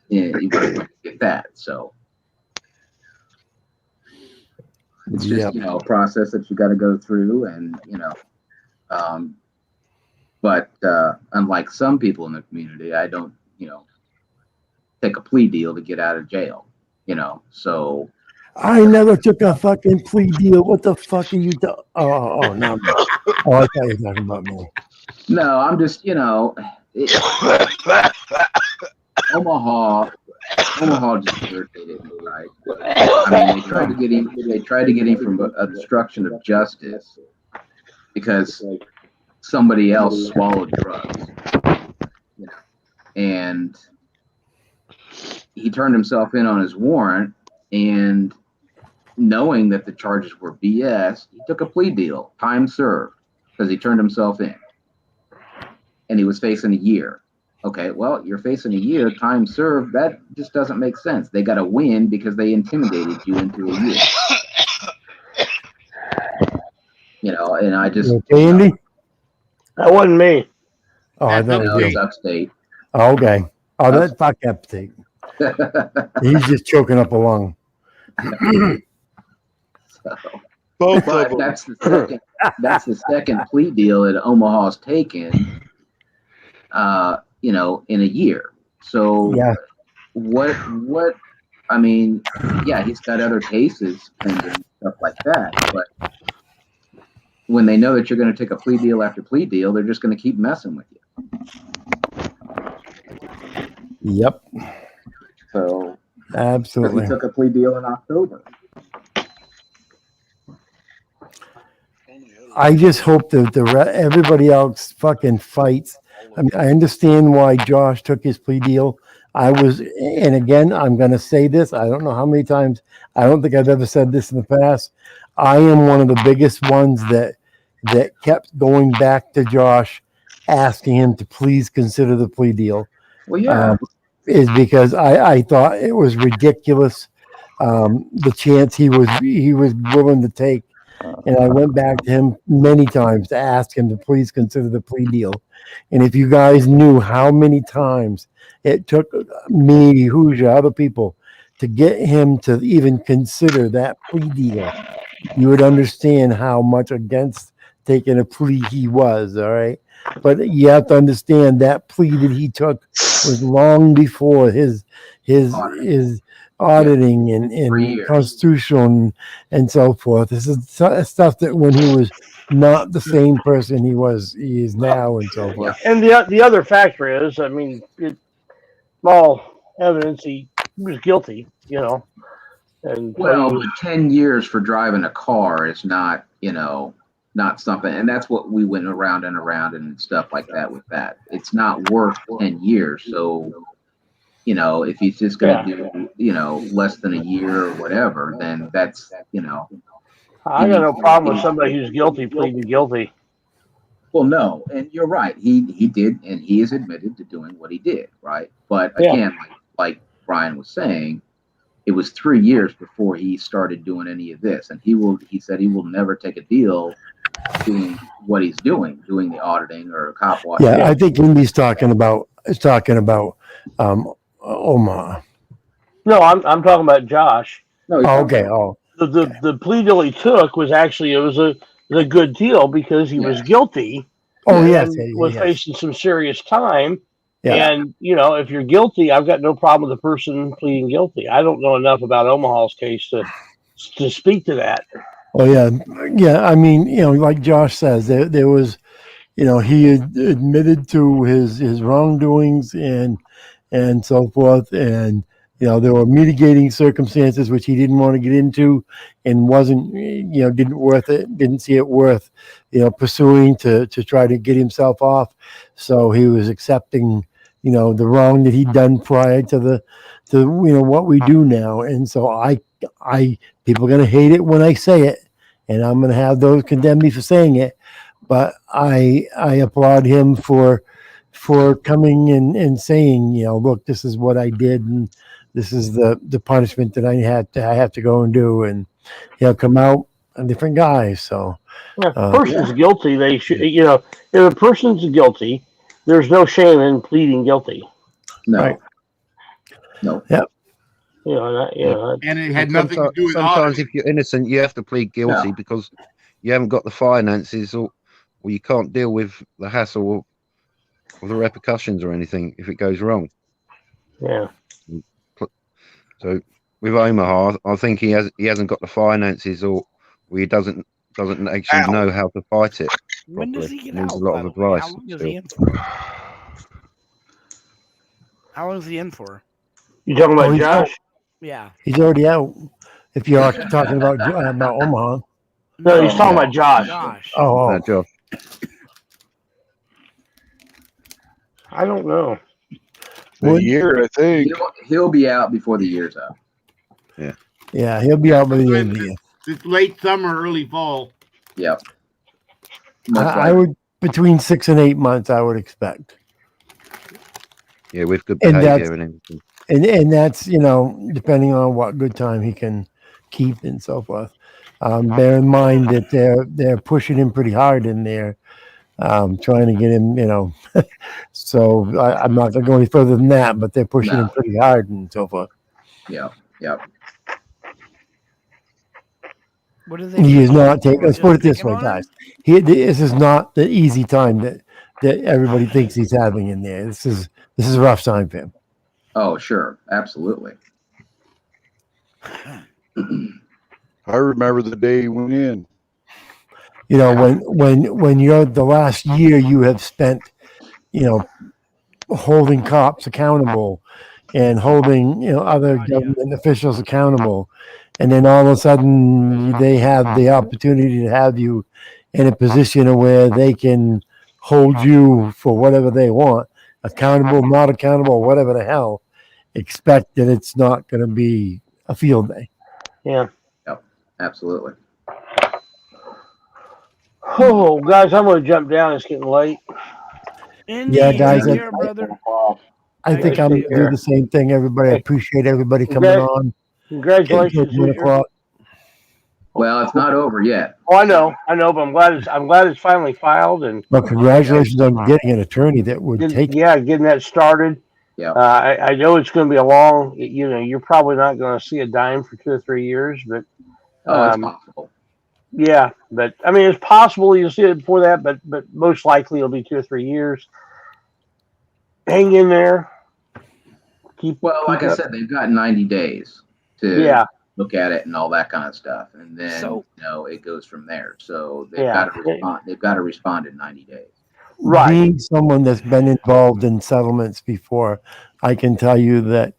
You to get that. So it's just Yep. you know a process that you got to go through, and you know. But unlike some people in the community, I don't, you know, take a plea deal to get out of jail, you know. So I never took a fucking plea deal. What the fuck are you talking? Oh, no. Oh, I thought you were talking about me. no, I'm just, you know, Omaha just irritated me, right? I mean, they tried to get him. They tried to get him from obstruction of justice because somebody else swallowed drugs, you know, and he turned himself in on his warrant, and knowing that the charges were BS, he took a plea deal, time served, because he turned himself in, and he was facing a year. Okay, well, you're facing a year, time served. That just doesn't make sense. They got to win because they intimidated you into a year. You know, and I just. You okay, Andy? That wasn't me. Oh, I thought it No, was it's you. upstate. Oh, okay. Oh, that's fuck upstate. He's just choking up a lung. Both But of them. that's the second plea deal that Omaha's taken, you know, in a year. So Yeah. what I mean, yeah, he's got other cases and stuff like that, but when they know that you're going to take a plea deal after plea deal, they're just going to keep messing with you. Yep. So Absolutely. he took a plea deal in October. I just hope that everybody else fucking fights. I mean, I understand why Josh took his plea deal. And again, I'm going to say this. I don't know how many times. I don't think I've ever said this in the past. I am one of the biggest ones that kept going back to Josh, asking him to please consider the plea deal. Well, yeah. Is because I thought it was ridiculous, the chance he was willing to take. And I went back to him many times to ask him to please consider the plea deal. And if you guys knew how many times it took me, Hoosier, other people, to get him to even consider that plea deal, you would understand how much against taking a plea he was, all right? But you have to understand that plea that he took was long before his auditing and constitutional and so forth. This is stuff that when he was not the same person he is now and so forth. And the other factor is, I mean, small evidence he was guilty, you know. And well, but 10 years for driving a car is not, you know, not something, and that's what we went around and around and stuff like that with that. It's not worth 10 years. So, you know, if he's just going to do, you know, less than a year or whatever, then that's, you know. I got no problem with somebody who's guilty pleading guilty. Well, no, and you're right. He did, and he is admitted to doing what he did, right? But again, like Brian was saying, it was 3 years before he started doing any of this, and he said he will never take a deal doing what he's doing the auditing or cop watching. Yeah, I think Indy's talking about Omaha. No, I'm talking about Josh. No, okay. Oh, the plea deal he took was actually it was a good deal because he was guilty. Oh, and yes, was yes. facing some serious time. Yeah. And you know, if you're guilty, I've got no problem with the person pleading guilty. I don't know enough about Omaha's case to speak to that. Oh yeah. I mean, you know, like Josh says, there was, you know, he had admitted to his wrongdoings and so forth, and you know, there were mitigating circumstances which he didn't want to get into, and wasn't, you know, didn't see it worth, you know, pursuing to try to get himself off. So he was accepting, you know, the wrong that he'd done prior to you know, what we do now. And so people are going to hate it when I say it, and I'm going to have those condemn me for saying it, but I applaud him for coming and saying, you know, look, this is what I did, and this is the punishment that I have to go and do. And he'll come out a different guy. So, If a person's guilty, they should, if a person's guilty, there's no shame in pleading guilty. No. Right. No. Yep. And it had nothing to do with sometimes audit. if you're innocent, you have to plead guilty because you haven't got the finances or you can't deal with the hassle or the repercussions or anything if it goes wrong. Yeah. So with Omaha, I think he hasn't got the finances or he doesn't actually know how to fight it. When does he Properly. get Needs out? a lot by of the way? advice. How long is still. he in for? How long is he in for? You talking about he's Josh? Yeah. He's already out. If you're talking about Omaha. No, he's talking about Josh. Oh, Josh. I don't know. A year, I think. He'll be out before the year's up. yeah, he'll be out by the end of the year. It's late summer, early fall. Yep. I would between 6 and 8 months. I would expect. Yeah, with good And behavior and everything. And that's, depending on what good time he can keep and so forth. Bear in mind that they're pushing him pretty hard in there, trying to get him, so I'm not going to go any further than that, but they're pushing him pretty hard and so forth. Yeah. Yep. What do they? He is not taking, let's Just put it this picking way, on guys. This is not the easy time that everybody thinks he's having in there. This is a rough time for him. Oh, sure. Absolutely. I remember the day he went in. When you're the last year you have spent, holding cops accountable and holding, other government officials accountable. And then all of a sudden they have the opportunity to have you in a position where they can hold you for whatever they want, accountable, not accountable, whatever the hell. Expect that it's not going to be a field day. Yeah. Yep. Absolutely. Oh, guys, I'm going to jump down. It's getting late. Yeah, guys, Take care, brother. I think I'm going to do the same thing. Everybody, I appreciate everybody coming on. Congratulations. It's 1 o'clock. Well, it's not over yet. Oh, I know, but I'm glad it's finally filed and. Well, congratulations on getting an attorney that would take. Getting that started. Yeah. I know it's going to be a long. You're probably not going to see a dime for 2 or 3 years, but. It's possible. Yeah, but I mean, it's possible you'll see it before that, but most likely it'll be 2 or 3 years. Hang in there. Like I said, they've got 90 days to look at it and all that kind of stuff, and then it goes from there. So they've got to respond. They've got to respond in 90 days. Right. Being someone that's been involved in settlements before, I can tell you that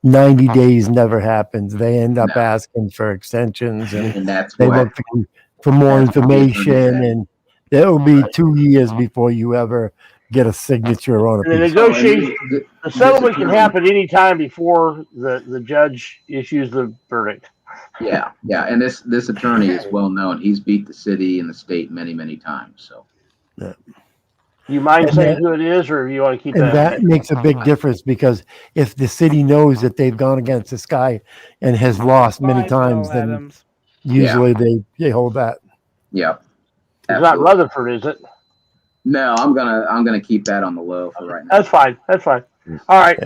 90 days never happens. They end up asking for extensions, and that's they what- look for more information, and it will be 2 years before you ever get a signature on a The piece. negotiation, the settlement can happen any time before the judge issues the verdict. Yeah, and this attorney is well known. He's beat the city and the state many, many times. So. Yeah. You mind And saying that- who it is, or you want to keep And that? that makes a big difference, because if the city knows that they've gone against this guy and has lost many times, then usually they hold that. Yeah. It's not Rutherford, is it? No, I'm gonna keep that on the low for right now. That's fine. All right.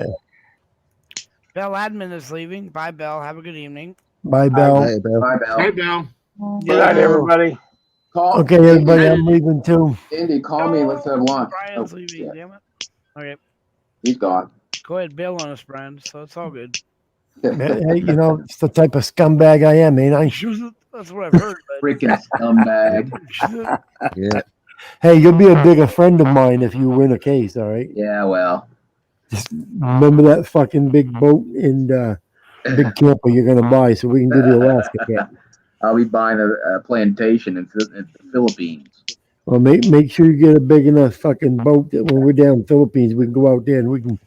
Bell admin is leaving. Bye, Bell. Have a good evening. Bye, Bell. Bye, Bell. Hey, Bill. Good night, everybody. Call. Okay, everybody, I'm leaving too. Indy, call me. Let's have lunch. Brian's leaving. Damn it. Okay. He's gone. Go ahead, bail on us, Brian. So it's all good. Hey, it's the type of scumbag I am, ain't I? That's what I've heard. But... Freaking scumbag. Yeah. Hey, you'll be a bigger friend of mine if you win a case, all right? Yeah, well. Just remember that fucking big boat and big camper you're going to buy so we can do the Alaska camp. I'll be buying a plantation in the Philippines. Well, make sure you get a big enough fucking boat that when we're down in the Philippines, we can go out there and we can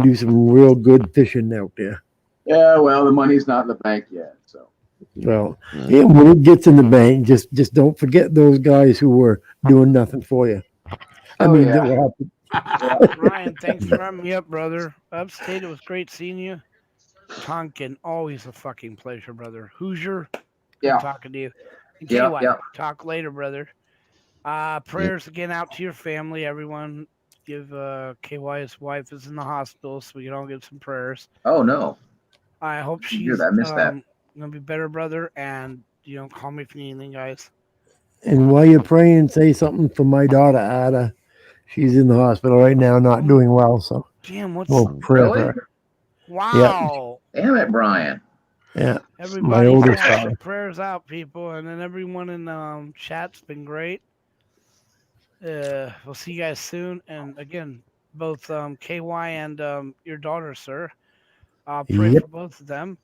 do some real good fishing out there. Yeah, well, the money's not in the bank yet, so. Well, yeah, when it gets in the bank, just don't forget those guys who were doing nothing for you. I mean, that will happen. Ryan, thanks for having me up, brother. Upstate, it was great seeing you. Tonkin, always a fucking pleasure, brother. Hoosier, Yeah. talking to you. And Yeah, KY, yeah. talk later, brother. Prayers again out to your family, everyone. Give KY, his wife is in the hospital, so we can all give some prayers. Oh no. I hope Did you she's hear that? I missed that. gonna be better, brother. And call me if you need anything, guys. And while you're praying, say something for my daughter, Ada. She's in the hospital right now, not doing well. So Damn, what's we'll pray for Really? her. wow? Damn it, Brian. Yeah, Everybody, my oldest yeah, daughter. prayers out, people, and then everyone in chat's been great. We'll see you guys soon, and again, both KY and your daughter, sir. Pray Yep. for both of them.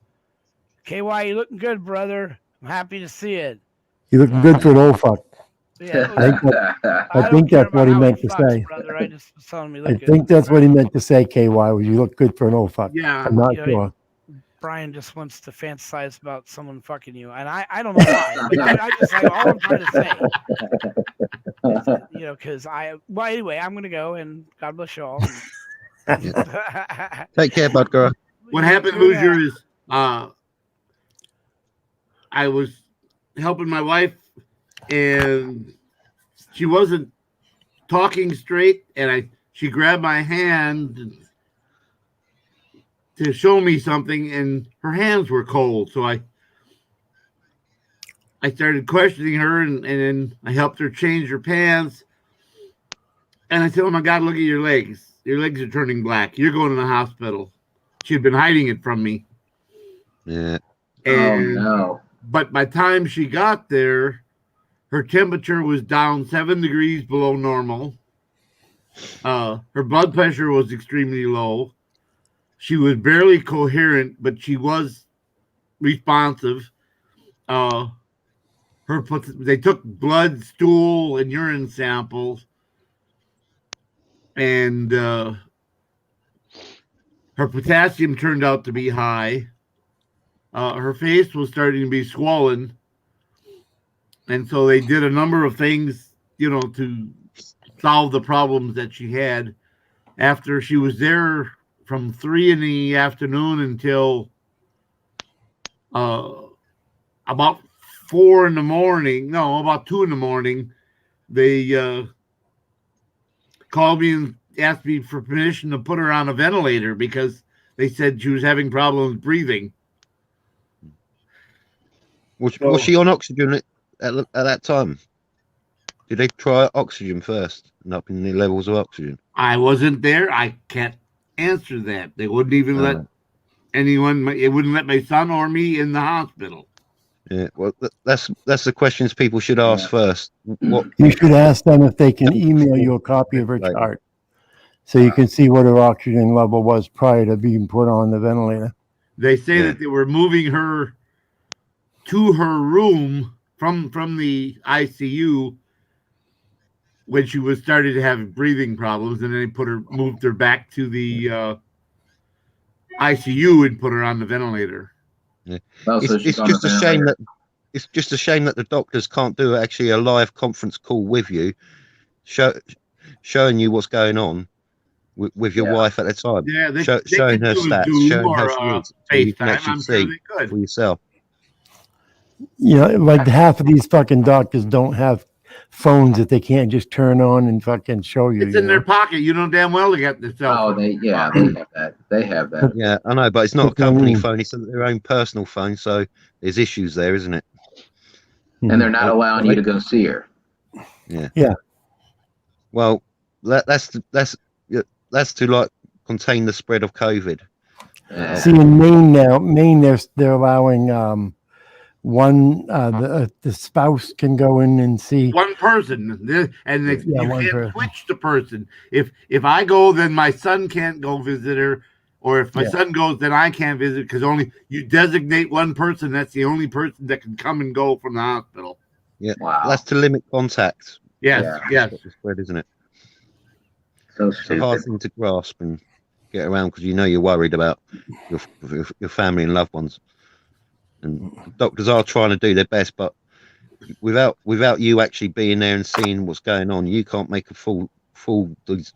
KY, you looking good, brother. I'm happy to see it. You look good for an old fuck. Yeah, I think that's what he meant to say. brother. I just was telling me. I Look good. think that's what he meant to say, KY. Was you look good for an old fuck? Yeah, I'm not sure. Brian just wants to fantasize about someone fucking you, and I don't know why, but I just like all I'm trying to say. Because well, anyway, I'm gonna go, and God bless you all. Take care, bud, girl. What happened, Hoosier, is I was helping my wife, and she wasn't talking straight, and she grabbed my hand to show me something, and her hands were cold. So I started questioning her, and then I helped her change her pants. And I said, "Oh my God, look at your legs. Your legs are turning black. You're going to the hospital." She had been hiding it from me. Yeah. And, Oh no. But by the time she got there, her temperature was down 7 degrees below normal. Her blood pressure was extremely low. She was barely coherent, but she was responsive. They took blood, stool, and urine samples, and her potassium turned out to be high. Her face was starting to be swollen, and so they did a number of things, to solve the problems that she had. After she was there from 3 in the afternoon until about 4 in the morning. No, about 2 in the morning. They called me and asked me for permission to put her on a ventilator because they said she was having problems breathing. Was she on oxygen at that time? Did they try oxygen first and up in the levels of oxygen? I wasn't there. I can't answer that. They wouldn't even let anyone. It wouldn't let my son or me in the hospital. Yeah, well, that's the questions people should ask first. What You should ask them if they can email you a copy of her chart, so you can see what her oxygen level was prior to being put on the ventilator. They say that they were moving her to her room from the ICU when she was started to have breathing problems, and then they moved her back to the ICU and put her on the ventilator. Yeah. Oh, so it's she's on just the a shame ventilator. that it's just a shame that the doctors can't do actually a live conference call with you, showing you what's going on with your wife at the time. Yeah, they showing could her do a stats, Zoom showing how or she a is, so you can FaceTime. actually I'm sure see they could. for yourself. Like half of these fucking doctors don't have phones that they can't just turn on and fucking show you. It's in their pocket. You know damn well they got the cell phone. They have that. They have that. Yeah, I know, but it's not a company phone; it's their own personal phone. So there's issues there, isn't it? And they're not allowing you to go see her. Yeah. Yeah. Well, that's to like contain the spread of COVID. See, in Maine they're allowing one the spouse can go in and see One person, and you one can't person. switch the person. If I go, then my son can't go visit her, or if my son goes, then I can't visit because only you designate one person. That's the only person that can come and go from the hospital. Yeah, Wow. that's to limit contact. Yes, yes. The spread, isn't it? So It's a hard thing to grasp and get around because you're worried about your family and loved ones. And doctors are trying to do their best, but without you actually being there and seeing what's going on, you can't make a full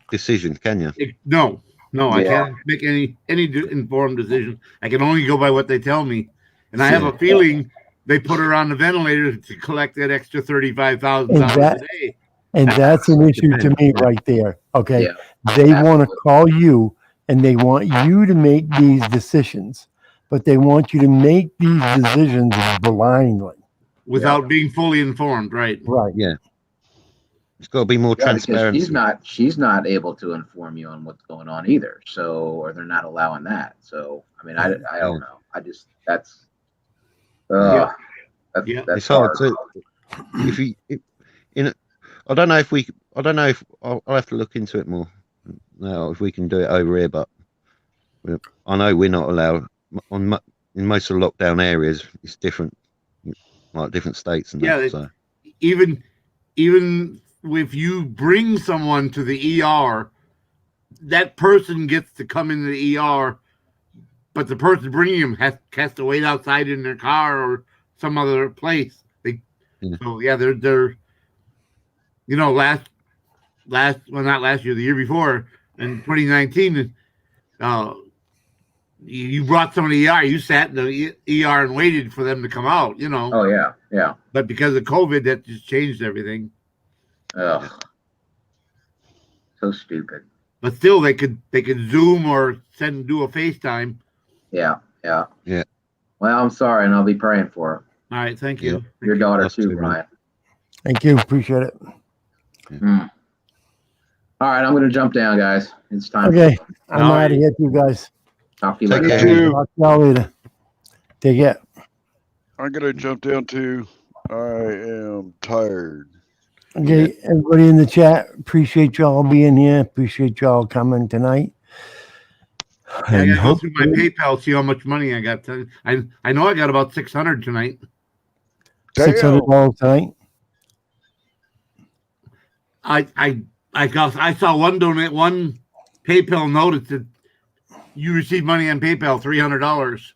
decision, can you? No, No, I Yeah. can't make any informed decision. I can only go by what they tell me, and I have a feeling they put her on the ventilator to collect that extra $35,000 a day. And that's an issue to me right there. Okay. Yeah, They want to call you and they want you to make these decisions, but they want you to make these decisions blindly. Without being fully informed, right? Right. Yeah. It's got to be more Yeah, because transparent. she's not able to inform you on what's going on either. So, or they're not allowing that. So, I mean, I don't know. I just that's It's hard to. If you, I don't know if I'll have to look into it more now if we can do it over here, but I know we're not allowed in most of the lockdown areas. It's different, like different states and Yeah, that. So even if you bring someone to the ER, that person gets to come into the ER, but the person bringing them has to wait outside in their car or some other place. So yeah, they're not last year, the year before in 2019, you brought someone to the ER, you sat in the ER and waited for them to come out, Oh yeah. But because of COVID, that just changed everything. Ugh. So stupid. But still, they could Zoom or do a FaceTime. Yeah. Yeah. Well, I'm sorry, and I'll be praying for her. All right, thank you. Your daughter too, Brian. Thank you. Appreciate it. All right, I'm going to jump down, guys. It's time. Okay. I'm out of here, you guys. Talk to you Take later. care. Talk to y'all later. Take care. I'm gonna jump down to. I am tired. Okay, everybody in the chat, appreciate y'all being here. Appreciate y'all coming tonight. Yeah, I And gotta go through my hopefully- PayPal, see how much money I got. I know I got about 600 tonight. $600 tonight. I saw one PayPal notice that you received money on PayPal, $300.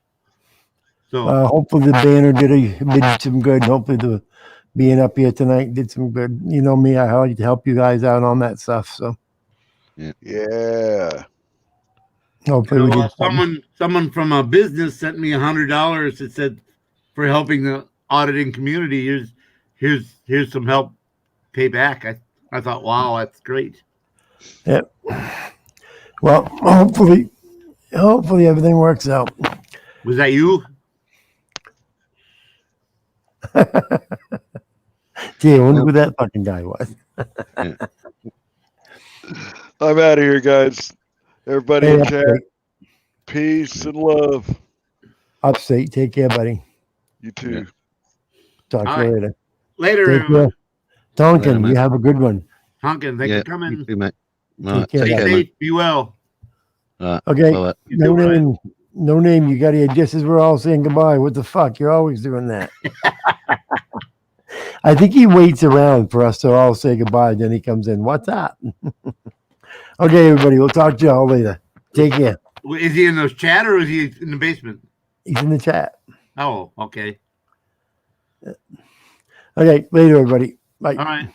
So Hopefully the banner did some good. Hopefully the being up here tonight did some good. You know me, I like to help you guys out on that stuff. So Yeah. hopefully we did something. someone from a business sent me $100 that said for helping the auditing community. Here's some help pay back. I thought, wow, that's great. Yep. Well, hopefully everything works out. Was that you? Gee, I wonder who that fucking guy was. I'm out of here, guys. Everybody Hey, in chat. upstate. Peace and love. Upstate, take care, buddy. You too. Talk All to you right. later. Later, Take everyone. care. Tonkin, Later, you man. have a good one. Honkin, thanks for coming. You too, mate. All Take right, care, take Be care, buddy. mate. safe. Be well. All right, Okay, bye-bye. You no too, Brian. name, no name. You got here just as we're all saying goodbye. What the fuck? You're always doing that. I think he waits around for us to all say goodbye. Then he comes in. What's up? Okay, everybody. We'll talk to y'all later. Take care. Is he in the chat or is he in the basement? He's in the chat. Oh, okay. Okay, later, everybody. Bye. All right.